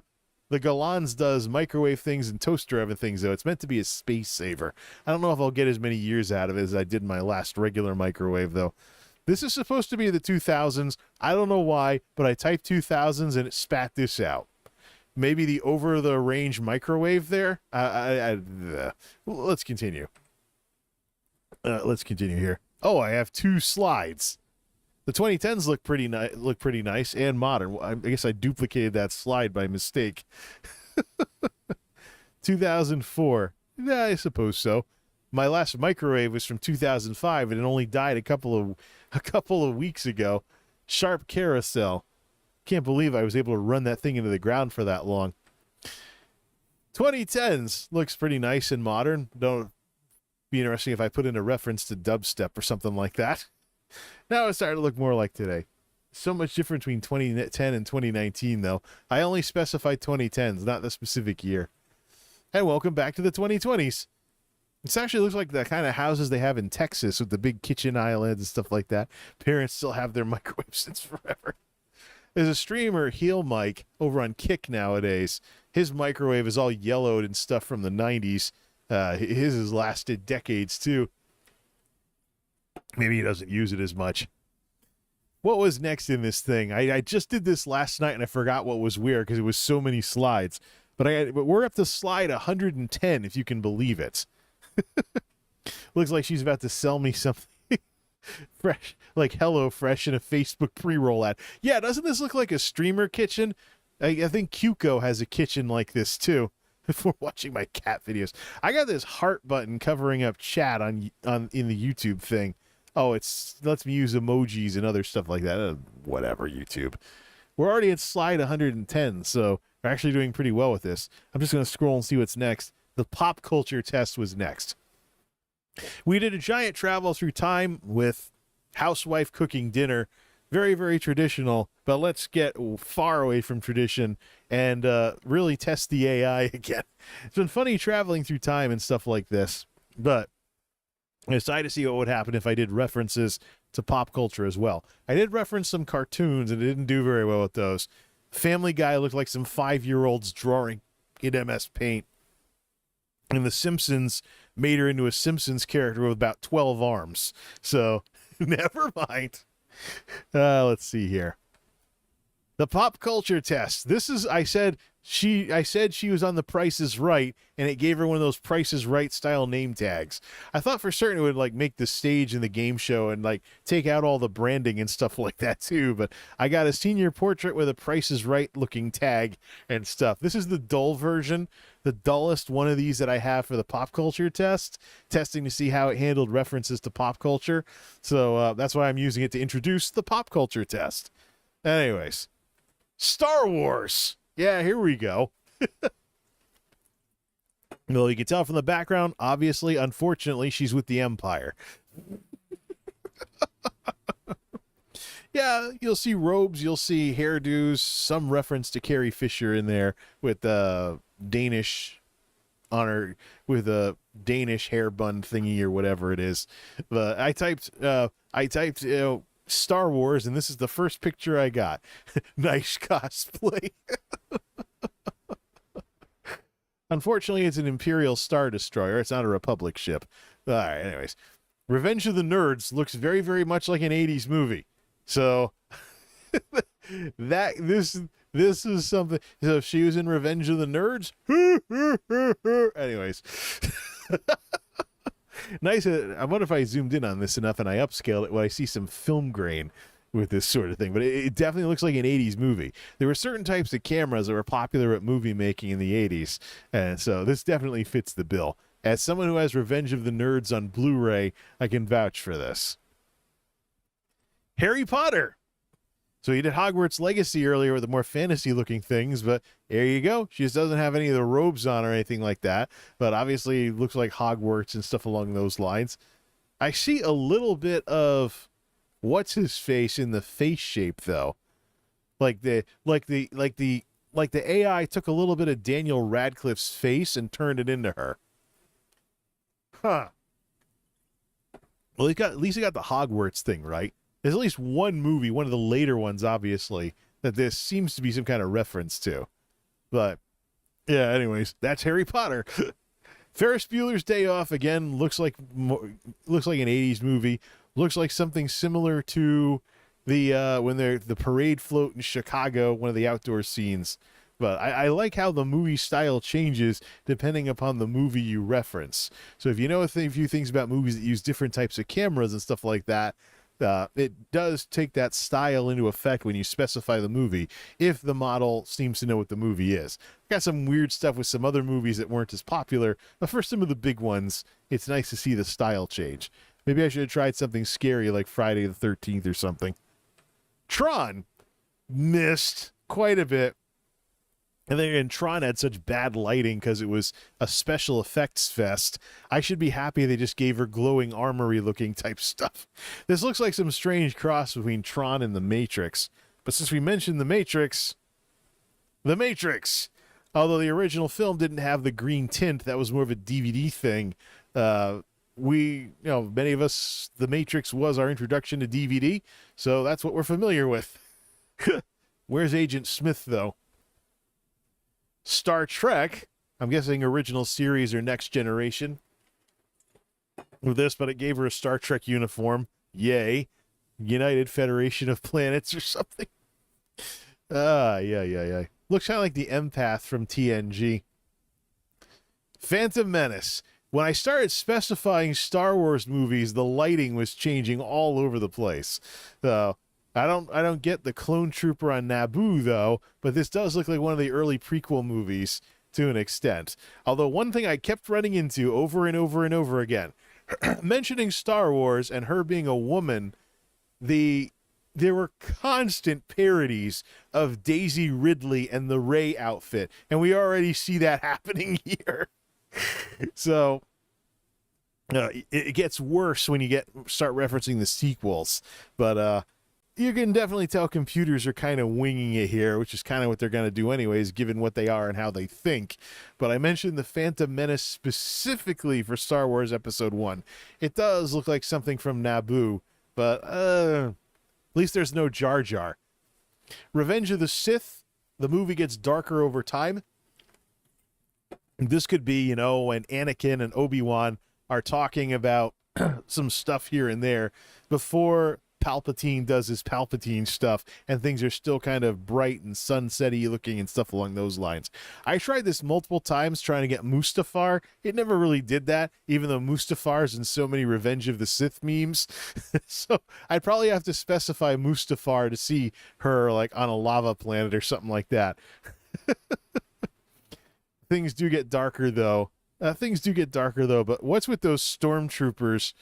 the Galans does microwave things and toaster oven things, though. It's meant to be a space saver. I don't know if I'll get as many years out of it as I did in my last regular microwave, though. This is supposed to be the 2000s. I don't know why, but I typed 2000s and it spat this out. Maybe the over-the-range microwave there? Let's continue. Let's continue here. Oh, I have two slides. The 2010s look pretty nice and modern. I guess I duplicated that slide by mistake. 2004. Yeah, I suppose so. My last microwave was from 2005, and it only died a couple of weeks ago. Sharp carousel. Can't believe I was able to run that thing into the ground for that long. 2010s looks pretty nice and modern. Don't be interesting if I put in a reference to dubstep or something like that. Now it's starting to look more like today. So much different between 2010 and 2019, though. I only specify 2010s, not the specific year. And welcome back to the 2020s. This actually looks like the kind of houses they have in Texas with the big kitchen islands and stuff like that. Parents still have their microwaves since forever. There's a streamer, Heel Mike, over on Kick nowadays. His microwave is all yellowed and stuff from the 90s. His has lasted decades, too. Maybe he doesn't use it as much. What was next in this thing? I just did this last night and I forgot what was where because it was so many slides. But we're up to slide 110, if you can believe it. Looks like she's about to sell me something fresh, like Hello Fresh in a Facebook pre-roll ad. Yeah, doesn't this look like a streamer kitchen? I think Cuco has a kitchen like this too. Before watching my cat videos, I got this heart button covering up chat on in the YouTube thing. Oh, it lets me use emojis and other stuff like that. Whatever, YouTube. We're already at slide 110, so we're actually doing pretty well with this. I'm just going to scroll and see what's next. The pop culture test was next. We did a giant travel through time with housewife cooking dinner. Very, very traditional, but let's get far away from tradition and really test the AI again. It's been funny traveling through time and stuff like this, but I decided to see what would happen if I did references to pop culture as well. I did reference some cartoons and it didn't do very well with those. Family Guy looked like some 5-year-olds drawing in MS Paint. And The Simpsons made her into a Simpsons character with about 12 arms. So, never mind. Let's see here. The pop culture test. This is, I said she was on The Price is Right, and it gave her one of those Price is Right style name tags. I thought for certain it would like make the stage in the game show and like take out all the branding and stuff like that too. But I got a senior portrait with a Price is Right looking tag and stuff. This is the dull version, the dullest one of these that I have for the pop culture test, testing to see how it handled references to pop culture. So that's why I'm using it to introduce the pop culture test. Anyways, Star Wars. Yeah, here we go. Well, you can tell from the background, obviously, unfortunately, she's with the Empire. Yeah, you'll see robes, you'll see hairdos, some reference to Carrie Fisher in there with Danish honor, with a Danish hair bun thingy or whatever it is. But I typed Star Wars, and this is the first picture I got. Nice cosplay. Unfortunately, it's an Imperial Star Destroyer. It's not a Republic ship. All right, anyways. Revenge of the Nerds looks very, very much like an 80s movie. So this is something. So if she was in Revenge of the Nerds, anyways. Nice. I wonder if I zoomed in on this enough and I upscaled it when I see some film grain with this sort of thing. But it definitely looks like an 80s movie. There were certain types of cameras that were popular at movie making in the 80s. And so this definitely fits the bill. As someone who has Revenge of the Nerds on Blu-ray, I can vouch for this. Harry Potter. So he did Hogwarts Legacy earlier with the more fantasy-looking things, but there you go. She just doesn't have any of the robes on or anything like that, but obviously looks like Hogwarts and stuff along those lines. I see a little bit of what's his face in the face shape though, like the AI took a little bit of Daniel Radcliffe's face and turned it into her. Huh. Well, at least he got the Hogwarts thing right. There's at least one movie, one of the later ones, obviously, that this seems to be some kind of reference to. But, yeah, anyways, that's Harry Potter. Ferris Bueller's Day Off, again, looks like an 80s movie. Looks like something similar to the when they're the parade float in Chicago, one of the outdoor scenes. But I like how the movie style changes depending upon the movie you reference. So if you know a few things about movies that use different types of cameras and stuff like that, it does take that style into effect when you specify the movie, if the model seems to know what the movie is. Got some weird stuff with some other movies that weren't as popular, but for some of the big ones, it's nice to see the style change. Maybe I should have tried something scary like Friday the 13th or something. Tron missed quite a bit. And then Tron had such bad lighting because it was a special effects fest. I should be happy they just gave her glowing armory looking type stuff. This looks like some strange cross between Tron and The Matrix. But since we mentioned The Matrix, although the original film didn't have the green tint, that was more of a DVD thing. Many of us, The Matrix was our introduction to DVD, so that's what we're familiar with. Where's Agent Smith, though? Star Trek, I'm guessing original series or next generation with this, but it gave her a Star Trek uniform. Yay. United Federation of Planets or something. Yeah. Looks kind of like the empath from TNG. Phantom Menace. When I started specifying Star Wars movies, the lighting was changing all over the place. So I don't get the clone trooper on Naboo though, but this does look like one of the early prequel movies to an extent. Although one thing I kept running into over and over and over again, mentioning Star Wars and her being a woman, there were constant parodies of Daisy Ridley and the Rey outfit, and we already see that happening here. So it gets worse when you start referencing the sequels, but you can definitely tell computers are kind of winging it here, which is kind of what they're going to do anyways, given what they are and how they think. But I mentioned the Phantom Menace specifically for Star Wars Episode 1. It does look like something from Naboo, but at least there's no Jar Jar. Revenge of the Sith, the movie gets darker over time. This could be, when Anakin and Obi-Wan are talking about some stuff here and there before Palpatine does his Palpatine stuff and things are still kind of bright and sunsetty looking and stuff along those lines. I tried this multiple times trying to get Mustafar. It never really did that, even though Mustafar's in so many Revenge of the Sith memes. So I'd probably have to specify Mustafar to see her like on a lava planet or something like that. Things do get darker though. But what's with those stormtroopers?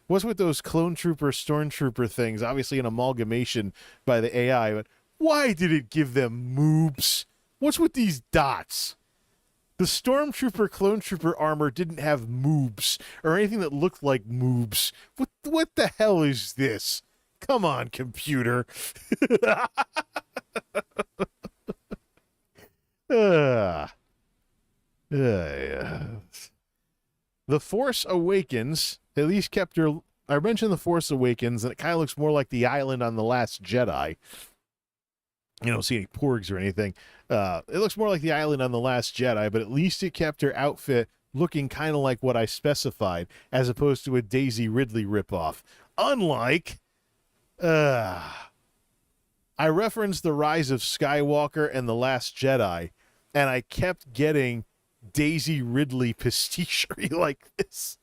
What's with those clone trooper, stormtrooper things? Obviously an amalgamation by the AI, but why did it give them moobs? What's with these dots? The stormtrooper, clone trooper armor didn't have moobs or anything that looked like moobs. What the hell is this? Come on, computer. The Force Awakens at least kept her. I mentioned The Force Awakens, and it kind of looks more like the island on The Last Jedi. You don't see any porgs or anything. It looks more like the island on The Last Jedi, but at least it kept her outfit looking kind of like what I specified, as opposed to a Daisy Ridley ripoff. Unlike, I referenced The Rise of Skywalker and The Last Jedi, and I kept getting Daisy Ridley pastichery like this.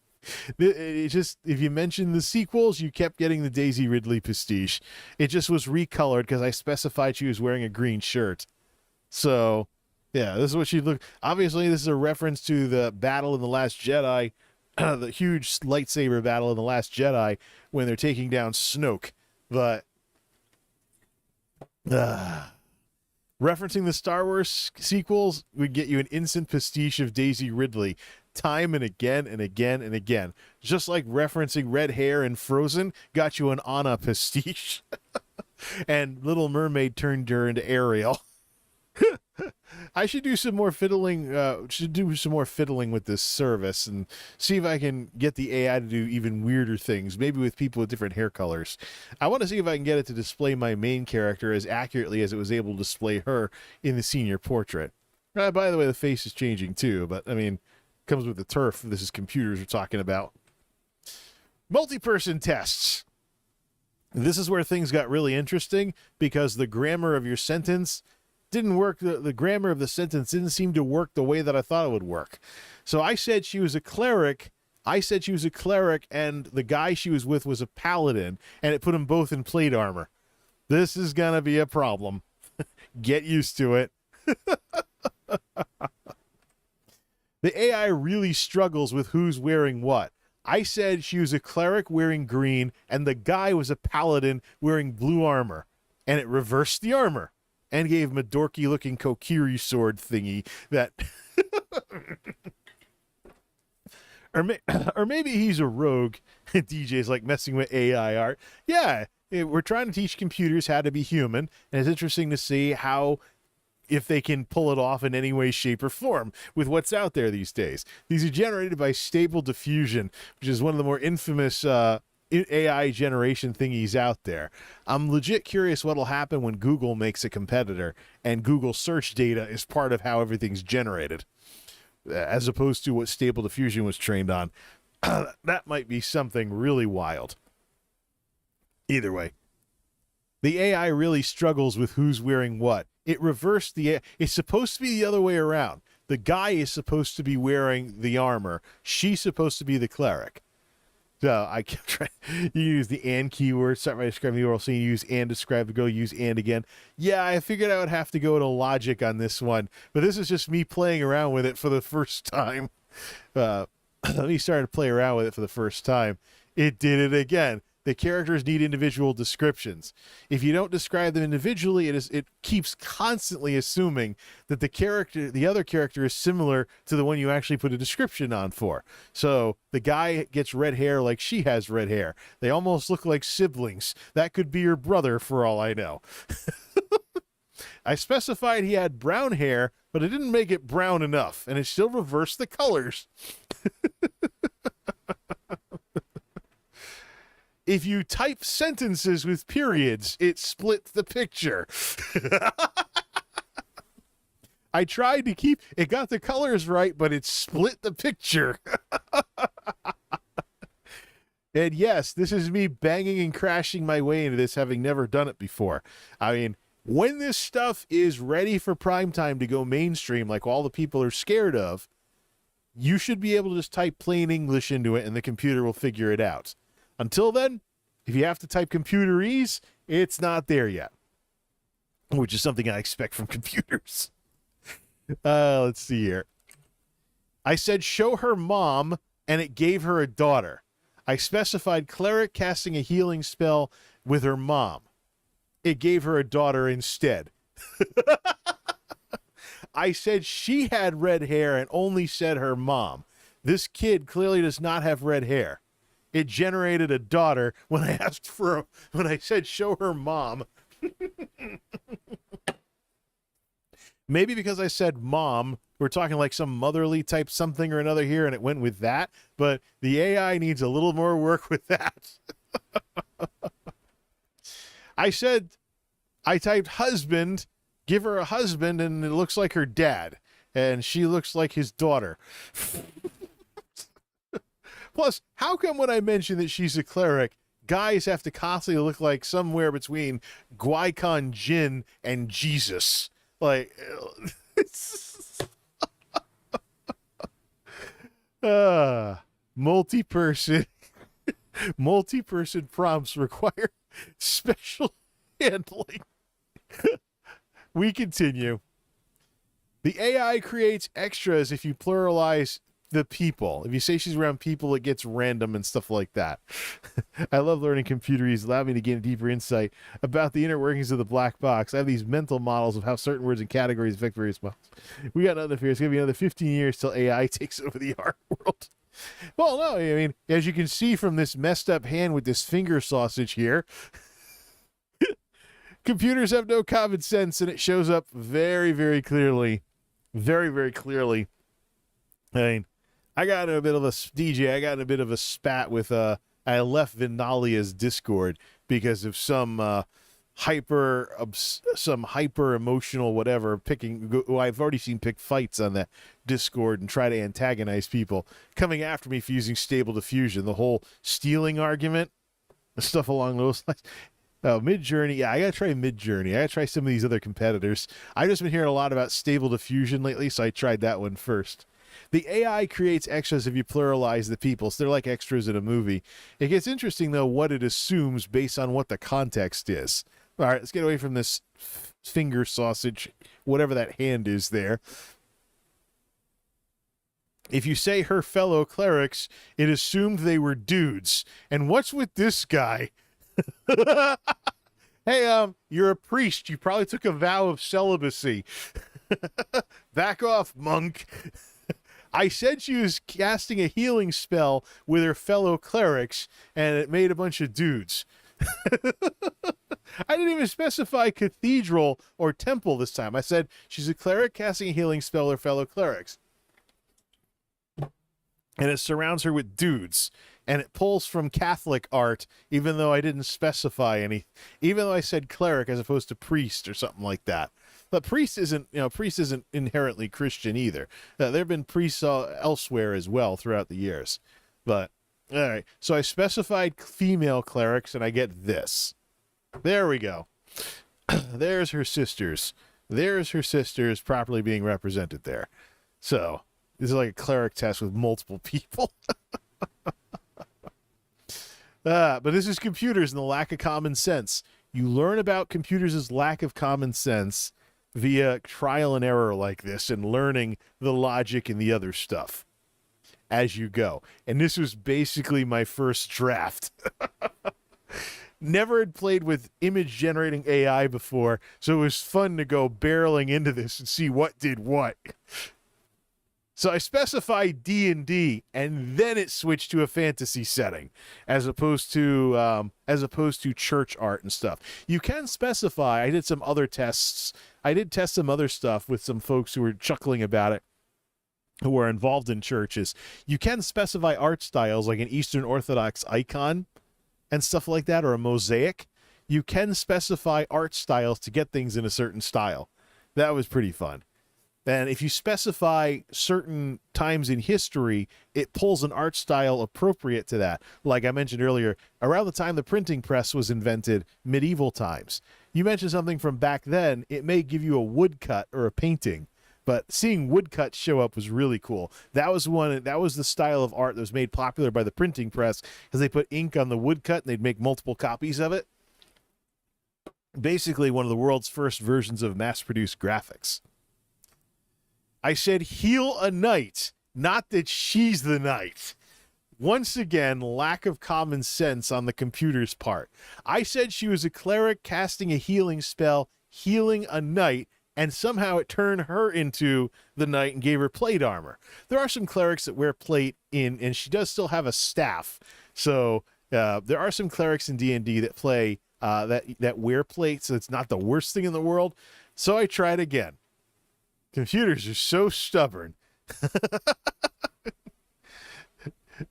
It just, if you mentioned the sequels, you kept getting the Daisy Ridley pastiche. It just was recolored because I specified she was wearing a green shirt. So, yeah, this is what she looked. Obviously, this is a reference to the battle in The Last Jedi, the huge lightsaber battle in The Last Jedi when they're taking down Snoke. But referencing the Star Wars sequels would get you an instant pastiche of Daisy Ridley time and again and again and again. Just like referencing red hair in Frozen got you an Anna pastiche. And Little Mermaid turned her into Ariel. I should do some more fiddling. With this service and see if I can get the AI to do even weirder things, maybe with people with different hair colors. I want to see if I can get it to display my main character as accurately as it was able to display her in the senior portrait. By the way, the face is changing too, but I mean, comes with the turf. This is computers we're talking about. Multi-person tests. This is where things got really interesting because the grammar of your sentence didn't work. The grammar of the sentence didn't seem to work the way that I thought it would work. So I said she was a cleric. And the guy she was with was a paladin, and it put them both in plate armor. This is going to be a problem. Get used to it. The AI really struggles with who's wearing what. I said she was a cleric wearing green, and the guy was a paladin wearing blue armor, and it reversed the armor and gave him a dorky-looking Kokiri sword thingy that... or maybe he's a rogue. DJ's like messing with AI art. Yeah, we're trying to teach computers how to be human, and it's interesting to see how... if they can pull it off in any way, shape, or form with what's out there these days. These are generated by Stable Diffusion, which is one of the more infamous AI generation thingies out there. I'm legit curious what'll happen when Google makes a competitor and Google search data is part of how everything's generated, as opposed to what Stable Diffusion was trained on. That might be something really wild. Either way, The AI really struggles with who's wearing what. It reversed it's supposed to be the other way around. The guy is supposed to be wearing the armor. She's supposed to be the cleric. So I kept trying. You use the and keyword, start by describing the oral scene, use and describe the go, use and again. Yeah, I figured I would have to go to logic on this one, but this is just me playing around with it for the first time. Let me start to play around with it for the first time. It did it again. The characters need individual descriptions. If you don't describe them individually, it keeps constantly assuming that the other character is similar to the one you actually put a description on for. So the guy gets red hair like she has red hair. They almost look like siblings. That could be your brother for all I know. I specified he had brown hair, but it didn't make it brown enough, and it still reversed the colors. If you type sentences with periods, it splits the picture. I tried to keep it, got the colors right, but it split the picture. And yes, this is me banging and crashing my way into this, having never done it before. I mean, when this stuff is ready for prime time to go mainstream, like all the people are scared of, you should be able to just type plain English into it and the computer will figure it out. Until then, if you have to type computerese, it's not there yet, which is something I expect from computers. Let's see here. I said show her mom, and it gave her a daughter. I specified cleric casting a healing spell with her mom. It gave her a daughter instead. I said she had red hair and only said her mom. This kid clearly does not have red hair. It generated a daughter when I said show her mom. Maybe because I said mom, we're talking like some motherly type something or another here, and it went with that. But the AI needs a little more work with that. I typed husband, give her a husband, and it looks like her dad. And she looks like his daughter. Plus, how come when I mention that she's a cleric, guys have to constantly look like somewhere between Qui-Gon Jinn and Jesus? Like, multi-person prompts require special handling. We continue. The AI creates extras if you pluralize the people. If you say she's around people, it gets random and stuff like that. I love learning computerese. Allow me to gain a deeper insight about the inner workings of the black box. I have these mental models of how certain words and categories affect various models. We got another fear. It's going to be another 15 years till AI takes over the art world. Well, no, I mean, as you can see from this messed up hand with this finger sausage here, computers have no common sense, and it shows up very, very clearly. Very, very clearly. I mean, I got in a bit of a spat with I left Vindahlia's Discord because of some hyper emotional whatever who I've already seen pick fights on that Discord and try to antagonize people coming after me for using stable diffusion, the whole stealing argument, stuff along those lines. Oh, Midjourney. Yeah, I gotta try Midjourney. I gotta try some of these other competitors. I've just been hearing a lot about stable diffusion lately, so I tried that one first. The AI creates extras if you pluralize the people, so they're like extras in a movie. It gets interesting, though, what it assumes based on what the context is. All right, let's get away from this finger sausage, whatever that hand is there. If you say her fellow clerics, it assumed they were dudes. And what's with this guy? Hey, you're a priest. You probably took a vow of celibacy. Back off, monk. I said she was casting a healing spell with her fellow clerics, and it made a bunch of dudes. I didn't even specify cathedral or temple this time. I said she's a cleric casting a healing spell with her fellow clerics. And it surrounds her with dudes. And it pulls from Catholic art, even though I didn't specify any. Even though I said cleric as opposed to priest or something like that. But priest isn't inherently Christian either. There have been priests elsewhere as well throughout the years. But, all right. So I specified female clerics, and I get this. There we go. There's her sisters. There's her sisters properly being represented there. So this is like a cleric test with multiple people. But this is computers and the lack of common sense. You learn about computers' lack of common sense via trial and error like this and learning the logic and the other stuff as you go. And this was basically my first draft. Never had played with image generating AI before, so it was fun to go barreling into this and see what did what. So I specified D&D, and then it switched to a fantasy setting, as opposed to church art and stuff. You can specify. I did some other tests. I did test some other stuff with some folks who were chuckling about it, who were involved in churches. You can specify art styles like an Eastern Orthodox icon and stuff like that, or a mosaic. You can specify art styles to get things in a certain style. That was pretty fun. And if you specify certain times in history, it pulls an art style appropriate to that. Like I mentioned earlier, around the time the printing press was invented, medieval times. You mentioned something from back then, it may give you a woodcut or a painting. But seeing woodcuts show up was really cool. That was the style of art that was made popular by the printing press because they put ink on the woodcut and they'd make multiple copies of it. Basically, one of the world's first versions of mass-produced graphics. I said heal a knight, not that she's the knight. Once again, lack of common sense on the computer's part. I said she was a cleric casting a healing spell, healing a knight, and somehow it turned her into the knight and gave her plate armor. There are some clerics that wear plate and she does still have a staff. So there are some clerics in D&D that play that wear plate, so it's not the worst thing in the world. So I tried again. Computers are so stubborn.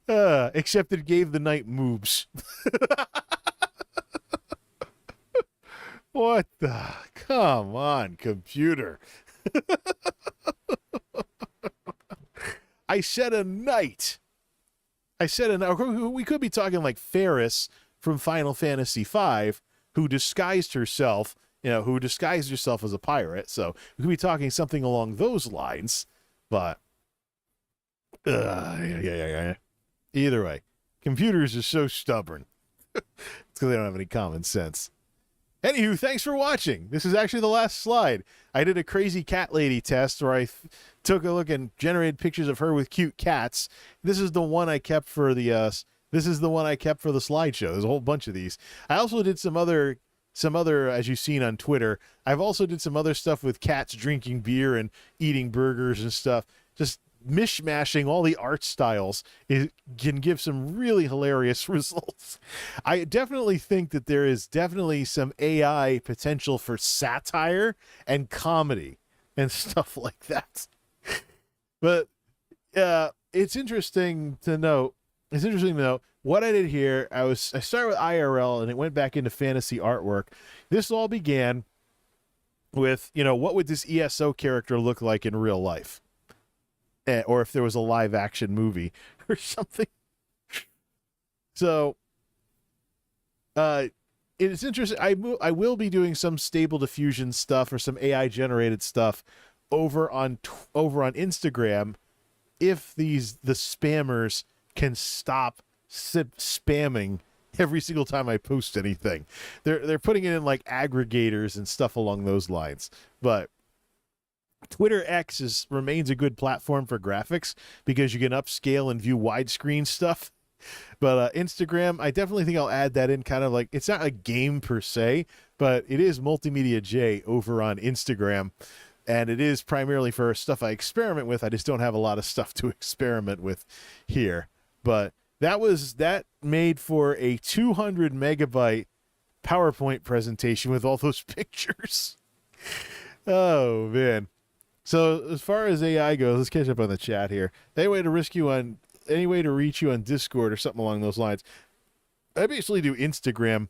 Except it gave the knight moves. What the? Come on, computer. I said a knight. We could be talking like Ferris from Final Fantasy V, who disguised herself as a pirate. So we could be talking something along those lines. But yeah. Either way, computers are so stubborn. It's because they don't have any common sense. Anywho, thanks for watching. This is actually the last slide. I did a crazy cat lady test where I took a look and generated pictures of her with cute cats. This is the one I kept for the slideshow. There's a whole bunch of these. I also did some other, as you've seen on Twitter. I've also did some other stuff with cats drinking beer and eating burgers and stuff. Just mishmashing all the art styles can give some really hilarious results. I definitely think that there is definitely some AI potential for satire and comedy and stuff like that. But it's interesting to note. What I did here. I started with IRL and it went back into fantasy artwork. This all began with, what would this ESO character look like in real life? Or if there was a live action movie or something. So it's interesting. I will be doing some stable diffusion stuff or some AI generated stuff over on Instagram if the spammers can stop spamming every single time I post anything. They're putting it in like aggregators and stuff along those lines. But Twitter X remains a good platform for graphics because you can upscale and view widescreen stuff. But Instagram, I definitely think I'll add that in, kind of like, it's not a game per se, but it is Multimedia J over on Instagram. And it is primarily for stuff I experiment with. I just don't have a lot of stuff to experiment with here. But that made for a 200 megabyte PowerPoint presentation with all those pictures. Oh, man. So as far as AI goes, let's catch up on the chat here. Any way to reach you on Discord or something along those lines? I basically do Instagram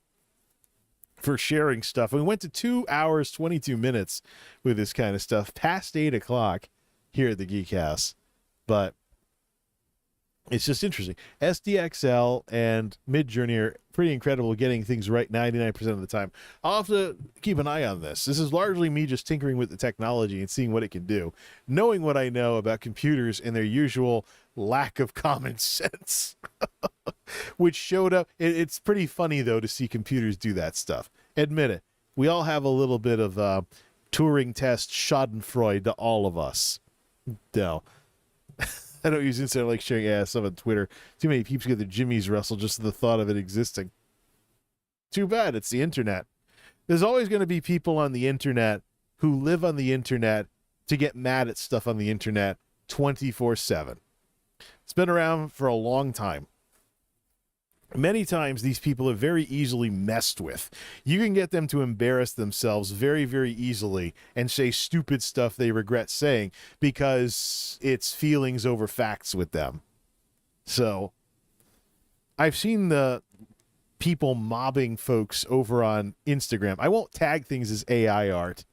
for sharing stuff. We went to 2 hours, 22 minutes with this kind of stuff, past 8 o'clock here at the Geek House. But It's just interesting. SDXL and Midjourney are pretty incredible getting things right 99% of the time. I'll have to keep an eye on this. This is largely me just tinkering with the technology and seeing what it can do, knowing what I know about computers and their usual lack of common sense, which showed up. It's pretty funny, though, to see computers do that stuff. Admit it. We all have a little bit of Turing test schadenfreude to all of us. No. I don't use Instagram like sharing stuff on Twitter. Too many peeps get their jimmies wrestled just at the thought of it existing. Too bad, it's the internet. There's always going to be people on the internet who live on the internet to get mad at stuff on the internet 24/7. It's been around for a long time. Many times these people are very easily messed with. You can get them to embarrass themselves very, very easily and say stupid stuff they regret saying because it's feelings over facts with them. So I've seen the people mobbing folks over on Instagram. I won't tag things as AI art,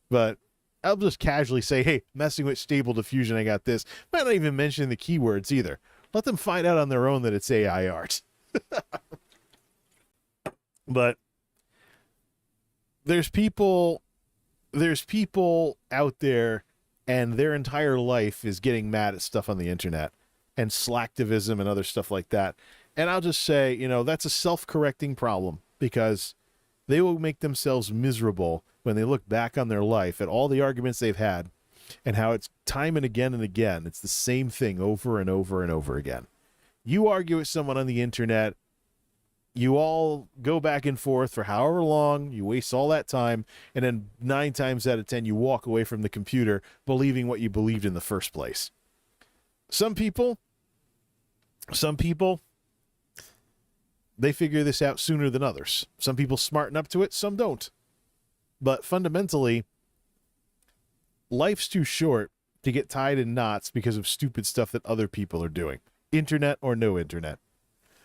but I'll just casually say, hey, messing with Stable Diffusion, I got this. Might not even mention the keywords either. Let them find out on their own that it's AI art. But there's people out there and their entire life is getting mad at stuff on the internet and slacktivism and other stuff like that. And I'll just say, that's a self-correcting problem because they will make themselves miserable when they look back on their life at all the arguments they've had and how it's time and again, it's the same thing over and over and over again. You argue with someone on the internet, you all go back and forth for however long, you waste all that time, and then 9 times out of 10, you walk away from the computer believing what you believed in the first place. Some people, they figure this out sooner than others. Some people smarten up to it, some don't. But fundamentally, life's too short to get tied in knots because of stupid stuff that other people are doing. Internet or no internet.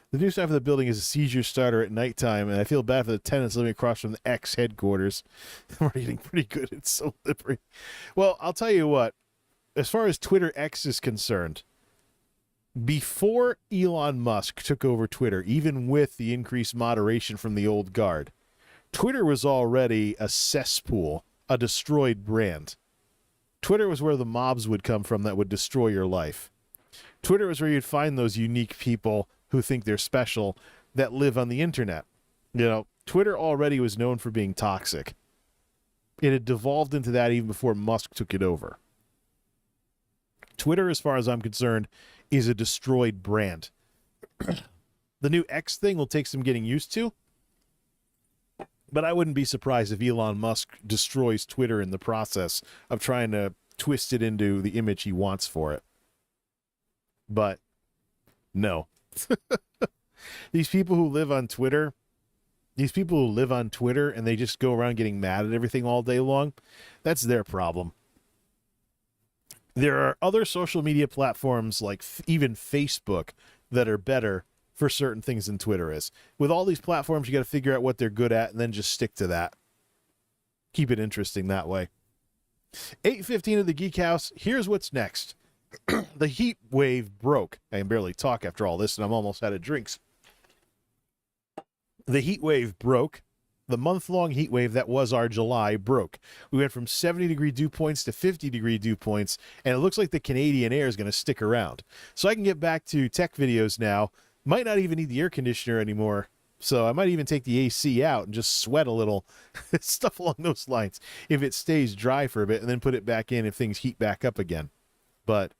The new staff of the building is a seizure starter at nighttime, and I feel bad for the tenants living across from the X headquarters. We're getting pretty good. It's so slippery. Well, I'll tell you what. As far as Twitter X is concerned, before Elon Musk took over Twitter, even with the increased moderation from the old guard, Twitter was already a cesspool, a destroyed brand. Twitter was where the mobs would come from that would destroy your life. Twitter was where you'd find those unique people who think they're special that live on the internet. Twitter already was known for being toxic. It had devolved into that even before Musk took it over. Twitter, as far as I'm concerned, is a destroyed brand. The new X thing will take some getting used to, but I wouldn't be surprised if Elon Musk destroys Twitter in the process of trying to twist it into the image he wants for it. But no. These people who live on Twitter and they just go around getting mad at everything all day long, that's their problem. There are other social media platforms like even Facebook that are better for certain things than Twitter is. With all these platforms, you got to figure out what they're good at and then just stick to that. Keep it interesting that way. 8:15 of the Geek House. Here's what's next. The heat wave broke. I can barely talk after all this, and I'm almost out of drinks. The heat wave broke. The month-long heat wave that was our July broke. We went from 70-degree dew points to 50-degree dew points, and it looks like the Canadian air is going to stick around. So I can get back to tech videos now. Might not even need the air conditioner anymore. So I might even take the AC out and just sweat a little. Stuff along those lines. If it stays dry for a bit, and then put it back in if things heat back up again. But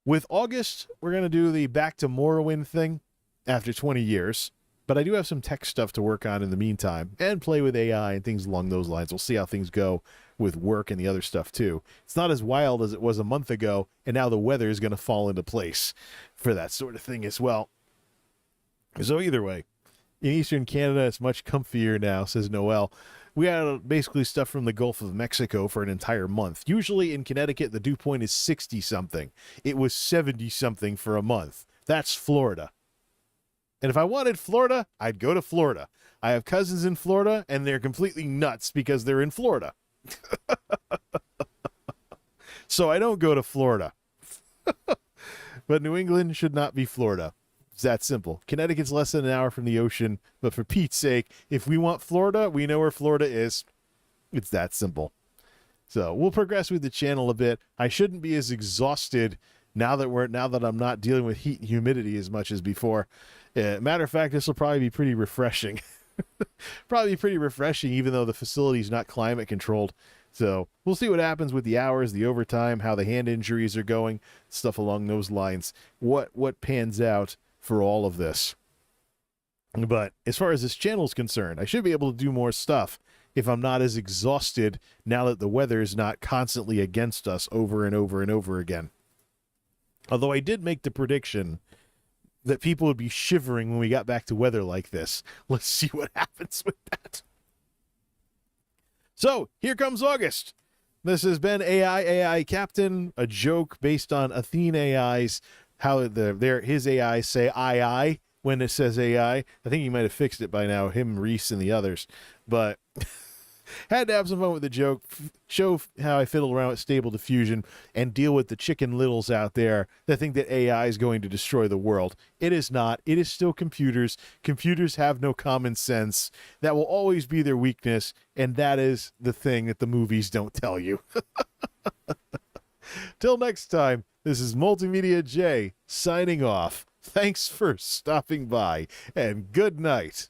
with August, we're going to do the back to Morrowind thing after 20 years. But I do have some tech stuff to work on in the meantime and play with AI and things along those lines. We'll see how things go with work and the other stuff too. It's not as wild as it was a month ago, and now the weather is going to fall into place for that sort of thing as well. So either way, in Eastern Canada, it's much comfier now, says Noel. We had basically stuff from the Gulf of Mexico for an entire month. Usually in Connecticut, the dew point is 60-something. It was 70-something for a month. That's Florida. And if I wanted Florida, I'd go to Florida. I have cousins in Florida, and they're completely nuts because they're in Florida. So I don't go to Florida. But New England should not be Florida. It's that simple. Connecticut's less than an hour from the ocean, but for Pete's sake, if we want Florida, we know where Florida is. It's that simple. So we'll progress with the channel a bit. I shouldn't be as exhausted now that I'm not dealing with heat and humidity as much as before. Matter of fact, this will probably be pretty refreshing. Probably pretty refreshing, even though the facility's not climate controlled. So we'll see what happens with the hours, the overtime, how the hand injuries are going, stuff along those lines. What pans out for all of this. But as far as this channel is concerned, I should be able to do more stuff if I'm not as exhausted now that the weather is not constantly against us over and over and over again. Although I did make the prediction that people would be shivering when we got back to weather like this. Let's see what happens with that. So, here comes August. This has been AI Captain, a joke based on Athene AI's, how his AI say I when it says AI. I think he might have fixed it by now, him, Reese, and the others. But had to have some fun with the joke, show how I fiddle around with Stable Diffusion, and deal with the chicken littles out there that think that AI is going to destroy the world. It is not. It is still computers. Computers have no common sense. That will always be their weakness, and that is the thing that the movies don't tell you. Till next time, this is Multimedia J signing off. Thanks for stopping by, and good night.